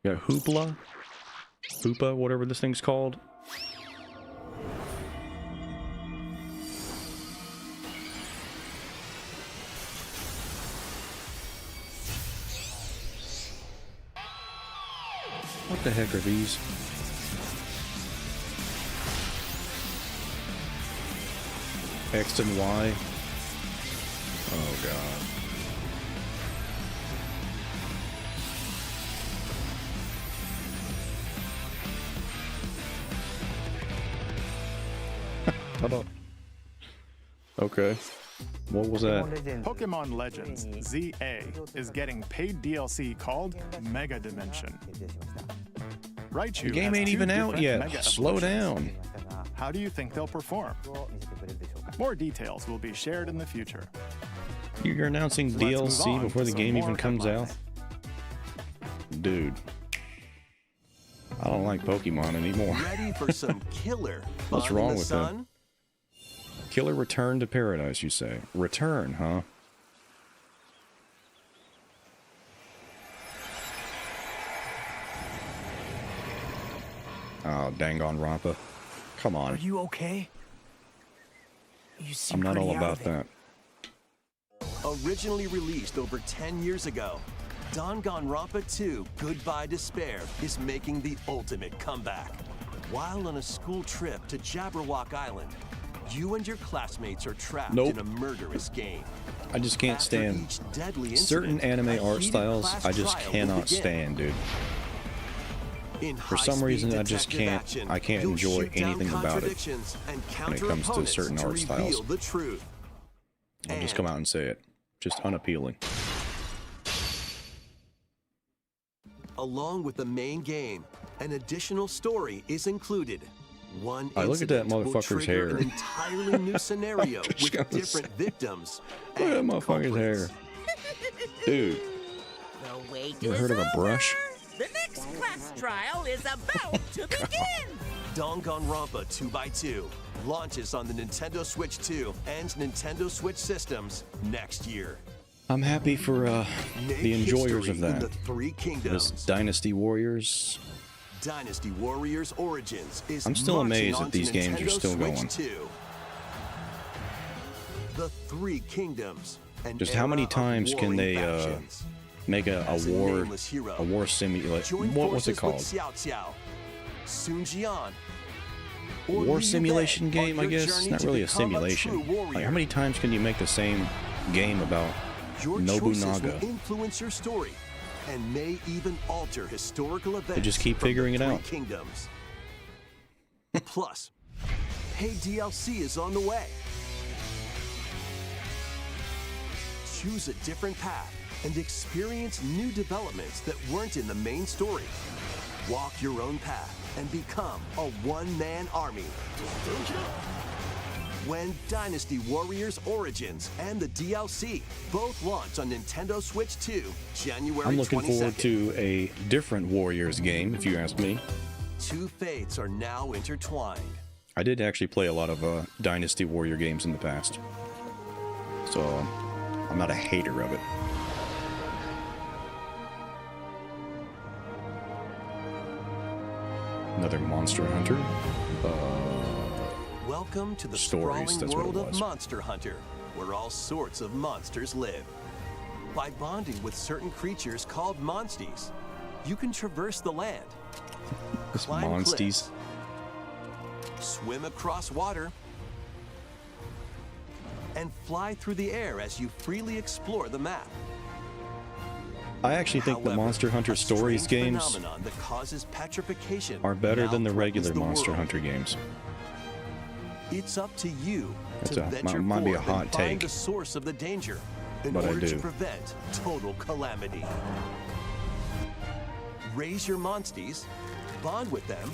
You got Hoopla? Hoopa, whatever this thing's called. What the heck are these? X and Y? Oh god. Hold on. Okay. What was that? Pokemon Legends ZA is getting paid DLC called Mega Dimension. Raichu The game has ain't two even out different yet. Mega Slow evolutions. down. How do you think they'll perform? More details will be shared in the future. You're announcing Let's move DLC on before to the some game even more comes out? headlines. Dude. I don't like Pokemon anymore. Ready for some killer What's fun wrong in the with sun? them? Killer Return to Paradise, you say? Return, huh? Oh, dang on Rampa. Come on. Are you okay? I'm not all about that. Originally released over 10 years ago, Danganronpa 2 Goodbye Despair is making the ultimate comeback. While on a school trip to Jabberwock Island, you and your classmates are trapped in a murderous game. I just can't stand certain anime art styles. I just cannot stand, dude. For some reason, I just can't. I can't enjoy anything about it when it comes to certain art styles. I'll just come out and say it. Just unappealing. Along with the main game, an additional story is included. One look at that incident will motherfucker's trigger hair. an entirely new scenario with different victims. Look at that motherfucker's hair. Dude. You ever heard of a brush? The next class trial is about to begin! Danganronpa 2x2 launches on the Nintendo Switch 2 and Nintendo Switch systems next year. I'm happy for the enjoyers of that. The Three Kingdoms. This Dynasty Warriors. Dynasty Warriors Origins is I'm still amazed that marching these onto games are Nintendo still Switch going. 2. The Three Kingdoms. Just how many times can they make a war simulation? What's it called? War simulation game, I guess. It's not really a simulation. Like, how many times can you make the same game about Your choices Nobunaga? will influence your story and may even alter historical events. They just keep from figuring the it Three out. Kingdoms. Plus, paid DLC is on the way. Choose a different path and experience new developments that weren't in the main story. Walk your own path and become a one-man army. When Dynasty Warriors Origins and the DLC both launch on Nintendo Switch 2, January 22nd. I'm looking forward to a different Warriors game, if you ask me. Two fates are now intertwined. I did actually play a lot of Dynasty Warrior games in the past, so I'm not a hater of it. Another Monster Hunter. Welcome to the Stories, sprawling that's what it world of was. Monster Hunter, where all sorts of monsters live. By bonding with certain creatures called monsties, you can traverse the land, climb Monsties. cliffs, swim across water, and fly through the air as you freely explore the map. I actually think the However, Monster Hunter a Stories strange games phenomenon that causes petrification are better now than the threatens regular the Monster world. Hunter games. It's up to you That's to a- venture might be a forth hot and find take. the source of the danger in But I order to do. prevent total calamity. Raise your monsties, bond with them,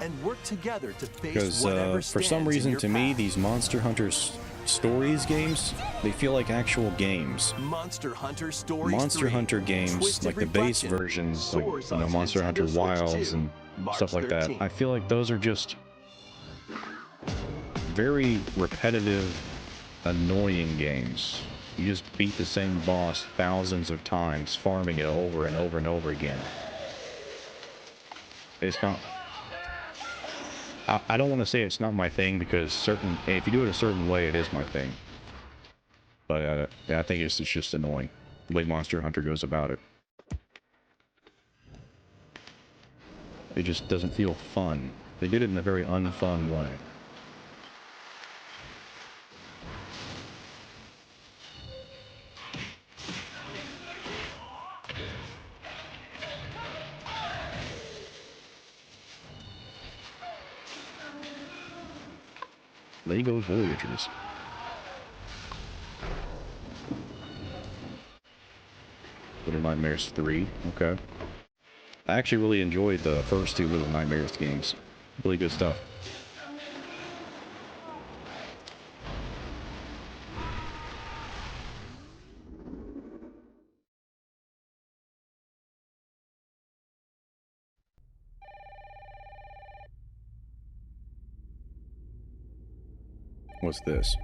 and work together to face Because whatever for some stands in reason, your to me, path. these Monster Hunter Stories games, they feel like actual games. Monster Hunter Stories Monster 3, Hunter games, Twisted like the base Reflection, versions, like soars you know, onto Monster Hunter Nintendo Switch Wilds 2, and March stuff like that. 13th. I feel like those are just very repetitive, annoying games. You just beat the same boss thousands of times, farming it over and over and over again. It's not. I don't want to say it's not my thing, because if you do it a certain way, it is my thing. But I think it's just annoying the way Monster Hunter goes about it. It just doesn't feel fun. They did it in a very unfun way. Lego Voyagers. Little Nightmares 3, okay. I actually really enjoyed the first two Little Nightmares games. Really good stuff. What's this?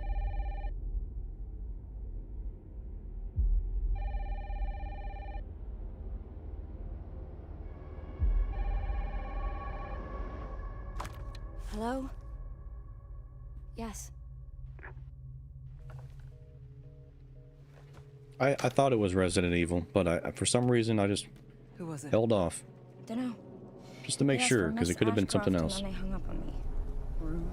Hello? Yes. I thought it was Resident Evil, but for some reason I just Who was it? held off. Dunno. Just to make sure, because it could have been something else. And they hung up on me. Rude.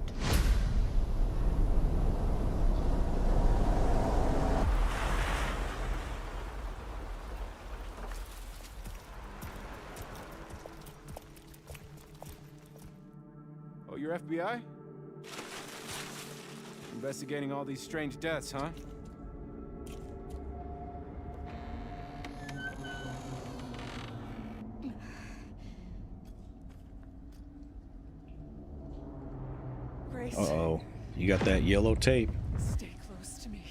Oh, you're FBI? Investigating all these strange deaths, huh? Grace. Uh-oh. You got that yellow tape. Stay close to me.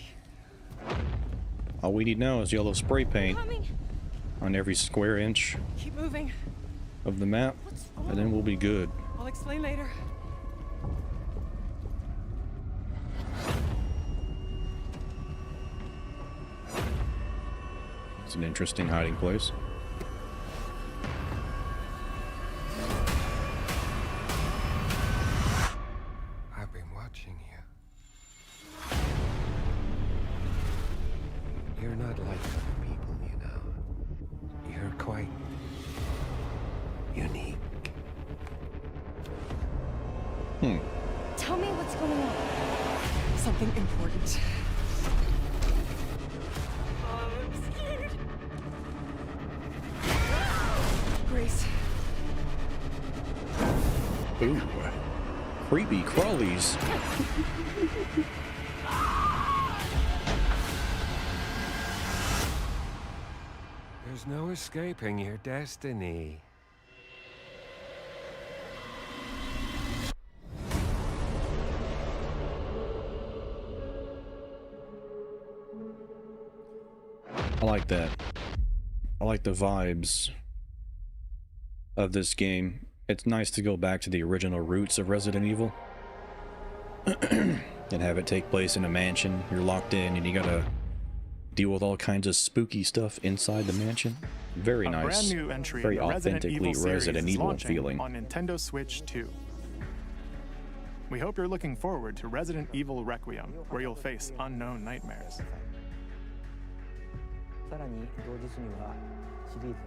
All we need now is yellow spray paint Coming. on every square inch Keep moving. of the map, and then we'll be good. I'll explain later. It's an interesting hiding place. I've been watching you. You're not like other people, you know. You're quite unique. Tell me what's going on. Something important. I'm scared. Grace. Ooh. Creepy crawlies. There's no escaping your destiny. I like that. I like the vibes of this game. It's nice to go back to the original roots of Resident Evil and have it take place in a mansion. You're locked in and you gotta deal with all kinds of spooky stuff inside the mansion. Very nice. Brand new entry very in the Resident authentically Evil Resident series is Evil launching feeling. on Nintendo Switch 2. We hope you're looking forward to Resident Evil Requiem, where you'll face unknown nightmares.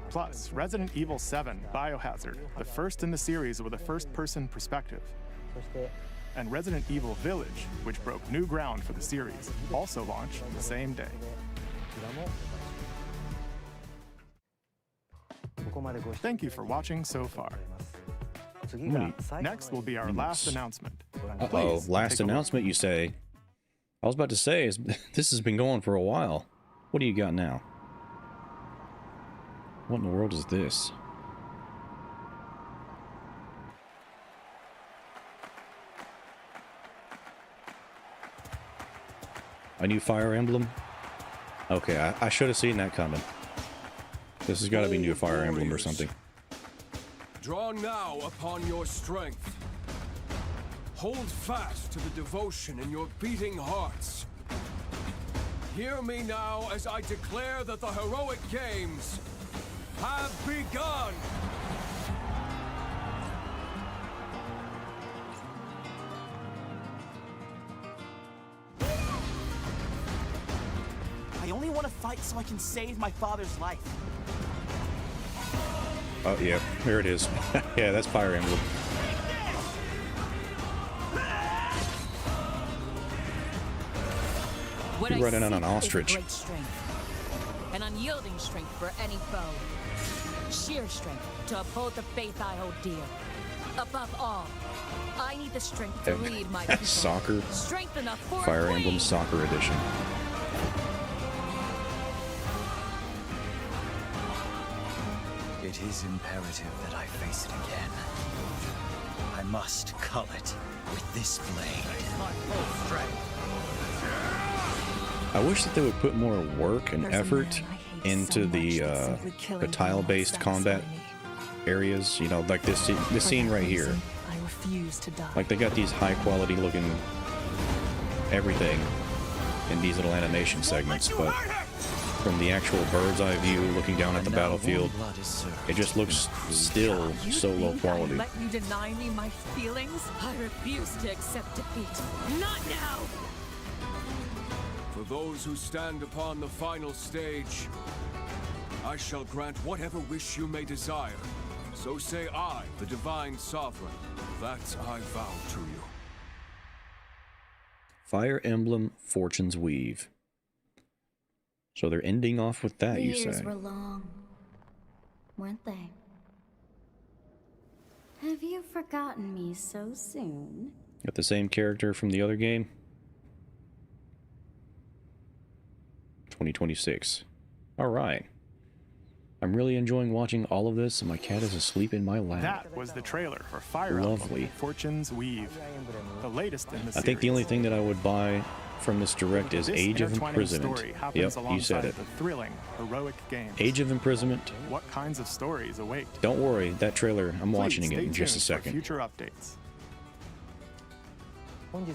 Plus, Resident Evil 7 Biohazard, the first in the series with a first-person perspective. And Resident Evil Village, which broke new ground for the series, also launched the same day. Thank you for watching so far. Next will be our last announcement. Uh-oh, Please, last take a look. announcement you say. I was about to say, this has been going for a while. What do you got now? What in the world is this? A new Fire Emblem? Okay, I should have seen that coming. This has got to be new Fire Emblem or something. Draw now upon your strength. Hold fast to the devotion in your beating hearts. Hear me now as I declare that the heroic games have begun! I only want to fight so I can save my father's life. Oh, yeah, there it is. Yeah, that's Fire Emblem. What You're I running on seek an ostrich. is great strength, an unyielding strength for any foe, sheer strength to uphold the faith I hold dear. Above all, I need the strength to lead my people. Soccer. Strength enough for a Fire queen. Emblem Soccer Edition. It is imperative that I face it again. I must cull it with this blade. My full strength. I wish that they would put more work and effort into the tile-based combat areas. You know, like this scene right here. I refuse to die. Like they got these high-quality looking everything in these little animation segments, but from the actual bird's eye view looking down at the battlefield, it just looks still so low quality. Let you deny me my feelings? I refuse to accept defeat. Not now! For those who stand upon the final stage, I shall grant whatever wish you may desire. So say I, the Divine Sovereign, that I vow to you. Fire Emblem Fortune's Weave. So they're ending off with that, you say? The years were long, weren't they? Have you forgotten me so soon? Got the same character from the other game? 2026. Alright. I'm really enjoying watching all of this, and my cat is asleep in my lap. That was the trailer for Fire Lovely. Emblem Fortune's Weave, the latest in the series. I think the only thing that I would buy from this direct is This Age of intertwining Imprisonment. story happens Yep, you alongside said it. The thrilling, heroic games. Age of Imprisonment. What kinds of stories await? Don't worry, that trailer, I'm watching Please it in stay just a tuned for second. Future updates.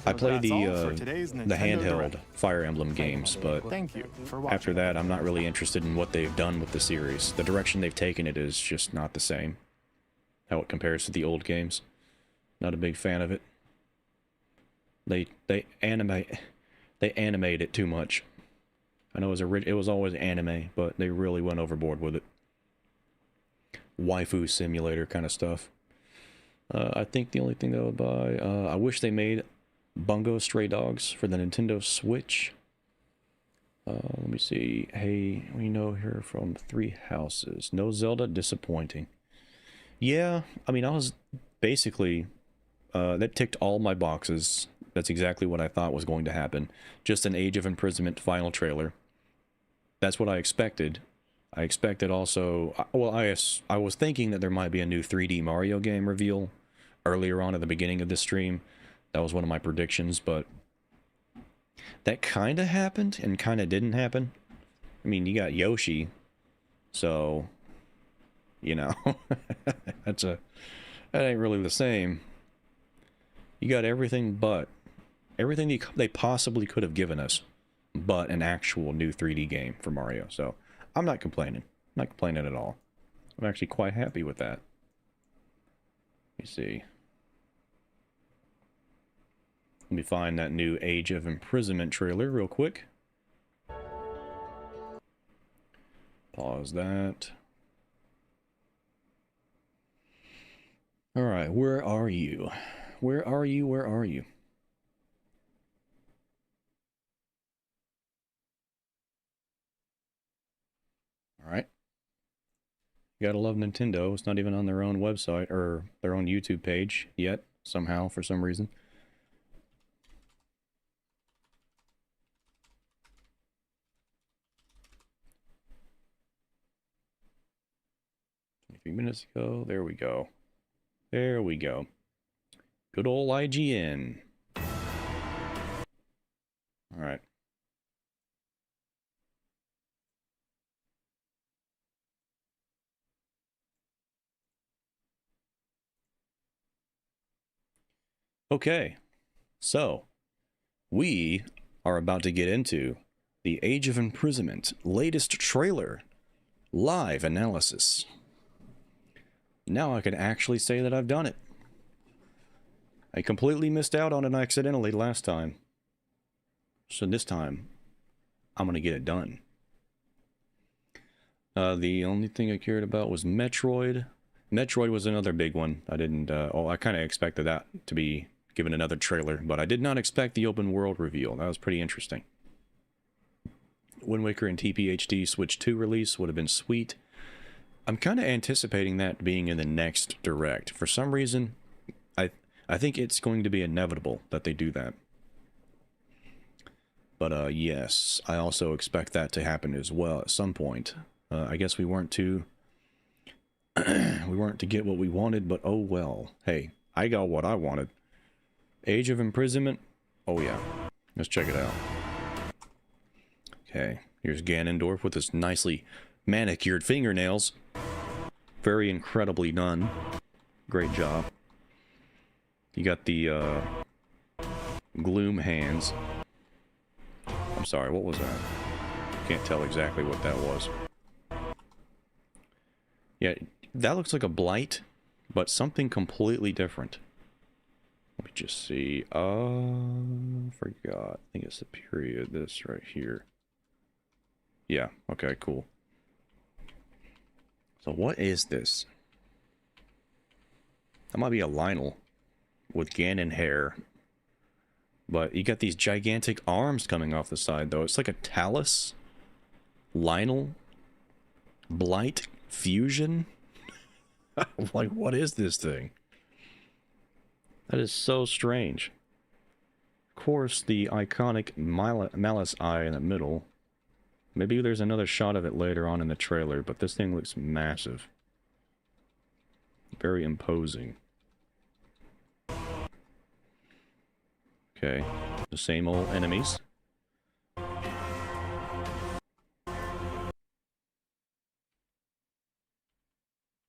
I play That's all for the today's Nintendo handheld Direct. Fire Emblem games, but Thank you for watching. after that, I'm not really interested in what they've done with the series. The direction they've taken it is just not the same. How it compares to the old games. Not a big fan of it. They animate it too much. I know it was always anime, but they really went overboard with it. Waifu simulator kind of stuff. I think the only thing that I would buy, I wish they made Bungo Stray Dogs for the Nintendo Switch. Let me see. Hey, we know her from Three Houses. No Zelda, disappointing. Yeah, I mean, I was basically, that ticked all my boxes. That's exactly what I thought was going to happen. Just an Age of Imprisonment final trailer. That's what I expected. I expected also, well, I was thinking that there might be a new 3D Mario game reveal earlier on at the beginning of this stream. That was one of my predictions, but that kind of happened and kind of didn't happen. I mean, you got Yoshi, so, you know, that ain't really the same. You got everything they possibly could have given us, but an actual new 3D game for Mario. So I'm not complaining. I'm not complaining at all. I'm actually quite happy with that. Let me see. Let me find that new Age of Imprisonment trailer real quick. Pause that. Alright, where are you? Where are you? Where are you? Alright. You gotta love Nintendo. It's not even on their own website or their own YouTube page yet, somehow, for some reason. A few minutes ago. There we go. There we go. Good old IGN. Alright. Okay. So, we are about to get into the Age of Imprisonment latest trailer live analysis. Now I can actually say that I've done it. I completely missed out on it accidentally last time. So this time, I'm going to get it done. The only thing I cared about was Metroid. Metroid was another big one. I didn't, I kind of expected that to be given another trailer, but I did not expect the open world reveal. That was pretty interesting. Wind Waker and TPHD Switch 2 release would have been sweet. I'm kind of anticipating that being in the next Direct. For some reason, I think it's going to be inevitable that they do that. But yes, I also expect that to happen as well at some point. I guess we weren't to get what we wanted, but oh well. Hey, I got what I wanted. Age of Imprisonment. Oh yeah, let's check it out. Okay, here's Ganondorf with his nicely manicured fingernails. Very incredibly done. Great job. You got the gloom hands. I'm sorry, what was that? Can't tell exactly what that was. Yeah, that looks like a blight, but something completely different. Let me just see. Forgot. I think it's the period. This right here. Yeah. Okay. Cool. So what is this? That might be a Lionel with Ganon hair. But you got these gigantic arms coming off the side, though. It's like a Talus, Lionel, Blight fusion. Like, what is this thing? That is so strange. Of course, the iconic Malice eye in the middle. Maybe there's another shot of it later on in the trailer, but this thing looks massive. Very imposing. Okay, the same old enemies.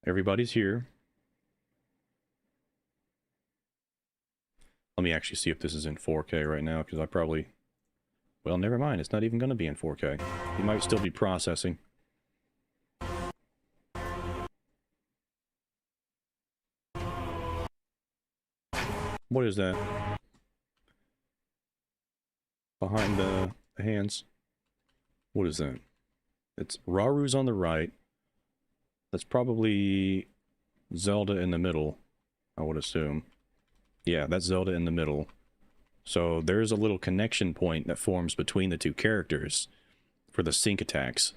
Everybody's here. Let me actually see if this is in 4K right now, because I probably... Well, never mind, it's not even going to be in 4K. You might still be processing. What is that? Behind the hands. What is that? It's Raru's on the right. That's probably Zelda in the middle, I would assume. Yeah, that's Zelda in the middle. So there's a little connection point that forms between the two characters for the sync attacks.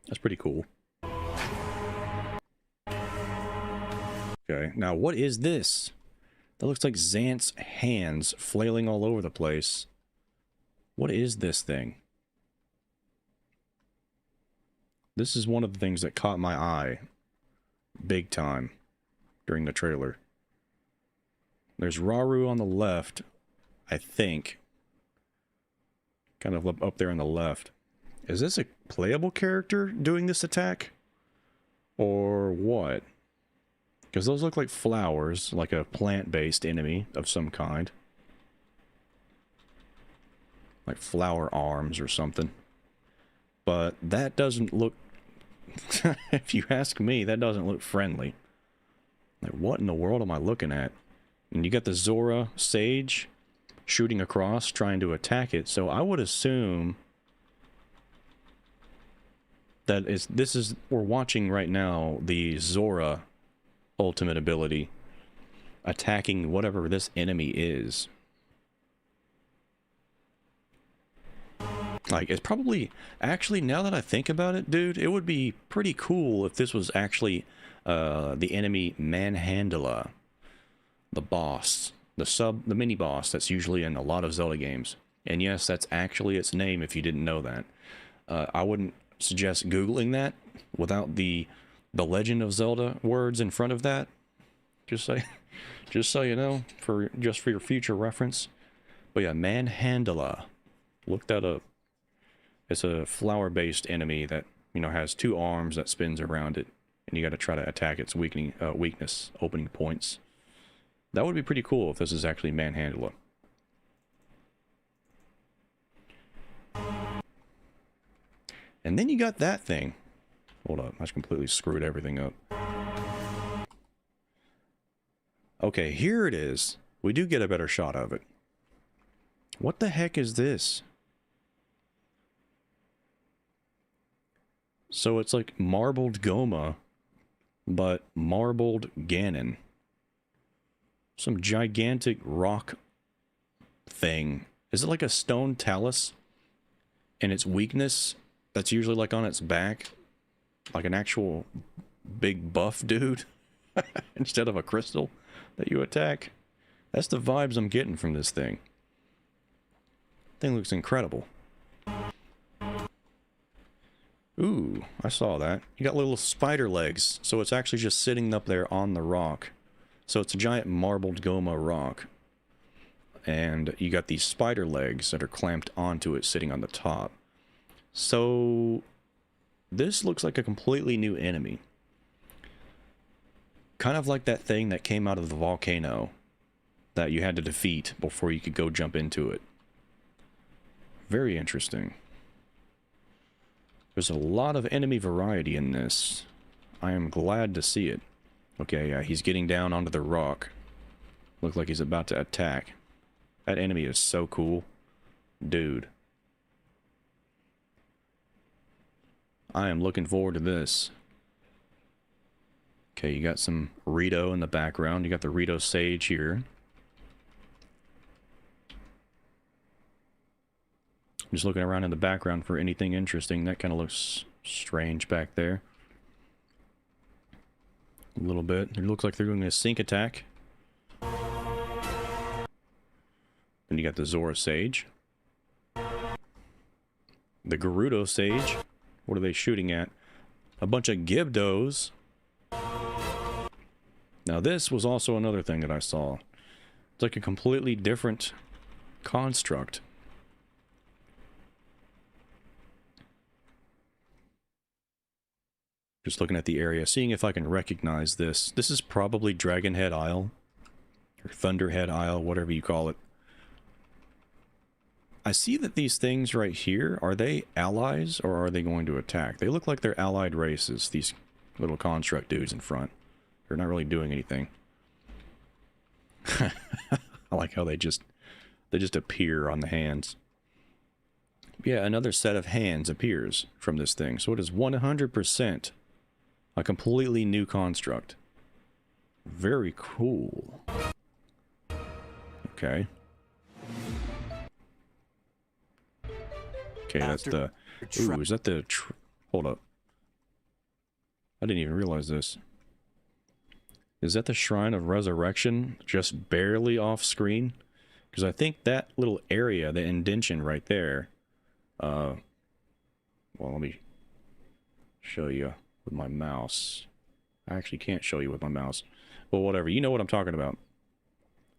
That's pretty cool. Okay, now what is this? That looks like Xant's hands flailing all over the place. What is this thing? This is one of the things that caught my eye big time during the trailer. There's Raru on the left, I think. Kind of up there on the left. Is this a playable character doing this attack? Or what? Because those look like flowers, like a plant-based enemy of some kind. Like flower arms or something. But that doesn't look... if you ask me, that doesn't look friendly. Like, what in the world am I looking at? And you got the Zora Sage shooting across, trying to attack it. So I would assume that we're watching right now the Zora ultimate ability attacking whatever this enemy is. Like, it's probably... Actually, now that I think about it, dude, it would be pretty cool if this was actually the enemy Manhandla. The boss. The mini-boss that's usually in a lot of Zelda games. And yes, that's actually its name if you didn't know that. I wouldn't suggest Googling that without the Legend of Zelda words in front of that. Just so you know, just for your future reference. But yeah, Manhandla. Look that up. It's a flower-based enemy that, you know, has two arms that spins around it, and you got to try to attack its weakness, opening points. That would be pretty cool if this is actually Manhandla. And then you got that thing. Hold up, I just completely screwed everything up. Okay, here it is. We do get a better shot of it. What the heck is this? So it's like marbled Goma, but marbled Ganon. Some gigantic rock thing. Is it like a stone talus? And its weakness, that's usually like on its back, like an actual big buff dude, instead of a crystal that you attack. That's the vibes I'm getting from this thing. Thing looks incredible. Ooh, I saw that. You got little spider legs, so it's actually just sitting up there on the rock. So it's a giant marbled Goma rock. And you got these spider legs that are clamped onto it sitting on the top. So this looks like a completely new enemy. Kind of like that thing that came out of the volcano that you had to defeat before you could go jump into it. Very interesting. There's a lot of enemy variety in this. I am glad to see it. Okay, yeah, he's getting down onto the rock. Looks like he's about to attack. That enemy is so cool. Dude. I am looking forward to this. Okay, you got some Fredo in the background. You got the Fredo Sage here. Just looking around in the background for anything interesting. That kind of looks strange back there. A little bit. It looks like they're doing a sync attack. And you got the Zora Sage. The Gerudo Sage. What are they shooting at? A bunch of Gibdos. Now this was also another thing that I saw. It's like a completely different construct. Just looking at the area, seeing if I can recognize this. This is probably Dragonhead Isle. Or Thunderhead Isle, whatever you call it. I see that these things right here, are they allies or are they going to attack? They look like they're allied races, these little construct dudes in front. They're not really doing anything. I like how they just appear on the hands. Yeah, another set of hands appears from this thing. So it is 100% a completely new construct. Very cool. Okay. Okay, that's the... Ooh, is that the... Hold up. I didn't even realize this. Is that the Shrine of Resurrection? Just barely off screen? Because I think that little area, the indention right there... well, let me show you with my mouse. I actually can't show you with my mouse. Well, whatever. You know what I'm talking about.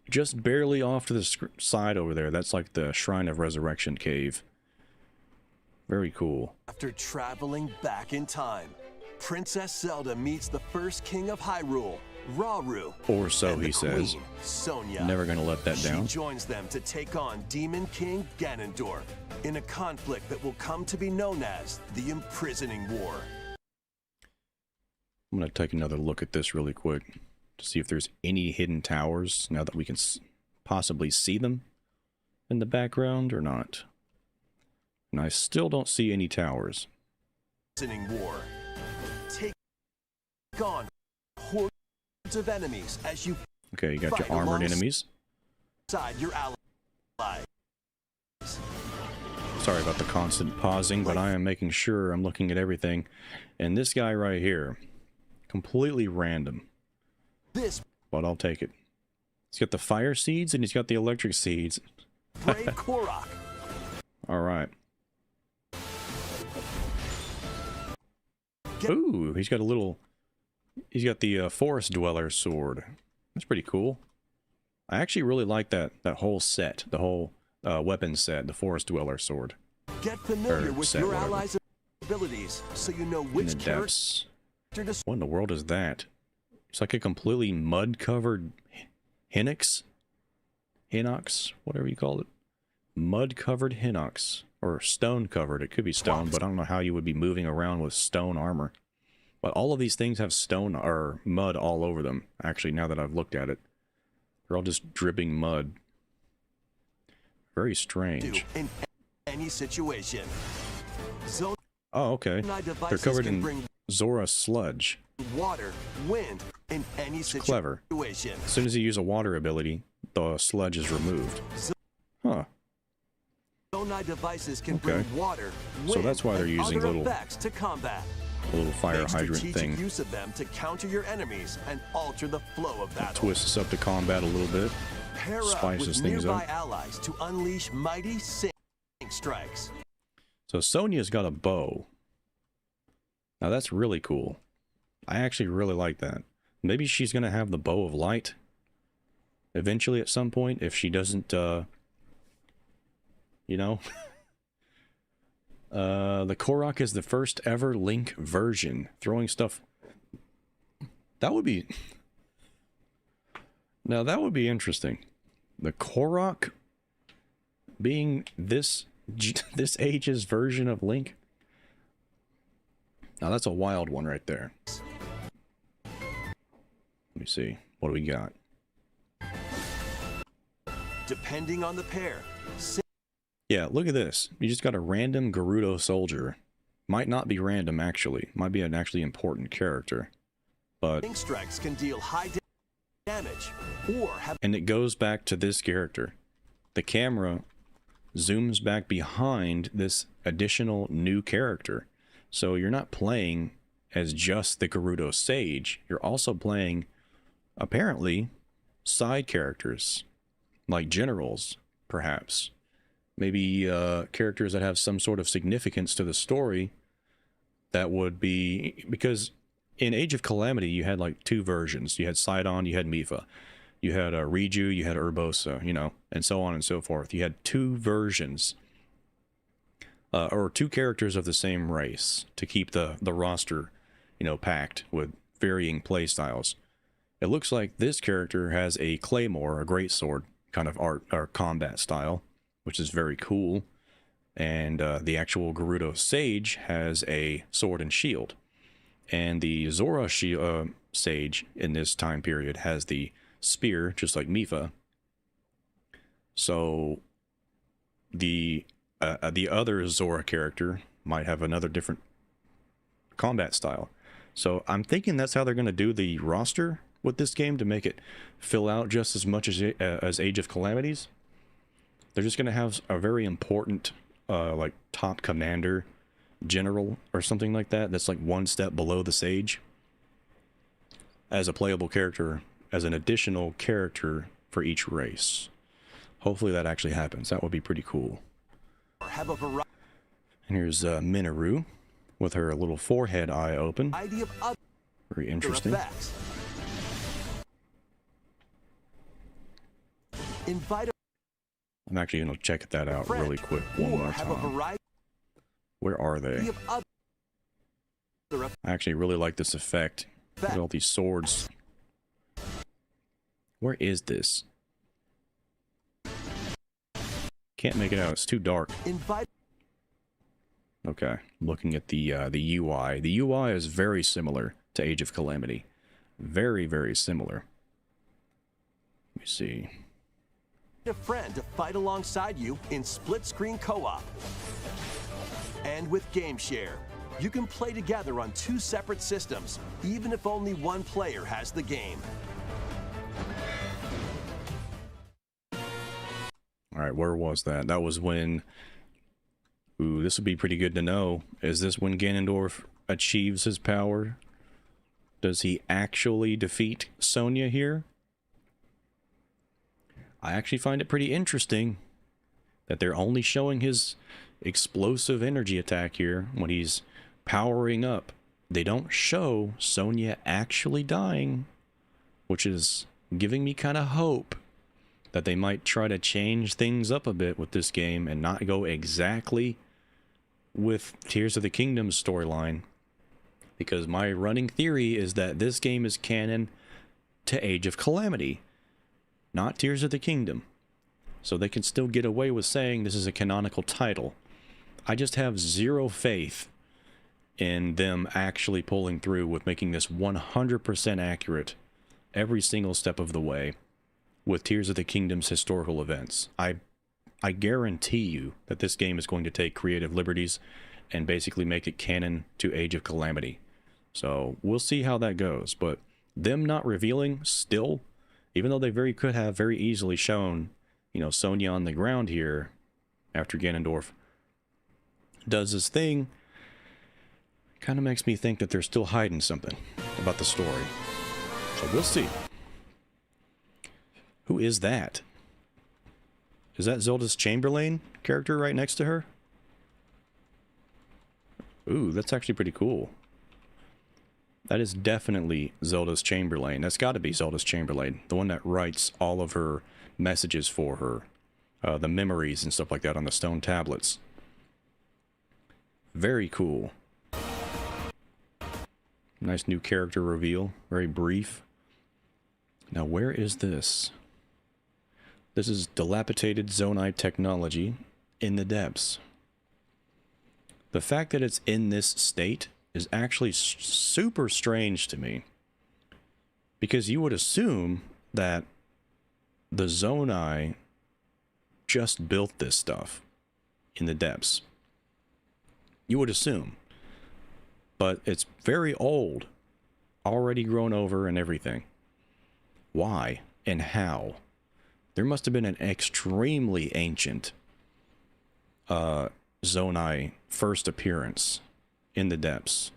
Just barely off to the side over there. That's like the Shrine of Resurrection cave. Very cool. After traveling back in time, Princess Zelda meets the first king of Hyrule, Rauru. Or so he says. Queen, Sonia. Never gonna let that down. She joins them to take on Demon King Ganondorf in a conflict that will come to be known as the Imprisoning War. I'm gonna take another look at this really quick to see if there's any hidden towers now that we can possibly see them in the background or not. And I still don't see any towers. Imprisoning War. Take on hordes of enemies as you Okay, you got your armored enemies. Your allies. Sorry about the constant pausing, but I am making sure I'm looking at everything. And this guy right here, completely random. But I'll take it. He's got the fire seeds and he's got the electric seeds. Brave Korok. All right. Ooh, he's got a little... He's got the Forest Dweller sword. That's pretty cool. I actually really like that whole set. The whole weapon set. The Forest Dweller sword. Get familiar with your allies' abilities so you know which character... What in the world is that? It's like a completely mud-covered Hinox? Hinox? Whatever you call it. Mud-covered Hinox. Or stone-covered. It could be stone, but I don't know how you would be moving around with stone armor. But all of these things have stone or mud all over them. Actually, now that I've looked at it. They're all just dripping mud. Very strange. In any situation. Oh, okay. They're covered in Zora sludge. Water, wind, in any situation. Clever. As soon as you use a water ability, the sludge is removed. Huh. Zonai devices can bring water, wind, so that's why they're using other little effects to combat. A little fire hydrant thing. Use of them to counter your enemies and alter the flow of battle. Twist us up to combat a little bit. Spices things up. Allies to unleash mighty sync strikes. So Sonia's got a bow. Now that's really cool. I actually really like that. Maybe she's gonna have the bow of light eventually at some point if she doesn't you know. The Korok is the first ever Link version. Throwing stuff. That would be... Now that would be interesting. The Korok being this age's version of Link. Now that's a wild one right there. Let me see. What do we got? depending on the pair. Yeah, look at this. You just got a random Gerudo soldier. Might not be random, actually. Might be an actually important character. But... strikes can deal high damage, or have... And it goes back to this character. The camera zooms back behind this additional new character. So you're not playing as just the Gerudo Sage. You're also playing, apparently, side characters. Like generals, perhaps. Maybe characters that have some sort of significance to the story that would be... Because in Age of Calamity, you had like two versions. You had Sidon, you had Mipha. You had Riju, you had Urbosa, you know, and so on and so forth. You had two versions, or two characters of the same race to keep the roster, you know, packed with varying play styles. It looks like this character has a claymore, a greatsword kind of art or combat style, which is very cool. And the actual Gerudo Sage has a sword and shield. And the Zora Sage in this time period has the spear, just like Mipha. So the other Zora character might have another different combat style. So I'm thinking that's how they're going to do the roster with this game to make it fill out just as much as Age of Calamities. They're just going to have a very important like top commander general or something like that that's like one step below the Sage as a playable character, as an additional character for each race. Hopefully that actually happens. That would be pretty cool. And here's Nateroo with her little forehead eye open. Very interesting. I'm actually going to check that out really quick one more time. Where are they? I actually really like this effect. Look at all these swords. Where is this? Can't make it out. It's too dark. Okay, looking at the UI. The UI is very similar to Age of Calamity. Very, very similar. Let me see. A friend to fight alongside you in split-screen co-op. And with GameShare, you can play together on two separate systems, even if only one player has the game. All right, where was that? That was when... Ooh, this would be pretty good to know. Is this when Ganondorf achieves his power? Does he actually defeat Sonya here? I actually find it pretty interesting that they're only showing his explosive energy attack here when he's powering up. They don't show Sonya actually dying, which is giving me kind of hope that they might try to change things up a bit with this game and not go exactly with Tears of the Kingdom storyline. Because my running theory is that this game is canon to Age of Calamity, not Tears of the Kingdom. So they can still get away with saying this is a canonical title. I just have zero faith in them actually pulling through with making this 100% accurate every single step of the way with Tears of the Kingdom's historical events. I guarantee you that this game is going to take creative liberties and basically make it canon to Age of Calamity. So we'll see how that goes. But them not revealing still, even though they could have very easily shown, you know, Sonya on the ground here after Ganondorf does his thing, kind of makes me think that they're still hiding something about the story. So we'll see. Who is that? Is that Zelda's Chamberlain character right next to her? Ooh, that's actually pretty cool. That is definitely Zelda's Chamberlain. That's got to be Zelda's Chamberlain. The one that writes all of her messages for her. The memories and stuff like that on the stone tablets. Very cool. Nice new character reveal. Very brief. Now, where is this? This is dilapidated Zonai technology in the depths. The fact that it's in this state is actually super strange to me. Because you would assume that the Zonai just built this stuff in the depths. You would assume. But it's very old. Already grown over and everything. Why and how? There must have been an extremely ancient Zonai first appearance in the depths.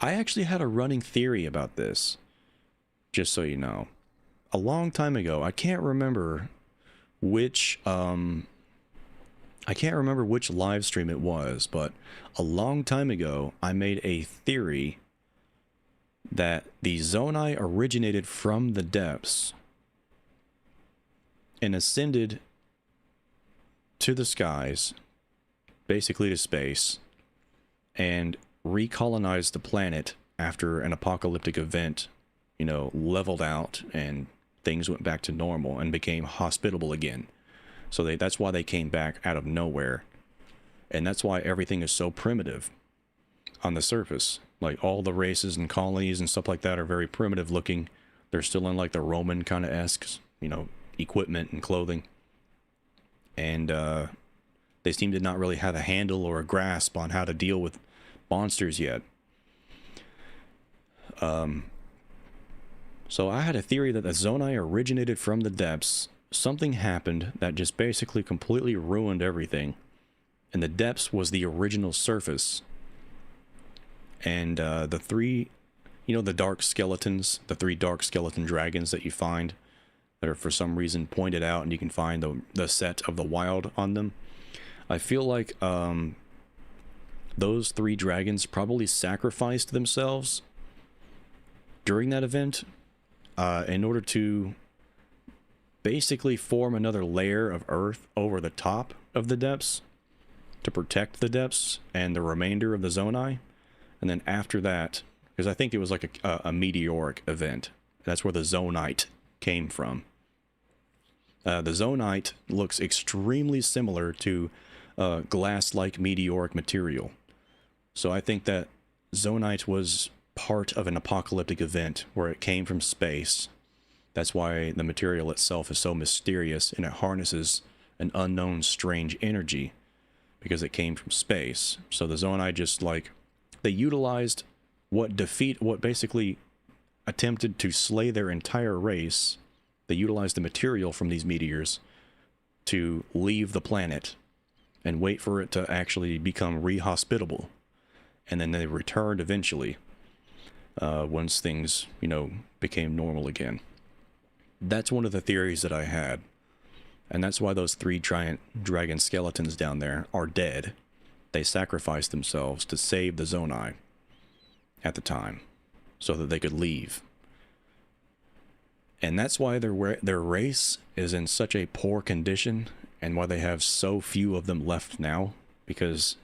I actually had a running theory about this, just so you know. A long time ago, I can't remember which live stream it was, but a long time ago, I made a theory that the Zonai originated from the depths and ascended to the skies, basically to space, and recolonized the planet after an apocalyptic event, you know, leveled out and things went back to normal and became hospitable again. So that's why they came back out of nowhere. And that's why everything is so primitive on the surface. Like all the races and colonies and stuff like that are very primitive looking. They're still in like the Roman kind of esque, you know, equipment and clothing. And they seem to not really have a handle or a grasp on how to deal with monsters yet. So I had a theory that the Zonai originated from the depths. Something happened that just basically completely ruined everything. And the depths was the original surface. And the three, you know, the dark skeletons, the three dark skeleton dragons that you find that are for some reason pointed out, and you can find the set of the wild on them. I feel like those three dragons probably sacrificed themselves during that event in order to basically form another layer of earth over the top of the depths to protect the depths and the remainder of the Zonai. And then after that, because I think it was like a meteoric event. That's where the Zonite came from. The Zonite looks extremely similar to glass-like meteoric material. So I think that Zonite was part of an apocalyptic event where it came from space. That's why the material itself is so mysterious, and it harnesses an unknown strange energy because it came from space. So the Zonai just like, they utilized what basically attempted to slay their entire race. They utilized the material from these meteors to leave the planet and wait for it to actually become rehospitable. And then they returned eventually once things, you know, became normal again. That's one of the theories that I had. And that's why those three giant dragon skeletons down there are dead. They sacrificed themselves to save the Zonai at the time so that they could leave. And that's why their race is in such a poor condition, and why they have so few of them left now, because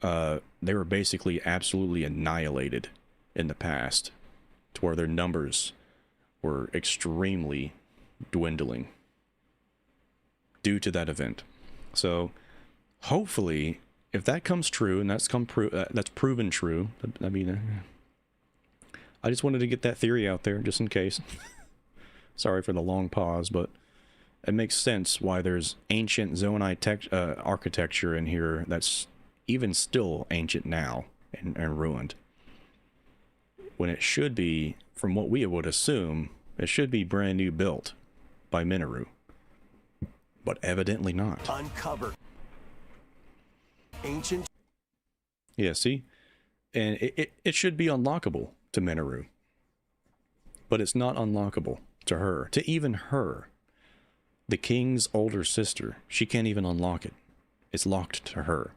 they were basically absolutely annihilated in the past, to where their numbers were extremely dwindling due to that event. So hopefully, if that comes true, and that's proven true, I mean, I just wanted to get that theory out there just in case. Sorry for the long pause, but it makes sense why there's ancient Zonai architecture in here that's even still ancient now and ruined. When it should be, from what we would assume, it should be brand new built by Nateroo. But evidently not. Uncover ancient. Yeah, see? And it should be unlockable to Nateroo. But it's not unlockable to her. To even her. The king's older sister. She can't even unlock it. It's locked to her.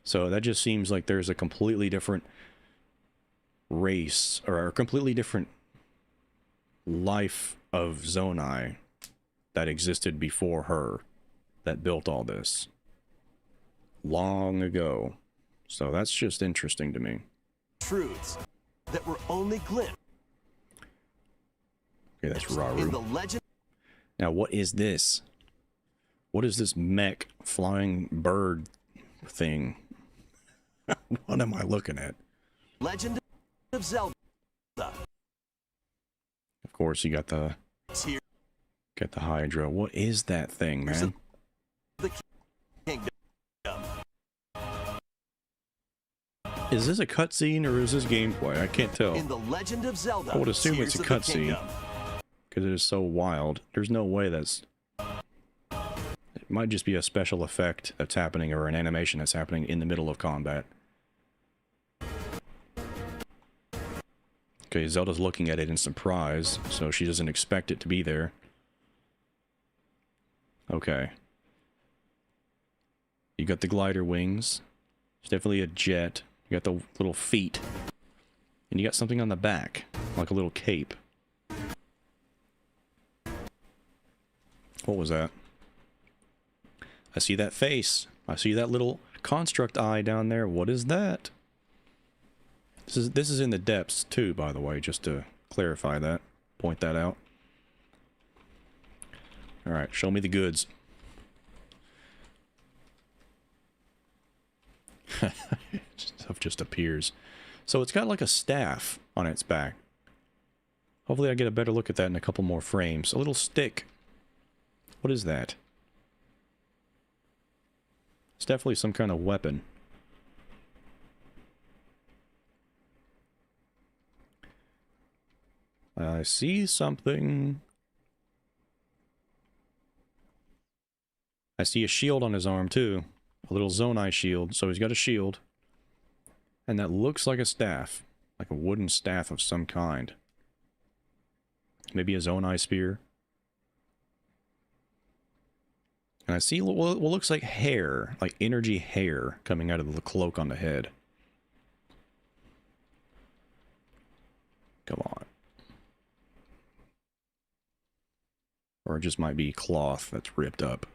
So that just seems like there's a completely different race, or a completely different life of Zonai that existed before her, that built all this long ago. So that's just interesting to me. Truths that were only glimpsed. Okay, that's Raru. In the legend. Now, what is this? What is this mech flying bird thing? What am I looking at? Legend of Zelda. Of course, you got the Get the Hydra. What is that thing, man? The kingdom. Is this a cutscene or is this gameplay? I can't tell. In the Legend of Zelda, I would assume it's a Tears of the cutscene Kingdom. because it is so wild. There's no way that's... It might just be a special effect that's happening or an animation that's happening in the middle of combat. Okay, Zelda's looking at it in surprise, so she doesn't expect it to be there. Okay. You got the glider wings. It's definitely a jet. You got the little feet. And you got something on the back, like a little cape. What was that? I see that face. I see that little construct eye down there. What is that? This is in the depths too, by the way, just to clarify that. Point that out. Alright, show me the goods. Stuff just appears. So it's got like a staff on its back. Hopefully I get a better look at that in a couple more frames. A little stick. What is that? It's definitely some kind of weapon. I see something. I see a shield on his arm too. A little Zonai shield. So he's got a shield. And that looks like a staff. Like a wooden staff of some kind. Maybe a Zonai spear. And I see what looks like hair. Like energy hair coming out of the cloak on the head. Come on. Or it just might be cloth that's ripped up.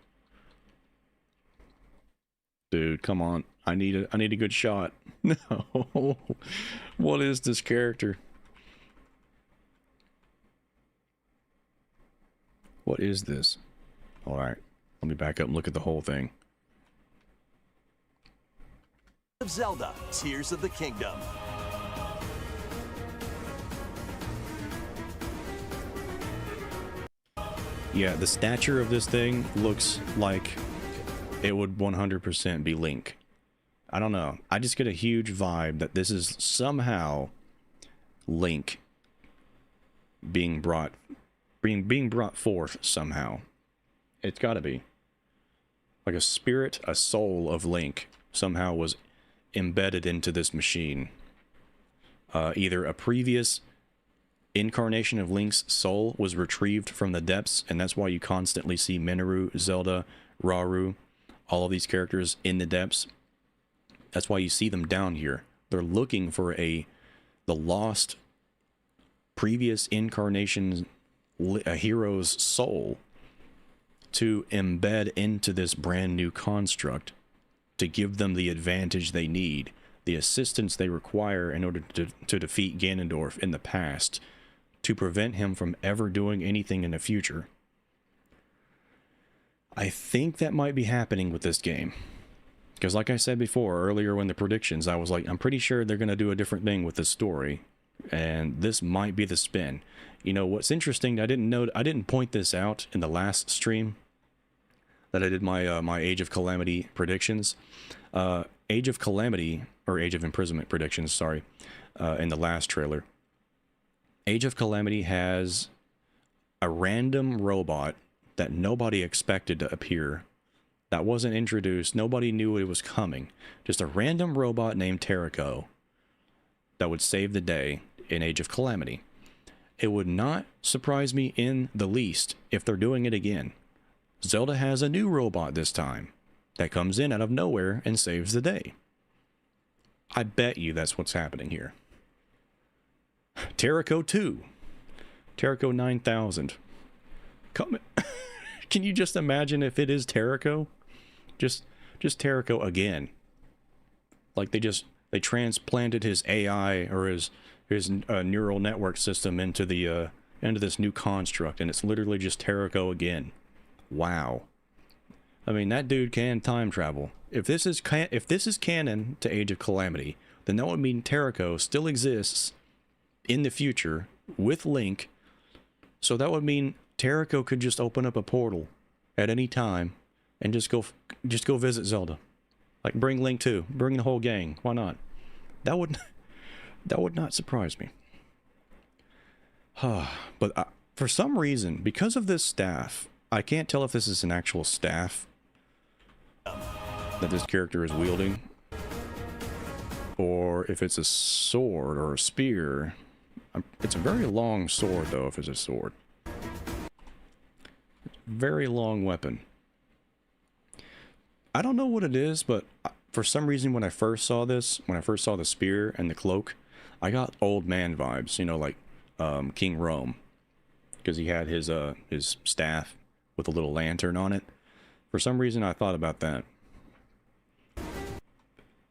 Dude, come on. I need a good shot. No. What is this character? What is this? Alright. Let me back up and look at the whole thing. Of Zelda, Tears of the Kingdom. Yeah, the stature of this thing looks like it would 100% be Link. I don't know. I just get a huge vibe that this is somehow Link being brought forth somehow. It's got to be. Like a spirit, a soul of Link somehow was embedded into this machine. Either a previous incarnation of Link's soul was retrieved from the depths, and that's why you constantly see Mineru, Zelda, Rauru, all of these characters in the depths. That's why you see them down here. They're looking for the lost previous incarnation a hero's soul to embed into this brand new construct to give them the advantage they need, the assistance they require in order to defeat Ganondorf in the past, to prevent him from ever doing anything in the future. I think that might be happening with this game. Because like I said before, earlier in the predictions, I was like, I'm pretty sure they're going to do a different thing with this story. And this might be the spin. You know, what's interesting, I didn't point this out in the last stream that I did my my Age of Calamity predictions. Age of Calamity, or Age of Imprisonment predictions, sorry, in the last trailer. Age of Calamity has a random robot that nobody expected to appear. That wasn't introduced. Nobody knew it was coming. Just a random robot named Tarico that would save the day in Age of Calamity. It would not surprise me in the least if they're doing it again. Zelda has a new robot this time that comes in out of nowhere and saves the day. I bet you that's what's happening here. Tarico 2. Tarico 9000. Can you just imagine if it is Tarico? Just Tarico again. Like they transplanted his AI or his neural network system into this new construct, and it's literally just Tarico again. Wow. I mean, that dude can time travel. If this is canon to Age of Calamity, then that would mean Tarico still exists in the future with Link. So that would mean Terrico could just open up a portal at any time and just go visit Zelda. Like, bring Link too. Bring the whole gang. Why not? That would not surprise me. But for some reason, because of this staff, I can't tell if this is an actual staff that this character is wielding, or if it's a sword or a spear. It's a very long sword, though, if it's a sword. Very long weapon. I don't know what it is, but for some reason when I first saw this, when I first saw the spear and the cloak, I got old man vibes, you know, like King Rome, because he had his staff with a little lantern on it. For some reason I thought about that.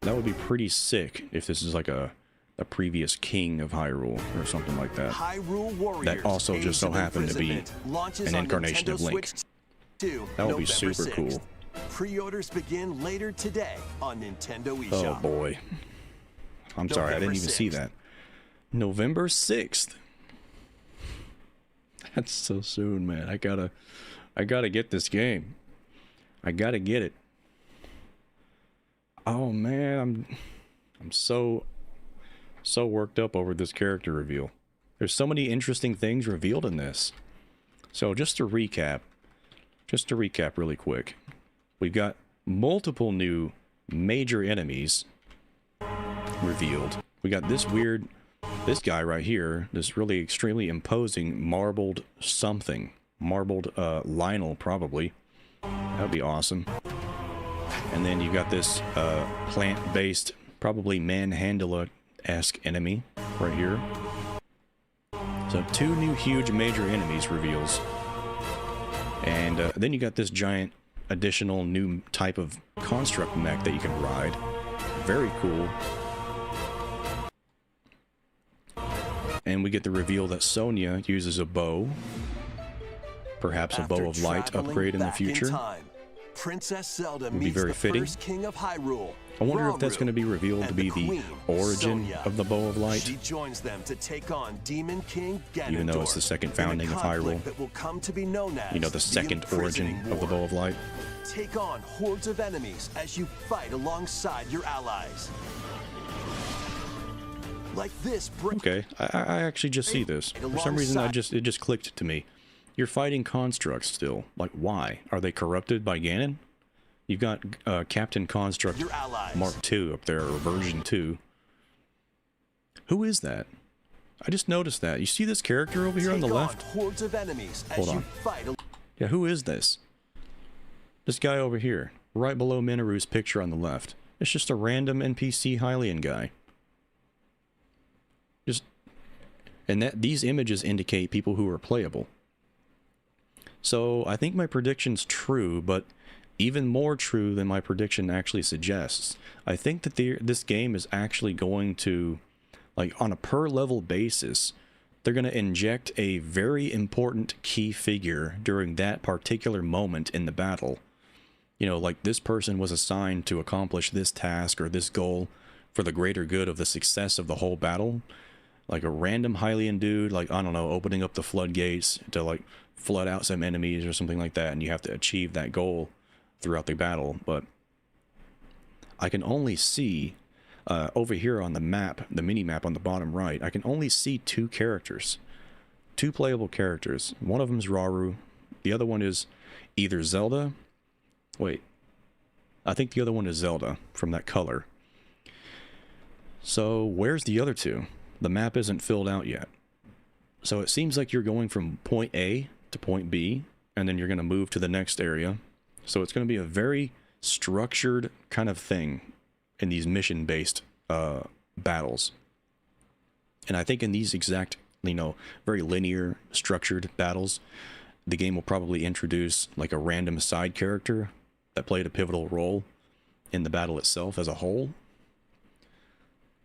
That would be pretty sick if this is like a previous king of Hyrule or something like that. Hyrule Warriors, that also just so happened to be an incarnation of Link. That would be super cool. Pre-orders begin later today on Nintendo eShop. Oh boy. I'm sorry, I didn't even see that. November 6th. That's so soon, man. I gotta get this game. I gotta get it. Oh man, I'm so worked up over this character reveal. There's so many interesting things revealed in this. So just to recap really quick. We've got multiple new major enemies revealed. We got this guy right here, this really extremely imposing marbled something. Marbled Lionel, probably. That would be awesome. And then you got this plant-based, probably Manhandla-esque enemy right here. So 2 new huge major enemies reveals. And then you got this giant additional new type of construct mech that you can ride. Very cool. And we get the reveal that Sonia uses a bow. Perhaps a bow of light upgrade in the future. Princess Zelda would be very fitting. King of Hyrule. I wonder if that's going to be revealed to be the origin of the bow of light. She joins them to take on Demon King Ganondorf, even though it's the second founding of Hyrule. That will come to be known as, you know, the second origin of the bow of light. Take on hordes of enemies as you fight alongside your allies. Like this. Okay, I actually just see this. For some reason, it just clicked to me. You're fighting constructs still. Like, why? Are they corrupted by Ganon? You've got Captain Construct Mark II up there, or version 2. Who is that? I just noticed that. You see this character over here on the left? Hordes of enemies as Hold on. Yeah, who is this? This guy over here, right below Nateroo's picture on the left. It's just a random NPC Hylian guy. And these images indicate people who are playable. So I think my prediction's true, but even more true than my prediction actually suggests. I think that this game is actually going to, like, on a per level basis, they're going to inject a very important key figure during that particular moment in the battle. You know, like, this person was assigned to accomplish this task or this goal for the greater good of the success of the whole battle. Like a random Hylian dude, like, I don't know, opening up the floodgates to, like, flood out some enemies or something like that, and you have to achieve that goal throughout the battle. But I can only see over here on the map, the mini map on the bottom right, I can only see 2 characters, 2 playable characters. One of them is Rauru, the other one is either Zelda. Wait, I think the other one is Zelda from that color. So where's the other 2? The map isn't filled out yet. So it seems like you're going from point A to point B, and then you're going to move to the next area. So it's going to be a very structured kind of thing in these mission-based battles. And I think in these exact, you know, very linear, structured battles, the game will probably introduce like a random side character that played a pivotal role in the battle itself as a whole.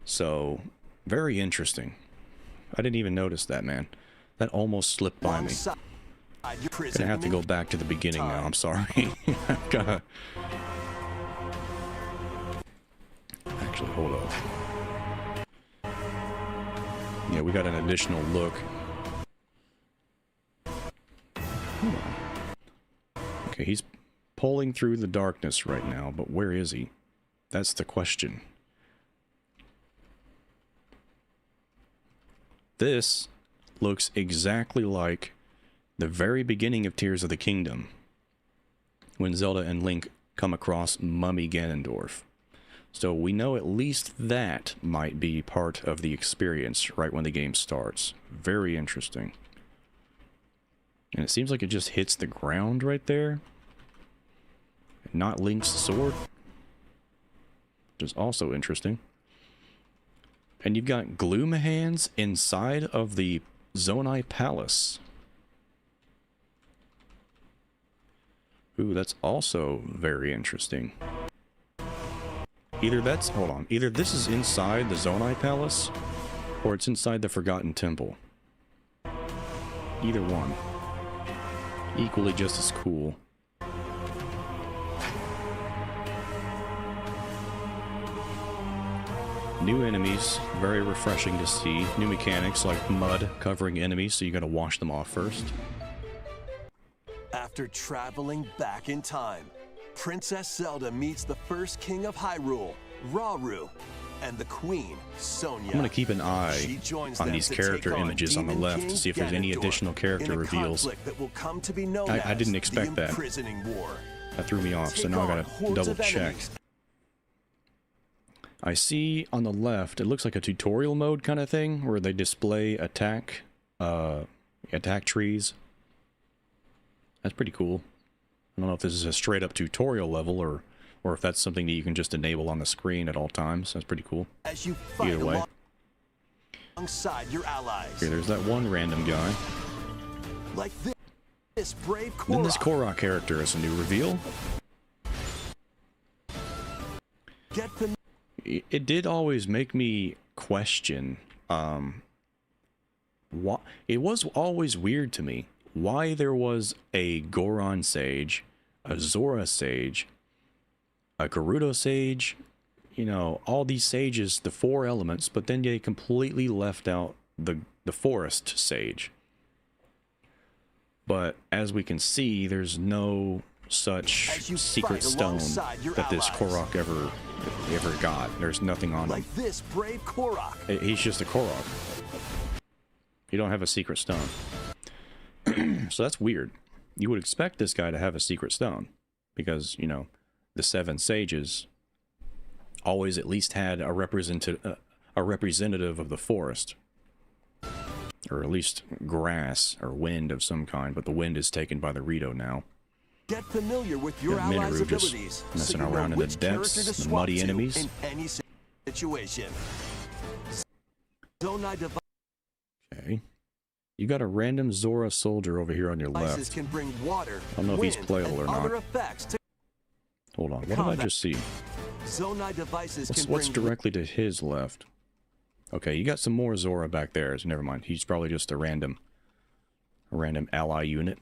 So, very interesting. I didn't even notice that, man. That almost slipped by me. Gonna have to go back to the beginning now, I'm sorry. I've gotta... Actually, hold up. Yeah, we got an additional look Hold on. Okay, he's pulling through the darkness right now, but where is he? That's the question. This looks exactly like the very beginning of Tears of the Kingdom, when Zelda and Link come across Mummy Ganondorf. So we know at least that might be part of the experience right when the game starts. Very interesting. And it seems like it just hits the ground right there. Not Link's sword. Which is also interesting. And you've got Gloomhands inside of the Zonai Palace. Ooh, that's also very interesting. Either that's, hold on, either this is inside the Zonai Palace, or it's inside the Forgotten Temple. Either one. Equally just as cool. New enemies, very refreshing to see. New mechanics like mud covering enemies, so you gotta wash them off first. After traveling back in time, Princess Zelda meets the first king of Hyrule, Rauru, and the queen, Sonia. I'm gonna keep an eye on these character images on the left to see if there's any additional character reveals. I didn't expect that. That threw me off, so now I gotta double check. I see on the left, it looks like a tutorial mode kind of thing, where they display attack trees. That's pretty cool. I don't know if this is a straight up tutorial level or if that's something that you can just enable on the screen at all times. That's pretty cool. As you fight either way. Alongside your allies. Okay, there's that one random guy. Like this brave Korok. Then this Korok character is a new reveal. It did always make me question, what it was always weird to me why there was a Goron Sage, a Zora Sage, a Gerudo Sage, you know, all these sages, the four elements, but then they completely left out the Forest Sage. But as we can see, there's no such secret stone that this Korok ever got. There's nothing on him. Like this brave Korok. He's just a Korok. You don't have a secret stone. So that's weird. You would expect this guy to have a secret stone, because, you know, the 7 sages always at least had a representative of the forest, or at least grass or wind of some kind. But the wind is taken by the Rito now. Get familiar with your allies' abilities, messing around in the depths, the muddy enemies. In any situation. Okay. You got a random Zora soldier over here on your left. Can bring water, I don't know if he's playable or not. Hold on, what did I just see? What's directly to his left? Okay, you got some more Zora back there, so never mind. He's probably just a random ally unit.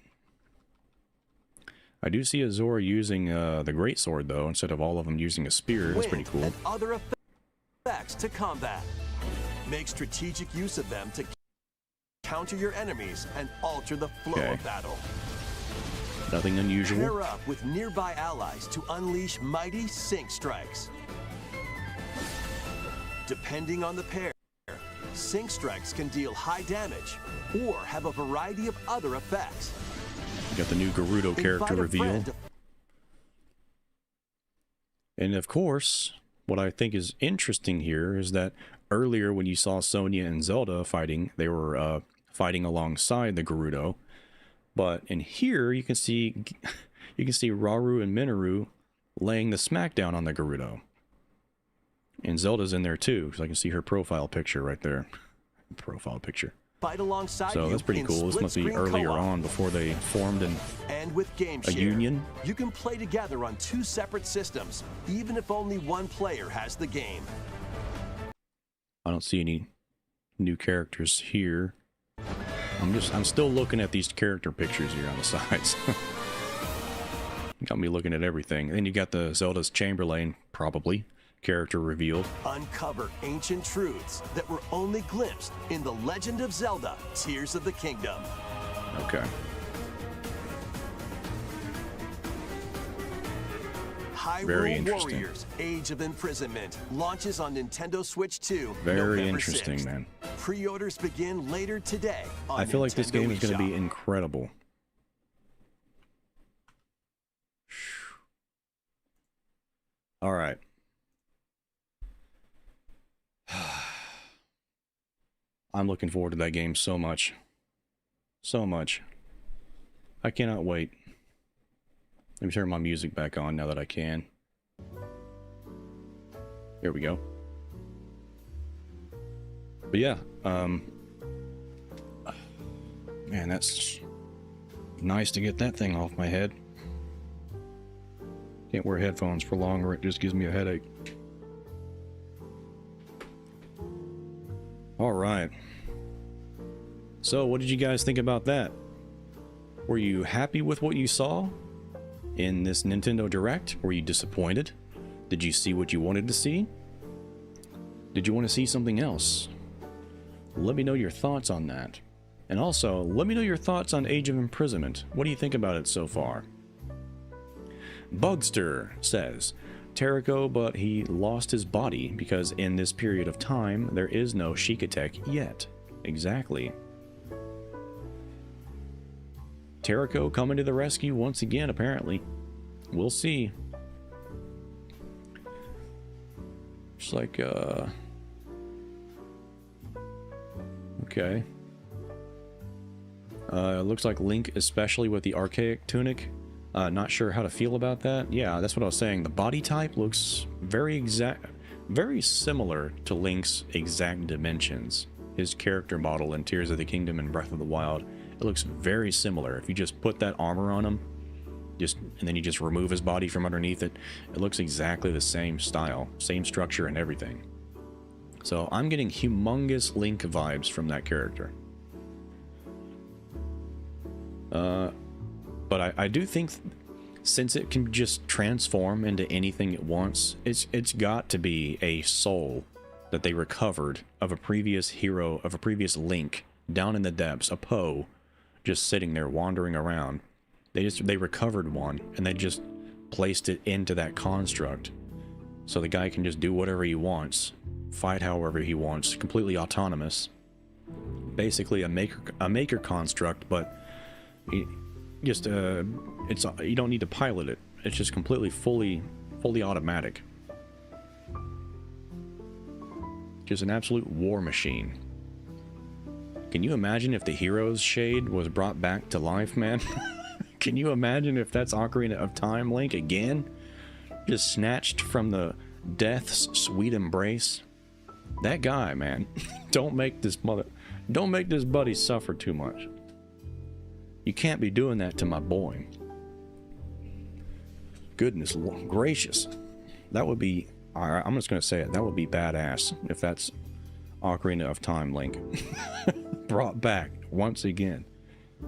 I do see a Zora using the greatsword though, instead of all of them using a spear. That's pretty cool. And other effects to combat. Make strategic use of them to counter your enemies and alter the flow of battle. Nothing unusual. Pair up with nearby allies to unleash mighty sync strikes. Depending on the pair, sync strikes can deal high damage or have a variety of other effects. You got the new Gerudo character reveal. And of course, what I think is interesting here is that earlier when you saw Sonia and Zelda fighting, they were fighting alongside the Gerudo. But in here, you can see Rauru and Nateroo laying the smackdown on the Gerudo. And Zelda's in there too, because I can see her profile picture right there. Profile picture. Fight alongside so that's pretty cool. This must be earlier on, before they formed and with a union. You can play together on 2 separate systems, even if only one player has the game. I don't see any new characters here. I'm still looking at these character pictures here on the sides. Got me looking at everything. Then you got the Zelda's Chamberlain, probably, character revealed. Uncover ancient truths that were only glimpsed in The Legend of Zelda: Tears of the Kingdom. Okay. Very Hyrule interesting. Warriors: Age of Imprisonment launches on Nintendo Switch 2. Very November interesting, 6th. man. Pre-orders begin later today on I feel like this Nintendo game is going to be eShop. incredible. All right. I'm looking forward to that game so much. So much. I cannot wait. Let me turn my music back on now that I can. Here we go. But yeah, man, that's nice to get that thing off my head. Can't wear headphones for long or it just gives me a headache. All right. So, what did you guys think about that? Were you happy with what you saw in this Nintendo Direct? Were you disappointed? Did you see what you wanted to see? Did you want to see something else? Let me know your thoughts on that. And also, let me know your thoughts on Age of Imprisonment. What do you think about it so far? Bugster says, Terrico, but he lost his body because in this period of time, there is no Shikatek yet. Exactly. Terrico coming to the rescue once again, apparently. We'll see. Just like, okay. Looks like Link, especially with the archaic tunic. Not sure how to feel about that. Yeah, that's what I was saying. The body type looks very similar to Link's exact dimensions. His character model in Tears of the Kingdom and Breath of the Wild. It looks very similar. If you just put that armor on him, and then you just remove his body from underneath it, it looks exactly the same style, same structure and everything. So I'm getting humongous Link vibes from that character. But I do think, since it can just transform into anything it wants, it's got to be a soul that they recovered of a previous hero, of a previous Link, down in the depths, a Poe, just sitting there wandering around. They recovered one, and they just placed it into that construct. So the guy can just do whatever he wants, fight however he wants, completely autonomous. Basically a maker construct, but just you don't need to pilot it. It's just completely fully automatic. Just an absolute war machine. Can you imagine if the hero's shade was brought back to life, man? Can you imagine if that's Ocarina of Time Link again? Just snatched from the death's sweet embrace. That guy, man. Don't make this buddy suffer too much. You can't be doing that to my boy. Goodness gracious. That would be, I'm just gonna say it, that would be badass if that's Ocarina of Time Link. Brought back once again.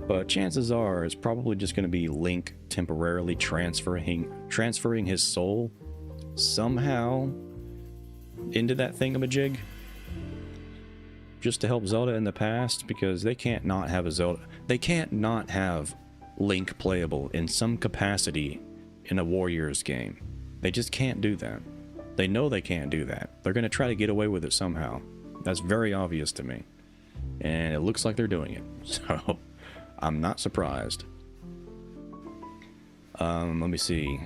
But chances are it's probably just going to be Link temporarily transferring his soul somehow into that thingamajig, just to help Zelda in the past, because they can't not have a Zelda. They can't not have Link playable in some capacity in a Warriors game. They just can't do that. They know they can't do that. They're going to try to get away with it somehow. That's very obvious to me. And it looks like they're doing it. So, I'm not surprised. Let me see.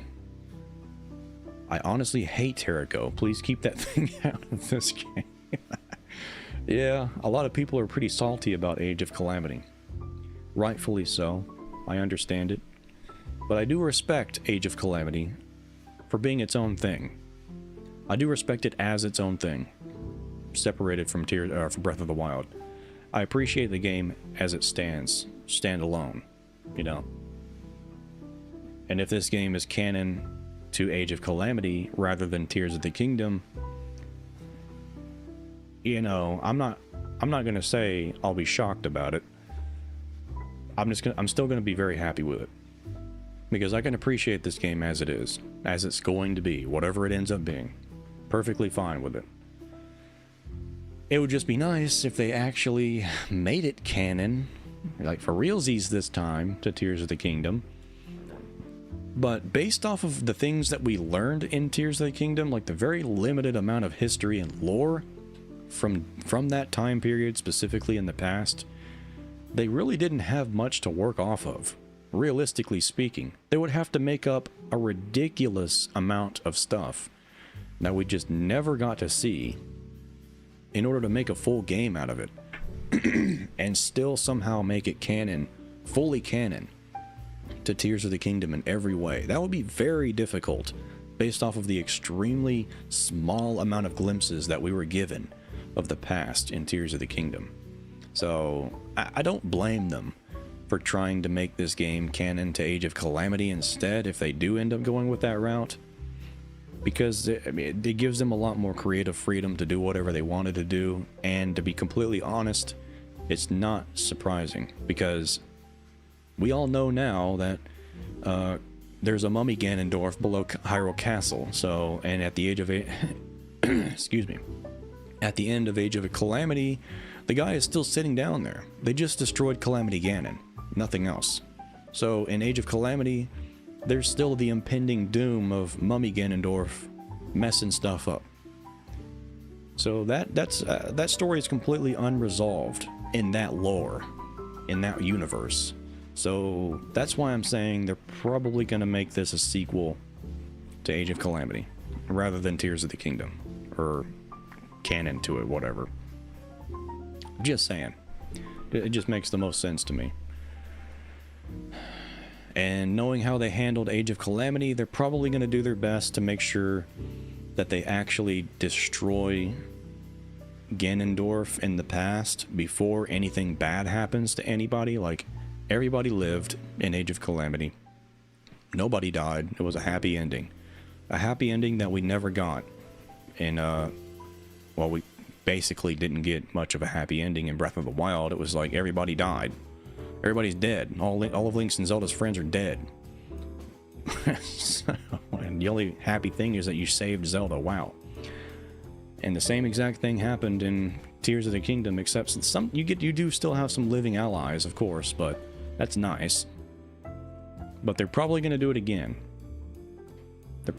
I honestly hate Terrico. Please keep that thing out of this game. Yeah, a lot of people are pretty salty about Age of Calamity. Rightfully so. I understand it. But I do respect Age of Calamity for being its own thing. I do respect it as its own thing, separated from from Breath of the Wild. I appreciate the game as it stands, standalone, you know. And if this game is canon to Age of Calamity rather than Tears of the Kingdom, you know, I'm not gonna say I'll be shocked about it. I'm still gonna be very happy with it, because I can appreciate this game as it is, as it's going to be, whatever it ends up being. Perfectly fine with it. It would just be nice if they actually made it canon, like for realsies this time, to Tears of the Kingdom. But based off of the things that we learned in Tears of the Kingdom, like the very limited amount of history and lore from that time period, specifically in the past, they really didn't have much to work off of. Realistically speaking, they would have to make up a ridiculous amount of stuff that we just never got to see in order to make a full game out of it and still somehow make it canon, fully canon to Tears of the Kingdom in every way. That would be very difficult based off of the extremely small amount of glimpses that we were given of the past in Tears of the Kingdom. So I don't blame them for trying to make this game canon to Age of Calamity instead if they do end up going with that route, because it gives them a lot more creative freedom to do whatever they wanted to do. And to be completely honest, it's not surprising, because we all know now that there's a mummy Ganondorf below Hyrule Castle. So, and at the age of excuse me, at the end of Age of Calamity, the guy is still sitting down there. They just destroyed Calamity Ganon, nothing else. So in Age of Calamity, there's still the impending doom of Mummy Ganondorf messing stuff up. So that story is completely unresolved in that lore, in that universe. So that's why I'm saying they're probably going to make this a sequel to Age of Calamity rather than Tears of the Kingdom, or canon to it, whatever. Just saying. It just makes the most sense to me. And knowing how they handled Age of Calamity, they're probably going to do their best to make sure that they actually destroy Ganondorf in the past before anything bad happens to anybody. Like, everybody lived in Age of Calamity. Nobody died. It was a happy ending. A happy ending that we never got. And, well, we basically didn't get much of a happy ending in Breath of the Wild. It was like everybody died. Everybody's dead. All of Link's and Zelda's friends are dead. So, and the only happy thing is that you saved Zelda. Wow. And the same exact thing happened in Tears of the Kingdom, except you do still have some living allies, of course, but that's nice. But they're probably going to do it again.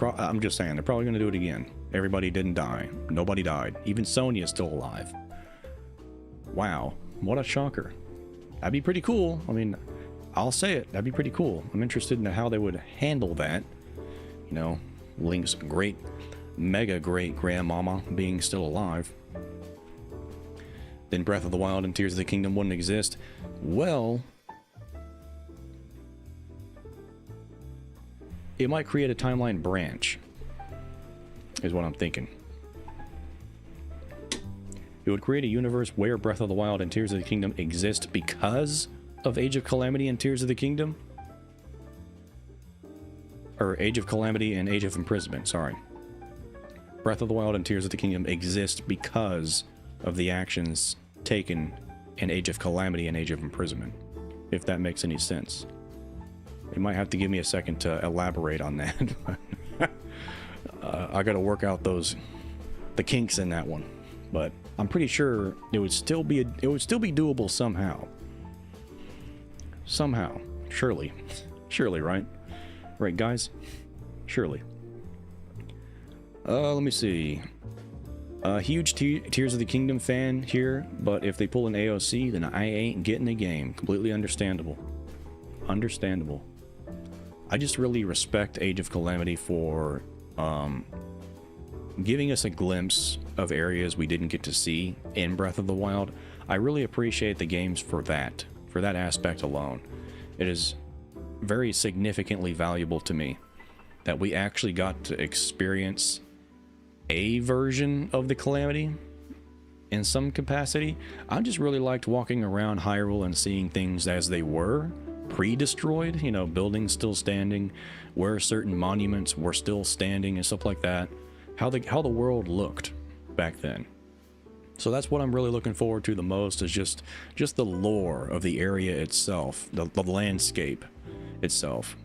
I'm just saying, they're probably going to do it again. Everybody didn't die. Nobody died. Even Sonia's still alive. Wow. What a shocker. That'd be pretty cool. I mean, I'll say it. That'd be pretty cool. I'm interested in how they would handle that. You know, Link's mega great grandmama being still alive. Then Breath of the Wild and Tears of the Kingdom wouldn't exist. Well, it might create a timeline branch, is what I'm thinking. It would create a universe where Breath of the Wild and Tears of the Kingdom exist because of Age of Calamity and Tears of the Kingdom. Or Age of Calamity and Age of Imprisonment, sorry. Breath of the Wild and Tears of the Kingdom exist because of the actions taken in Age of Calamity and Age of Imprisonment, if that makes any sense. You might have to give me a second to elaborate on that. I gotta work out the kinks in that one, but I'm pretty sure it would still be doable somehow. Somehow, surely, right? Right, guys? Surely. Let me see. Huge Tears of the Kingdom fan here, but if they pull an AOC, then I ain't getting the game. Completely understandable. Understandable. I just really respect Age of Calamity for giving us a glimpse of areas we didn't get to see in Breath of the Wild. I really appreciate the games for that aspect alone. It is very significantly valuable to me that we actually got to experience a version of the Calamity in some capacity. I just really liked walking around Hyrule and seeing things as they were pre-destroyed, you know, buildings still standing, where certain monuments were still standing and stuff like that. How the world looked back then. So that's what I'm really looking forward to the most, is just the lore of the area itself, the landscape itself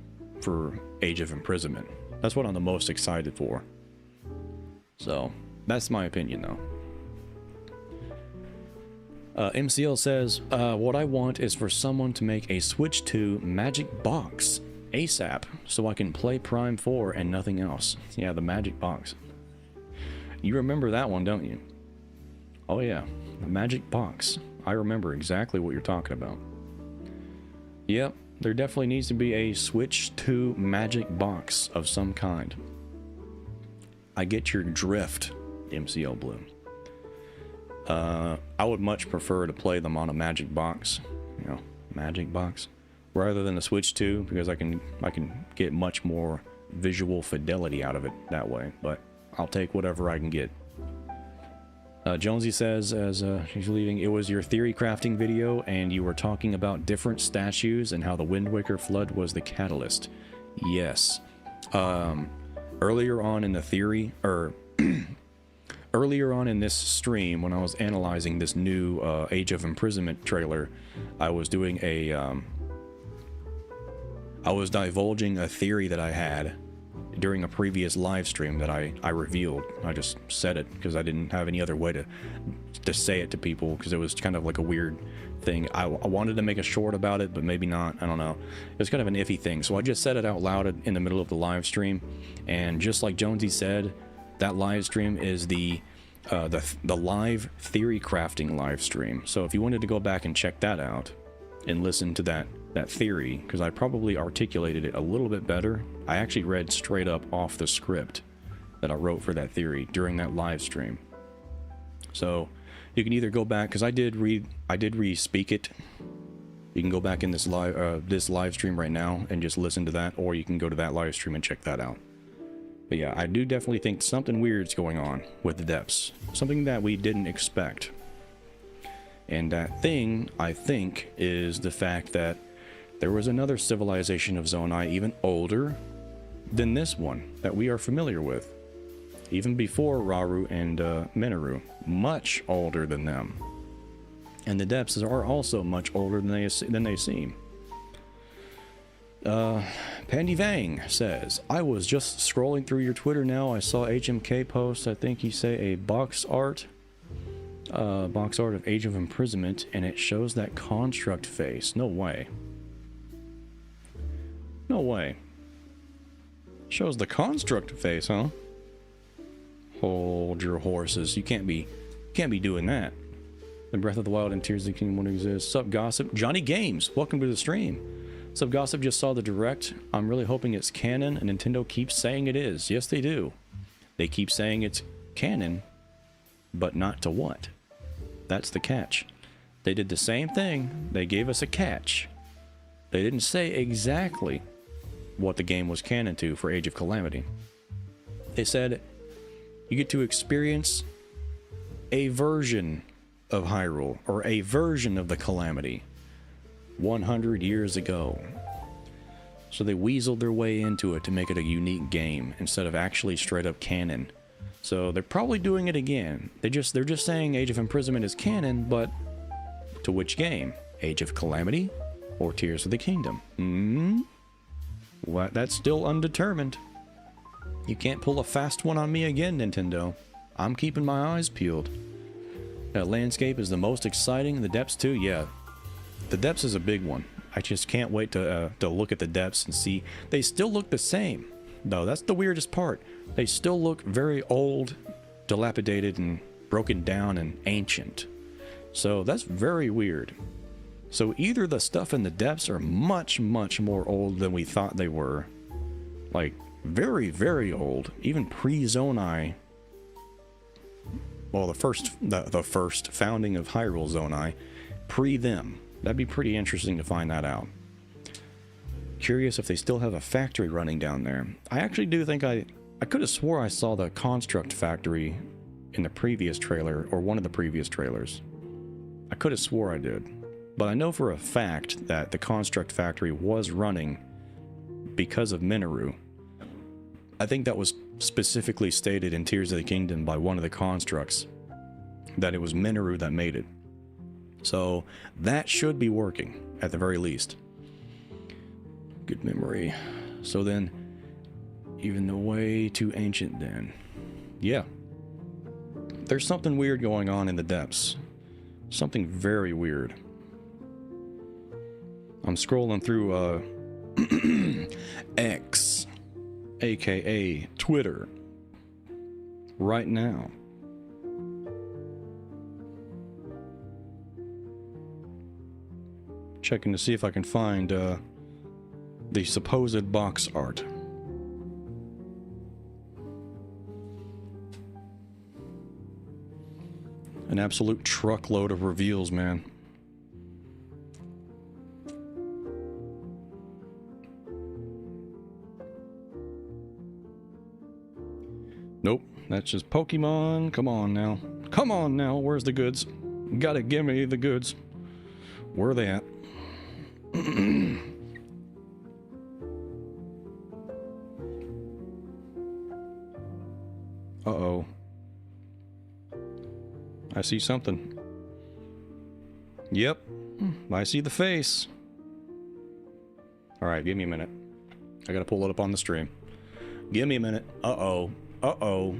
for Age of Imprisonment. That's what I'm the most excited for. So that's my opinion, though. MCL says, what I want is for someone to make a Switch 2 Magic Box ASAP so I can play Prime 4 and nothing else. Yeah, the magic box. You remember that one, don't you? Oh yeah, the magic box. I remember exactly what you're talking about. Yep, there definitely needs to be a Switch 2 magic box of some kind. I get your drift, MCL Blue. I would much prefer to play them on a magic box, you know, magic box, rather than a Switch 2, because I can get much more visual fidelity out of it that way, but I'll take whatever I can get. Jonesy says, as she's leaving, it was your theory crafting video, and you were talking about different statues and how the Wind Waker flood was the catalyst. Yes. Earlier on in the theory, earlier on in this stream, when I was analyzing this new Age of Imprisonment trailer, I was doing a, I was divulging a theory that I had during a previous live stream that I revealed. I just said it because I didn't have any other way to say it to people, because it was kind of like a weird thing. I wanted to make a short about it, but maybe not. I don't know. It was kind of an iffy thing. So I just said it out loud in the middle of the live stream. And just like Jonesy said, that live stream is the live theory crafting live stream. So if you wanted to go back and check that out and listen to that theory, because I probably articulated it a little bit better. I actually read straight up off the script that I wrote for that theory during that live stream. So you can either go back, because I did re-speak it. You can go back in this live stream right now and just listen to that, or you can go to that live stream and check that out. But yeah, I do definitely think something weird's going on with the depths. Something that we didn't expect. And that thing, I think, is the fact that there was another civilization of Zonai even older than this one that we are familiar with. Even before Rauru and Nateroo. Much older than them. And the depths are also much older than they seem. Pandy Vang says, I was just scrolling through your Twitter now. I saw HMK post, I think you say a box art of Age of Imprisonment, and it shows that construct face. No way. No way. Shows the construct face, huh? Hold your horses. You can't be doing that. The Breath of the Wild and Tears of the Kingdom won't exist. Sup Gossip? Johnny Games, welcome to the stream. Sup Gossip just saw the direct. I'm really hoping it's canon, and Nintendo keeps saying it is. Yes, they do. They keep saying it's canon, but not to what? That's the catch. They did the same thing. They gave us a catch. They didn't say exactly what the game was canon to for Age of Calamity. They said you get to experience a version of Hyrule, or a version of the Calamity 100 years ago. So they weaseled their way into it to make it a unique game instead of actually straight up canon. So they're probably doing it again. They're just saying Age of Imprisonment is canon, but to which game? Age of Calamity or Tears of the Kingdom? What? That's still undetermined. You can't pull a fast one on me again, Nintendo. I'm keeping my eyes peeled. That landscape is the most exciting. The depths too, yeah. The depths is a big one. I just can't wait to look at the depths and see. They still look the same, though. That's the weirdest part. They still look very old, dilapidated, and broken down and ancient. So that's very weird. So either the stuff in the depths are much, much more old than we thought they were. Like, very, very old. Even pre-Zonai. Well, the first founding of Hyrule Zonai. Pre-them. That'd be pretty interesting to find that out. Curious if they still have a factory running down there. I actually do think I could have swore I saw the Construct factory in the previous trailer, or one of the previous trailers. I could have swore I did. But I know for a fact that the Construct factory was running because of Nateroo. I think that was specifically stated in Tears of the Kingdom by one of the Constructs, that it was Nateroo that made it. So that should be working, at the very least. Good memory. So then, even the way too ancient then. Yeah. There's something weird going on in the depths. Something very weird. I'm scrolling through X, aka Twitter, right now. Checking to see if I can find the supposed box art. An absolute truckload of reveals, man. Nope, that's just Pokemon. Come on now. Come on now, where's the goods? You gotta give me the goods. Where are they at? Uh-oh. I see something. Yep, I see the face. Alright, give me a minute. I gotta pull it up on the stream. Give me a minute. Uh-oh. Uh-oh.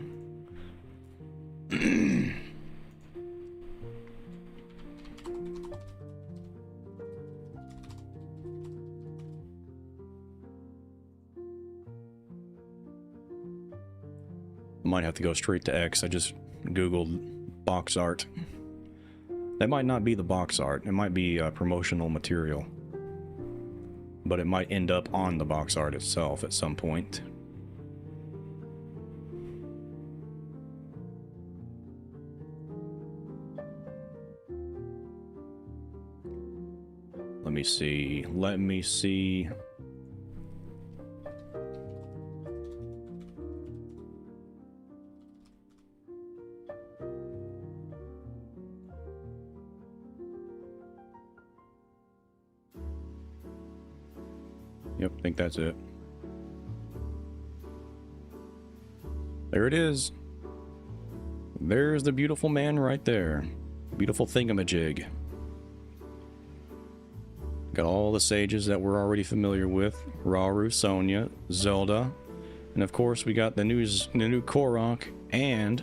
Might have to go straight to X. I just googled box art. That might not be the box art. It might be promotional material. But it might end up on the box art itself at some point. Let me see. Let me see. Yep, I think that's it. There it is. There's the beautiful man right there. Beautiful thingamajig. Got all the sages that we're already familiar with. Rauru, Sonya, Zelda. And of course we got the new Korok. And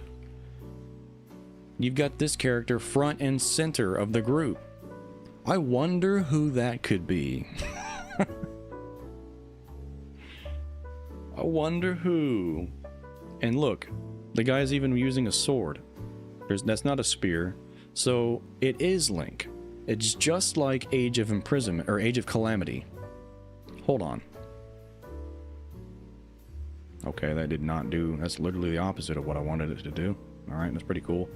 you've got this character front and center of the group. I wonder who that could be. I wonder who. And look, the guy's even using a sword. That's not a spear. So it is Link. It's just like Age of Imprisonment, or Age of Calamity. Hold on. Okay, that did not do... That's literally the opposite of what I wanted it to do. Alright, that's pretty cool.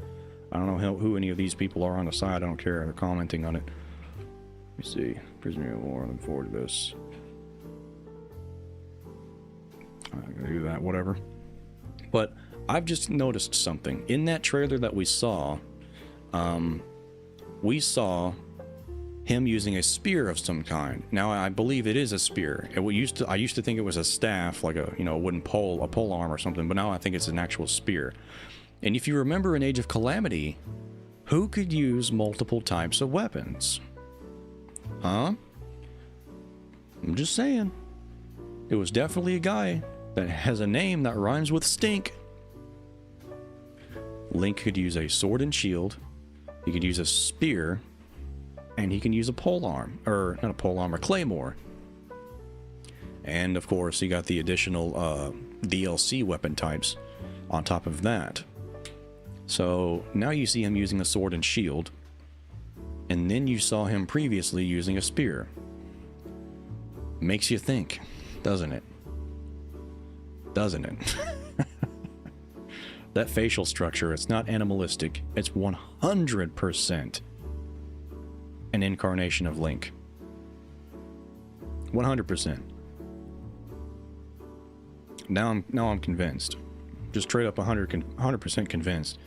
I don't know who any of these people are on the side. I don't care. They're commenting on it. Let me see. Prisoner of War. Looking forward to this. I'm gonna do that, whatever. But I've just noticed something. In that trailer that we saw him using a spear of some kind. Now I believe it is a spear. I used to think it was a staff, like a wooden pole, a pole arm or something, but now I think it's an actual spear. And if you remember in Age of Calamity, who could use multiple types of weapons? Huh? I'm just saying. It was definitely a guy that has a name that rhymes with stink. Link could use a sword and shield. He could use a spear. And he can use a polearm. Or, not a polearm, a claymore. And, of course, he got the additional DLC weapon types on top of that. So, now you see him using a sword and shield. And then you saw him previously using a spear. Makes you think, doesn't it? Doesn't it? That facial structure, it's not animalistic. It's 100% an incarnation of Link. 100%. Now I'm convinced. Just straight up 100% convinced.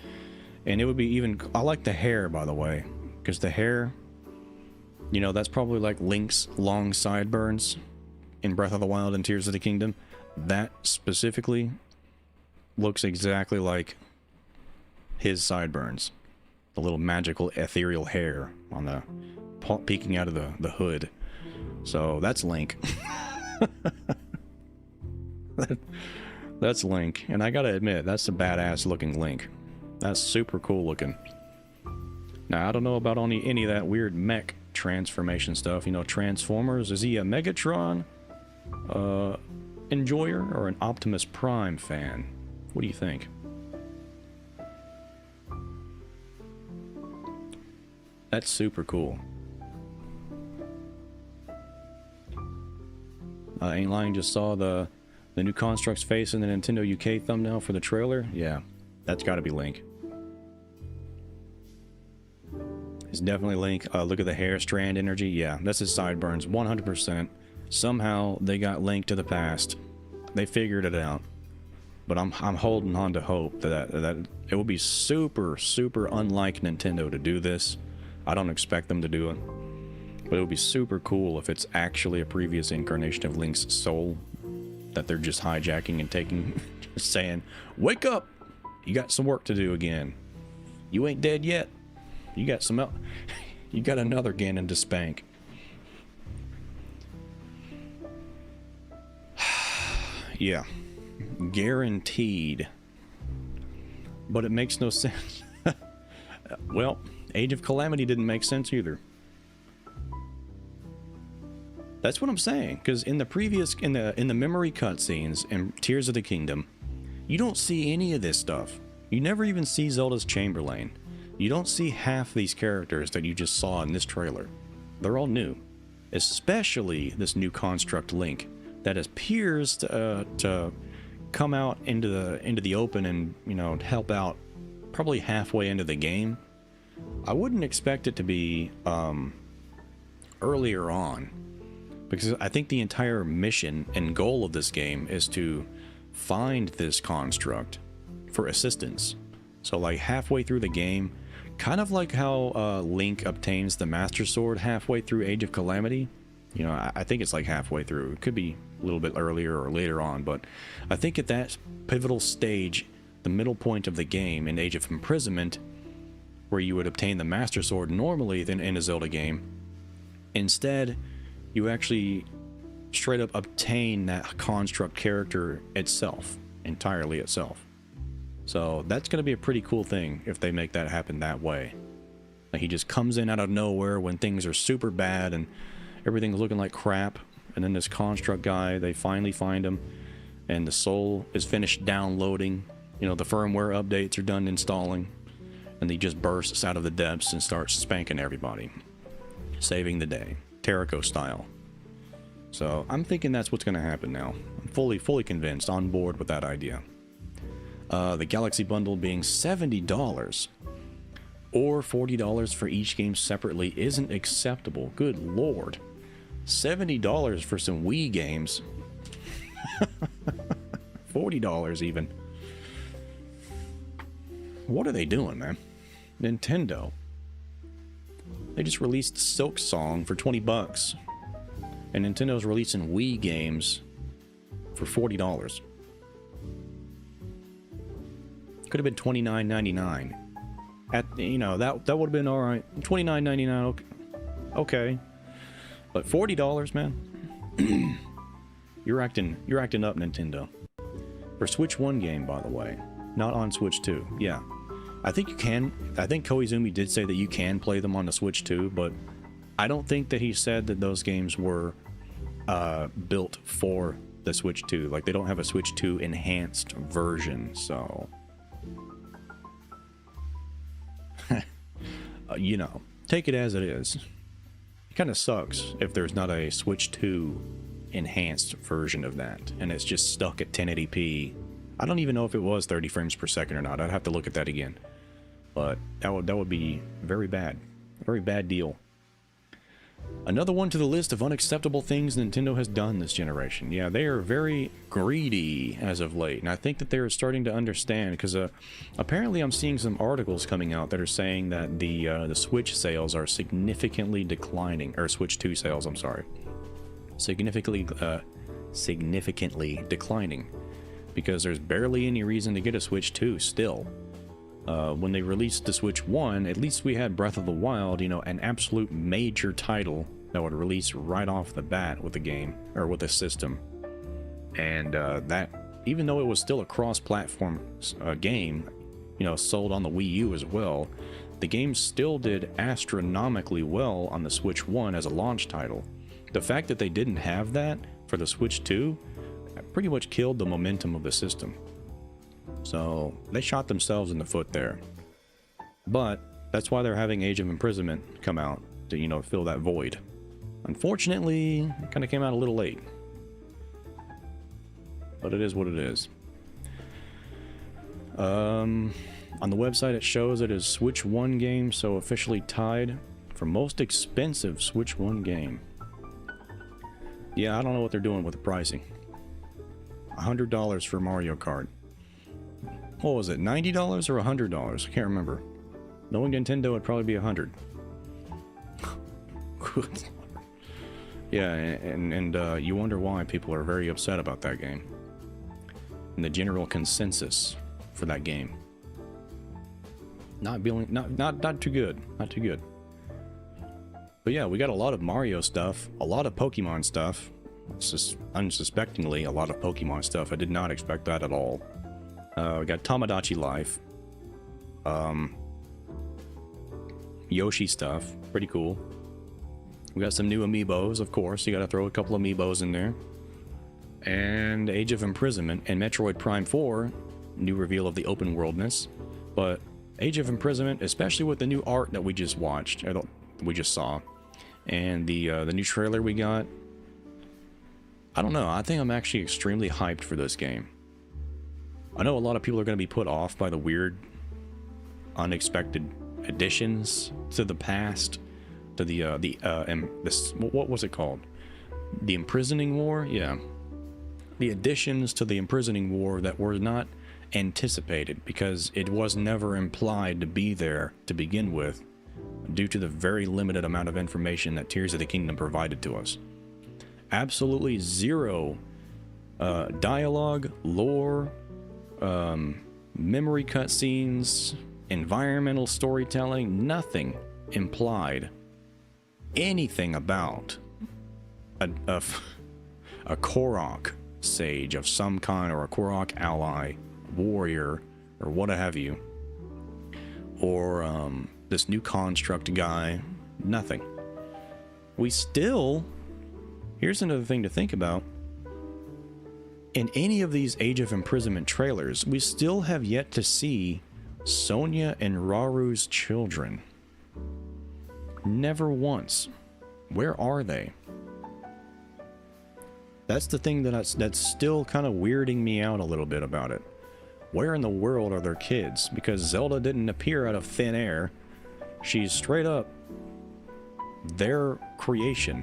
And it would be even... I like the hair, by the way. Because the hair... You know, that's probably like Link's long sideburns in Breath of the Wild and Tears of the Kingdom. That specifically looks exactly like his sideburns. The little magical ethereal hair on the peeking out of the hood. So that's Link. That's Link, and I gotta admit, that's a badass looking Link. That's super cool looking. Now I don't know about any of that weird mech transformation stuff. You know, Transformers. Is he a Megatron? enjoyer or an Optimus Prime fan? What do you think? That's super cool. Ain't lying, just saw the new Construct's face in the Nintendo UK thumbnail for the trailer. Yeah, that's got to be Link. It's definitely Link. Look at the hair strand energy. Yeah, that's his sideburns, 100%. Somehow they got Link to the past. They figured it out. But I'm holding on to hope that it will be super unlike Nintendo to do this. I don't expect them to do it. But it would be super cool if it's actually a previous incarnation of Link's soul that they're just hijacking and taking, saying, "Wake up! You got some work to do again. You ain't dead yet. You got some else. You got another Ganon to spank." Yeah, guaranteed. But it makes no sense. Well, Age of Calamity didn't make sense either. That's what I'm saying, because in the previous, in the memory cutscenes in Tears of the Kingdom, you don't see any of this stuff. You never even see Zelda's Chamberlain. You don't see half these characters that you just saw in this trailer. They're all new, especially this new construct Link that appears to come out into the open and, you know, help out probably halfway into the game. I wouldn't expect it to be earlier on, because I think the entire mission and goal of this game is to find this construct for assistance. So like halfway through the game, kind of like how Link obtains the Master Sword halfway through Age of Calamity. You know, I think it's like halfway through. It could be a little bit earlier or later on, but I think at that pivotal stage, the middle point of the game in Age of Imprisonment, where you would obtain the Master Sword normally than in a Zelda game, instead you actually straight up obtain that construct character itself, entirely itself. So that's going to be a pretty cool thing if they make that happen that way. Like he just comes in out of nowhere when things are super bad and everything's looking like crap, and then this construct guy, they finally find him, and the soul is finished downloading. You know, the firmware updates are done installing, and he just bursts out of the depths and starts spanking everybody, saving the day, Tarako style. So I'm thinking that's what's going to happen now. I'm fully convinced, on board with that idea. The Galaxy Bundle being $70 or $40 for each game separately isn't acceptable. Good lord. $70 for some Wii games. $40 even. What are they doing, man? Nintendo. They just released Silk Song for 20 bucks. And Nintendo's releasing Wii games for $40. Could have been $29.99. At, you know, that would have been all right. $29.99, okay. But $40, man. You're acting up, Nintendo. For Switch 1 game, by the way, not on Switch 2. Yeah, I think you can. I think Koizumi did say that you can play them on the Switch 2, but I don't think that he said that those games were built for the Switch 2. Like, they don't have a Switch 2 enhanced version, so you know, take it as it is. It kind of sucks if there's not a Switch 2 enhanced version of that, and it's just stuck at 1080p. I don't even know if it was 30 frames per second or not. I'd have to look at that again. But that would be very bad. A very bad deal. Another one to the list of unacceptable things Nintendo has done this generation. Yeah, they are very greedy as of late, and I think that they're starting to understand, because apparently I'm seeing some articles coming out that are saying that the Switch sales are significantly declining, or Switch 2 sales, I'm sorry, significantly declining, because there's barely any reason to get a Switch 2 still. When they released the Switch 1, at least we had Breath of the Wild, you know, an absolute major title that would release right off the bat with the game, or with the system. And that, even though it was still a cross-platform game, you know, sold on the Wii U as well, the game still did astronomically well on the Switch 1 as a launch title. The fact that they didn't have that for the Switch 2 pretty much killed the momentum of the system. So they shot themselves in the foot there. But that's why they're having Age of Imprisonment come out to, you know, fill that void. Unfortunately, it kind of came out a little late. But it is what it is. On the website it shows it is Switch 1 game, so officially tied for most expensive Switch 1 game. Yeah, I don't know what they're doing with the pricing. $100 for Mario Kart. What was it, $90 or $100? I can't remember. Knowing Nintendo, it'd probably be $100. Good. Yeah, and you wonder why people are very upset about that game. And the general consensus for that game. Not too good. Not too good. But yeah, we got a lot of Mario stuff, a lot of Pokemon stuff. Unsuspectingly, a lot of Pokemon stuff. I did not expect that at all. We got Tomodachi Life. Yoshi stuff. Pretty cool. We got some new amiibos, of course. You gotta throw a couple amiibos in there. And Age of Imprisonment and Metroid Prime 4. New reveal of the open worldness. But Age of Imprisonment, especially with the new art that we just watched, we just saw, and the new trailer we got, I don't know, I think I'm actually extremely hyped for this game. I know a lot of people are going to be put off by the weird, unexpected additions to the past, to what was it called? The Imprisoning War? Yeah. The additions to the Imprisoning War that were not anticipated, because it was never implied to be there to begin with, due to the very limited amount of information that Tears of the Kingdom provided to us. Absolutely zero dialogue, lore, memory cutscenes, environmental storytelling, nothing implied anything about a Korok sage of some kind, or a Korok ally, warrior, or what have you, or this new construct guy. Nothing. We still, here's another thing to think about, in any of these Age of Imprisonment trailers, we still have yet to see Sonia and Raru's children. Never once. Where are they? That's the thing that's still kind of weirding me out a little bit about it. Where in the world are their kids? Because Zelda didn't appear out of thin air. She's straight up their creation.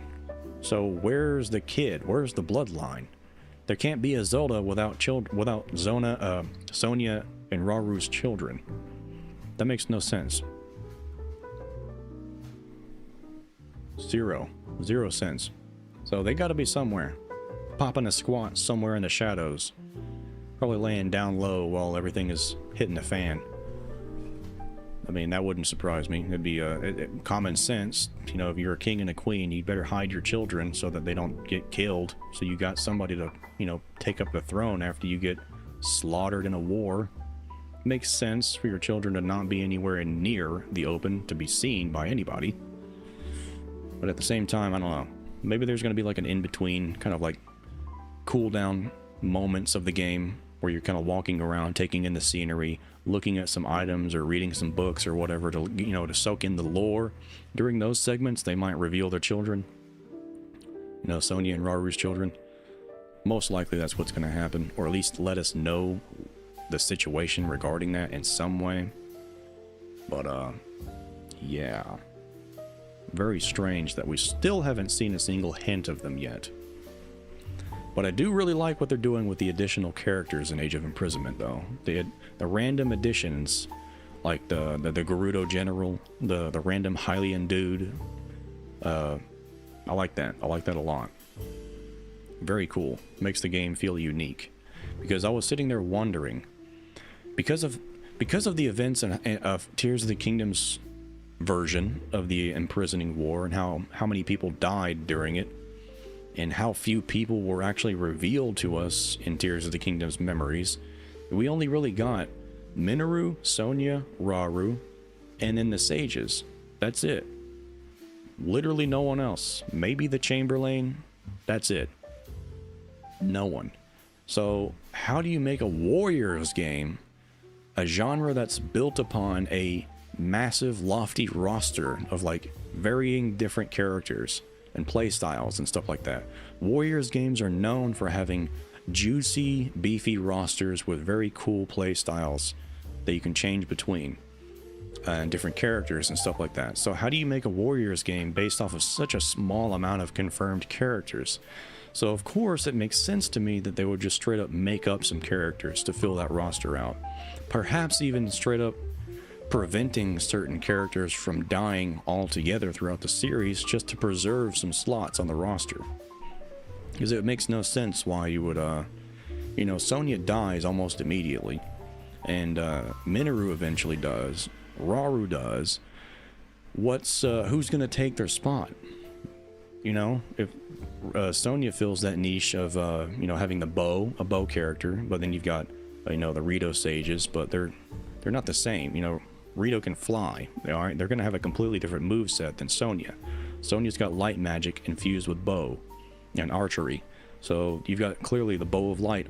So where's the kid? Where's the bloodline? There can't be a Zelda without Sonia and Raru's children. That makes no sense. Zero sense. So they got to be somewhere, popping a squat somewhere in the shadows, probably laying down low while everything is hitting the fan. I mean, that wouldn't surprise me. It'd be common sense. You know, if you're a king and a queen, you'd better hide your children so that they don't get killed. So you got somebody to, you know, take up the throne after you get slaughtered in a war. Makes sense for your children to not be anywhere near the open to be seen by anybody. But at the same time, I don't know. Maybe there's going to be like an in-between, kind of like cool-down moments of the game where you're kind of walking around, taking in the scenery, looking at some items or reading some books or whatever to, you know, to soak in the lore. During those segments, they might reveal their children. You know, Sonia and Raru's children. Most likely that's what's going to happen, or at least let us know the situation regarding that in some way. But, yeah. Very strange that we still haven't seen a single hint of them yet. But I do really like what they're doing with the additional characters in Age of Imprisonment, though. The random additions, like the Gerudo General, the random Hylian dude. I like that. I like that a lot. Very cool. Makes the game feel unique. Because I was sitting there wondering, because of the events of Tears of the Kingdom's version of the Imprisoning War, and how many people died during it, and how few people were actually revealed to us in Tears of the Kingdom's memories, we only really got Minoru, Sonia, Raru, and then the sages. That's it. Literally no one else. Maybe the Chamberlain. That's it. No one. So how do you make a Warriors game, a genre that's built upon a massive, lofty roster of like varying different characters and play styles and stuff like that? Warriors games are known for having juicy, beefy rosters with very cool play styles that you can change between, and different characters and stuff like that. So how do you make a Warriors game based off of such a small amount of confirmed characters? So of course it makes sense to me that they would just straight up make up some characters to fill that roster out. Perhaps even straight up preventing certain characters from dying altogether throughout the series just to preserve some slots on the roster. Because it makes no sense why you would, you know, Sonya dies almost immediately, and Minoru eventually does, Rauru does. Who's gonna take their spot? You know, if Sonya fills that niche of, you know, having a bow character, but then you've got, you know, the Rito sages, but they're not the same. You know, Rito can fly. They're going to have a completely different moveset than Sonya. Sonya's got light magic infused with bow and archery. So you've got clearly the bow of light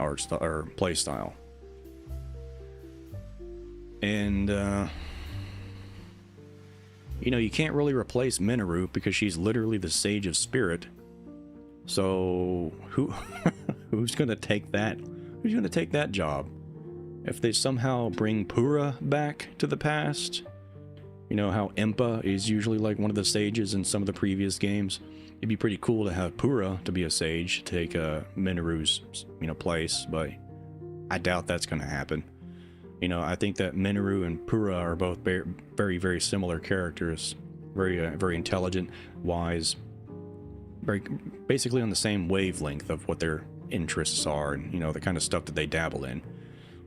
play style. And, you know, you can't really replace Minoru because she's literally the Sage of Spirit. So who's going to take that? Who's going to take that job? If they somehow bring Pura back to the past, you know how Impa is usually like one of the sages in some of the previous games. It'd be pretty cool to have Pura to be a sage, take Minoru's, you know, place, but I doubt that's going to happen. You know, I think that Minoru and Pura are both very, very similar characters, very intelligent, wise, very basically on the same wavelength of what their interests are, and you know, the kind of stuff that they dabble in.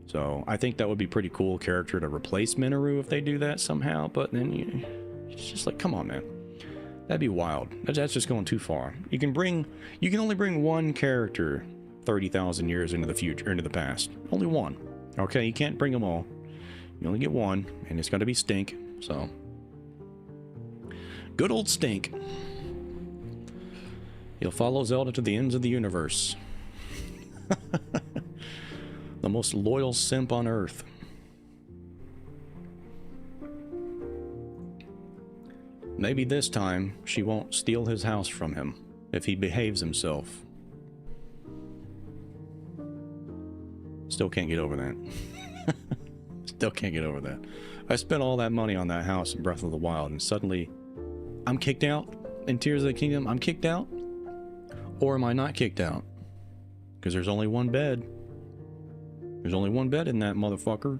So I think that would be pretty cool character to replace Minoru if they do that somehow, but then it's just like, come on, man. That'd be wild. That's just going too far. You can only bring one character 30,000 years into the future, into the past. Only one. Okay, you can't bring them all. You only get one, and it's got to be Stink, so. Good old Stink. He'll follow Zelda to the ends of the universe. The most loyal simp on Earth. Maybe this time she won't steal his house from him if he behaves himself. Still can't get over that. Still can't get over that. I spent all that money on that house in Breath of the Wild, and suddenly I'm kicked out in Tears of the Kingdom. I'm kicked out? Or am I not kicked out? Because there's only one bed. There's only one bed in that motherfucker.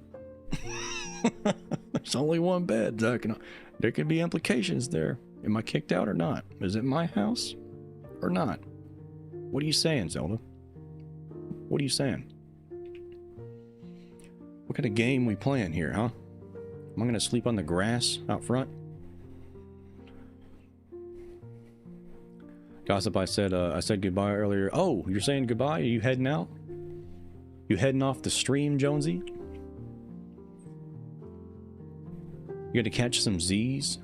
There's only one bed. There could be implications there. Am I kicked out or not? Is it my house or not? What are you saying, Zelda? What are you saying? What kind of game we playing here, huh? Am I gonna sleep on the grass out front? Gossip, I said goodbye earlier. Oh, you're saying goodbye? Are you heading out? You heading off the stream, Jonsey? You got to catch some Z's?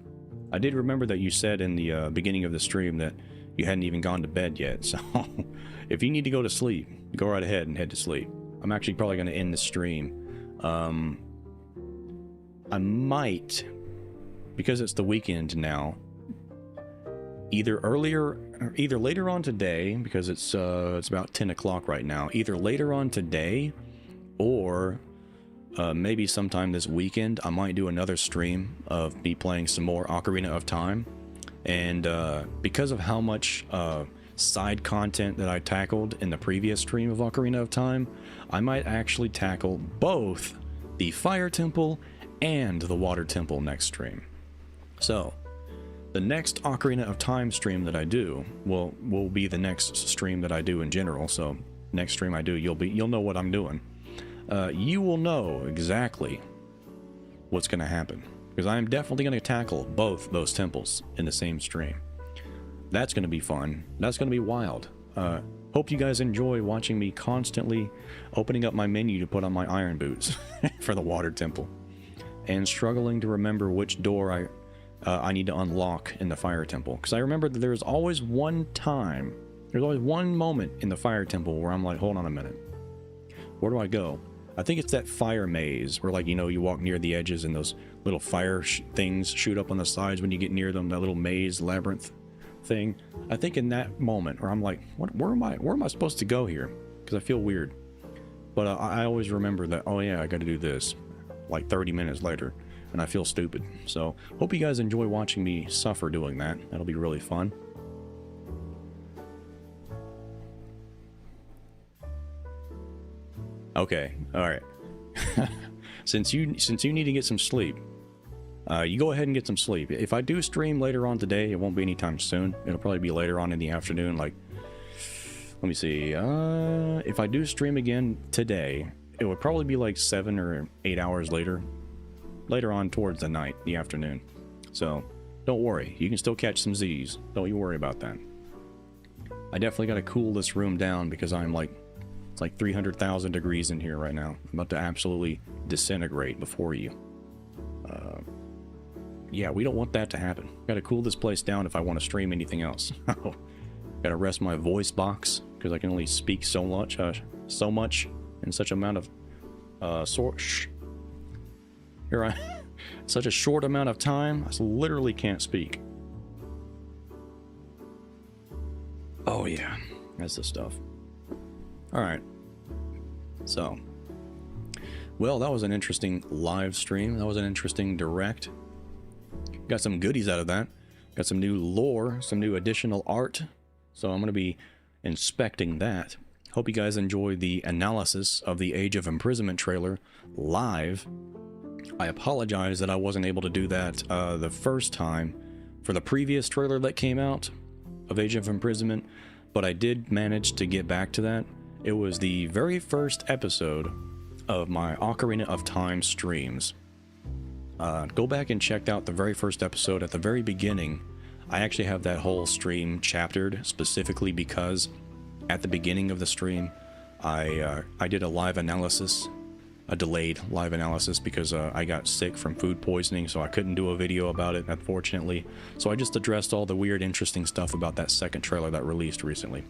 I did remember that you said in the beginning of the stream that you hadn't even gone to bed yet, so if you need to go to sleep, go right ahead and head to sleep. I'm actually probably going to end the stream. I might, because it's the weekend now, either later on today, because it's about 10 o'clock right now, either later on today or maybe sometime this weekend, I might do another stream of me playing some more Ocarina of Time. And because of how much side content that I tackled in the previous stream of Ocarina of Time, I might actually tackle both the Fire Temple and the Water Temple next stream. So the next Ocarina of Time stream that I do will be the next stream that I do in general. So next stream I do, you'll know what I'm doing. You will know exactly what's going to happen, because I am definitely going to tackle both those temples in the same stream. That's going to be fun. That's going to be wild. Hope you guys enjoy watching me constantly opening up my menu to put on my iron boots for the Water Temple, and struggling to remember which door I need to unlock in the Fire Temple, because I remember that there's always one time There's always one moment in the fire temple where I'm like, hold on a minute. Where do I go? I think it's that fire maze where, like, you know, you walk near the edges and those little fire things shoot up on the sides when you get near them, that little maze labyrinth thing. I think in that moment where I'm like, where am I supposed to go here? Because I feel weird. But I always remember that, oh yeah, I got to do this like 30 minutes later, and I feel stupid. So hope you guys enjoy watching me suffer doing that. That'll be really fun. Okay, all right. since you need to get some sleep, you go ahead and get some sleep. If I do stream later on today, it won't be anytime soon. It'll probably be later on in the afternoon. Like, let me see. If I do stream again today, it would probably be like 7 or 8 hours later on towards the night, the afternoon. So don't worry, you can still catch some Z's. Don't you worry about that. I definitely got to cool this room down because it's like 300,000 degrees in here right now. I'm about to absolutely disintegrate before you. Yeah, we don't want that to happen. Got to cool this place down if I want to stream anything else. Got to rest my voice box because I can only speak so much in such amount of such a short amount of time. I literally can't speak. Oh yeah, that's the stuff. All right. So, well, that was an interesting live stream. That was an interesting direct. Got some goodies out of that. Got some new lore, some new additional art. So I'm going to be inspecting that. Hope you guys enjoyed the analysis of the Age of Imprisonment trailer live. I apologize that I wasn't able to do that the first time for the previous trailer that came out of Age of Imprisonment, but I did manage to get back to that. It was the very first episode of my Ocarina of Time streams. Go back and check out the very first episode. At the very beginning, I actually have that whole stream chaptered specifically because at the beginning of the stream, I did a live analysis, a delayed live analysis because I got sick from food poisoning, so I couldn't do a video about it, unfortunately. So I just addressed all the weird, interesting stuff about that second trailer that released recently.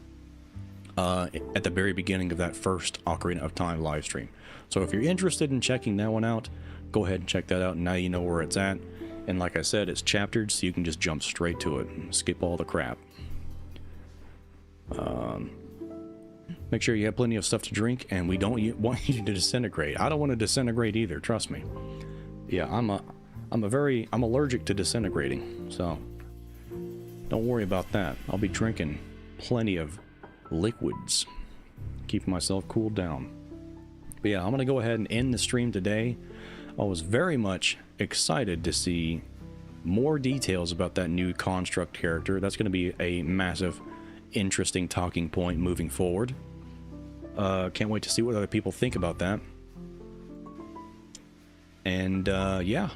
At the very beginning of that first Ocarina of Time live stream. So if you're interested in checking that one out, go ahead and check that out. Now you know where it's at. And like I said, it's chaptered, so you can just jump straight to it and skip all the crap. Make sure you have plenty of stuff to drink, and we don't want you to disintegrate. I don't want to disintegrate either, trust me. Yeah, I'm allergic to disintegrating, so don't worry about that. I'll be drinking plenty of liquids, keeping myself cooled down. But yeah, I'm gonna go ahead and end the stream today. I was very much excited to see more details about that new construct character. That's going to be a massive, interesting talking point moving forward. Can't wait to see what other people think about that. And yeah,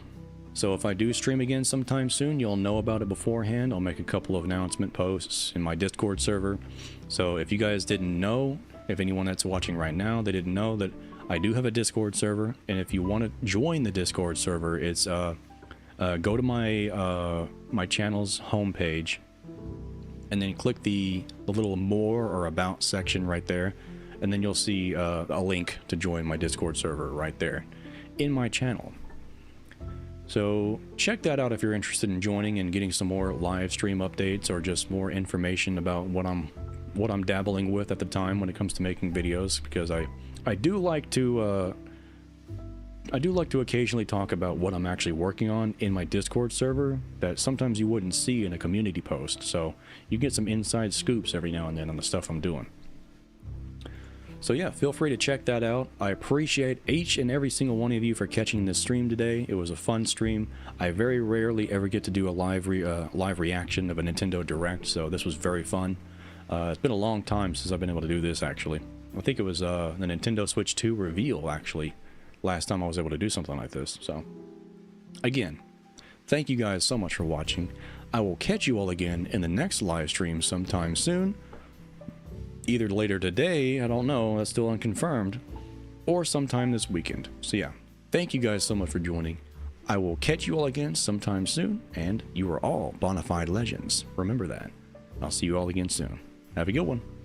so if I do stream again sometime soon, you'll know about it beforehand. I'll make a couple of announcement posts in my Discord server. So if you guys didn't know, if anyone that's watching right now, they didn't know that I do have a Discord server, and if you want to join the Discord server, it's go to my my channel's homepage, and then click the little more or about section right there, and then you'll see a link to join my Discord server right there in my channel. So check that out if you're interested in joining and getting some more live stream updates or just more information about what I'm dabbling with at the time when it comes to making videos, because I do like to occasionally talk about what I'm actually working on in my Discord server that sometimes you wouldn't see in a community post. So you get some inside scoops every now and then on the stuff I'm doing. So yeah, feel free to check that out. I appreciate each and every single one of you for catching this stream today. It was a fun stream. I very rarely ever get to do a live reaction of a Nintendo Direct, so this was very fun. It's been a long time since I've been able to do this, actually. I think it was the Nintendo Switch 2 reveal, actually, last time I was able to do something like this. So, again, thank you guys so much for watching. I will catch you all again in the next live stream sometime soon. Either later today, I don't know, that's still unconfirmed, or sometime this weekend. So yeah, thank you guys so much for joining. I will catch you all again sometime soon, and you are all Bonafide legends. Remember that. I'll see you all again soon. Have a good one.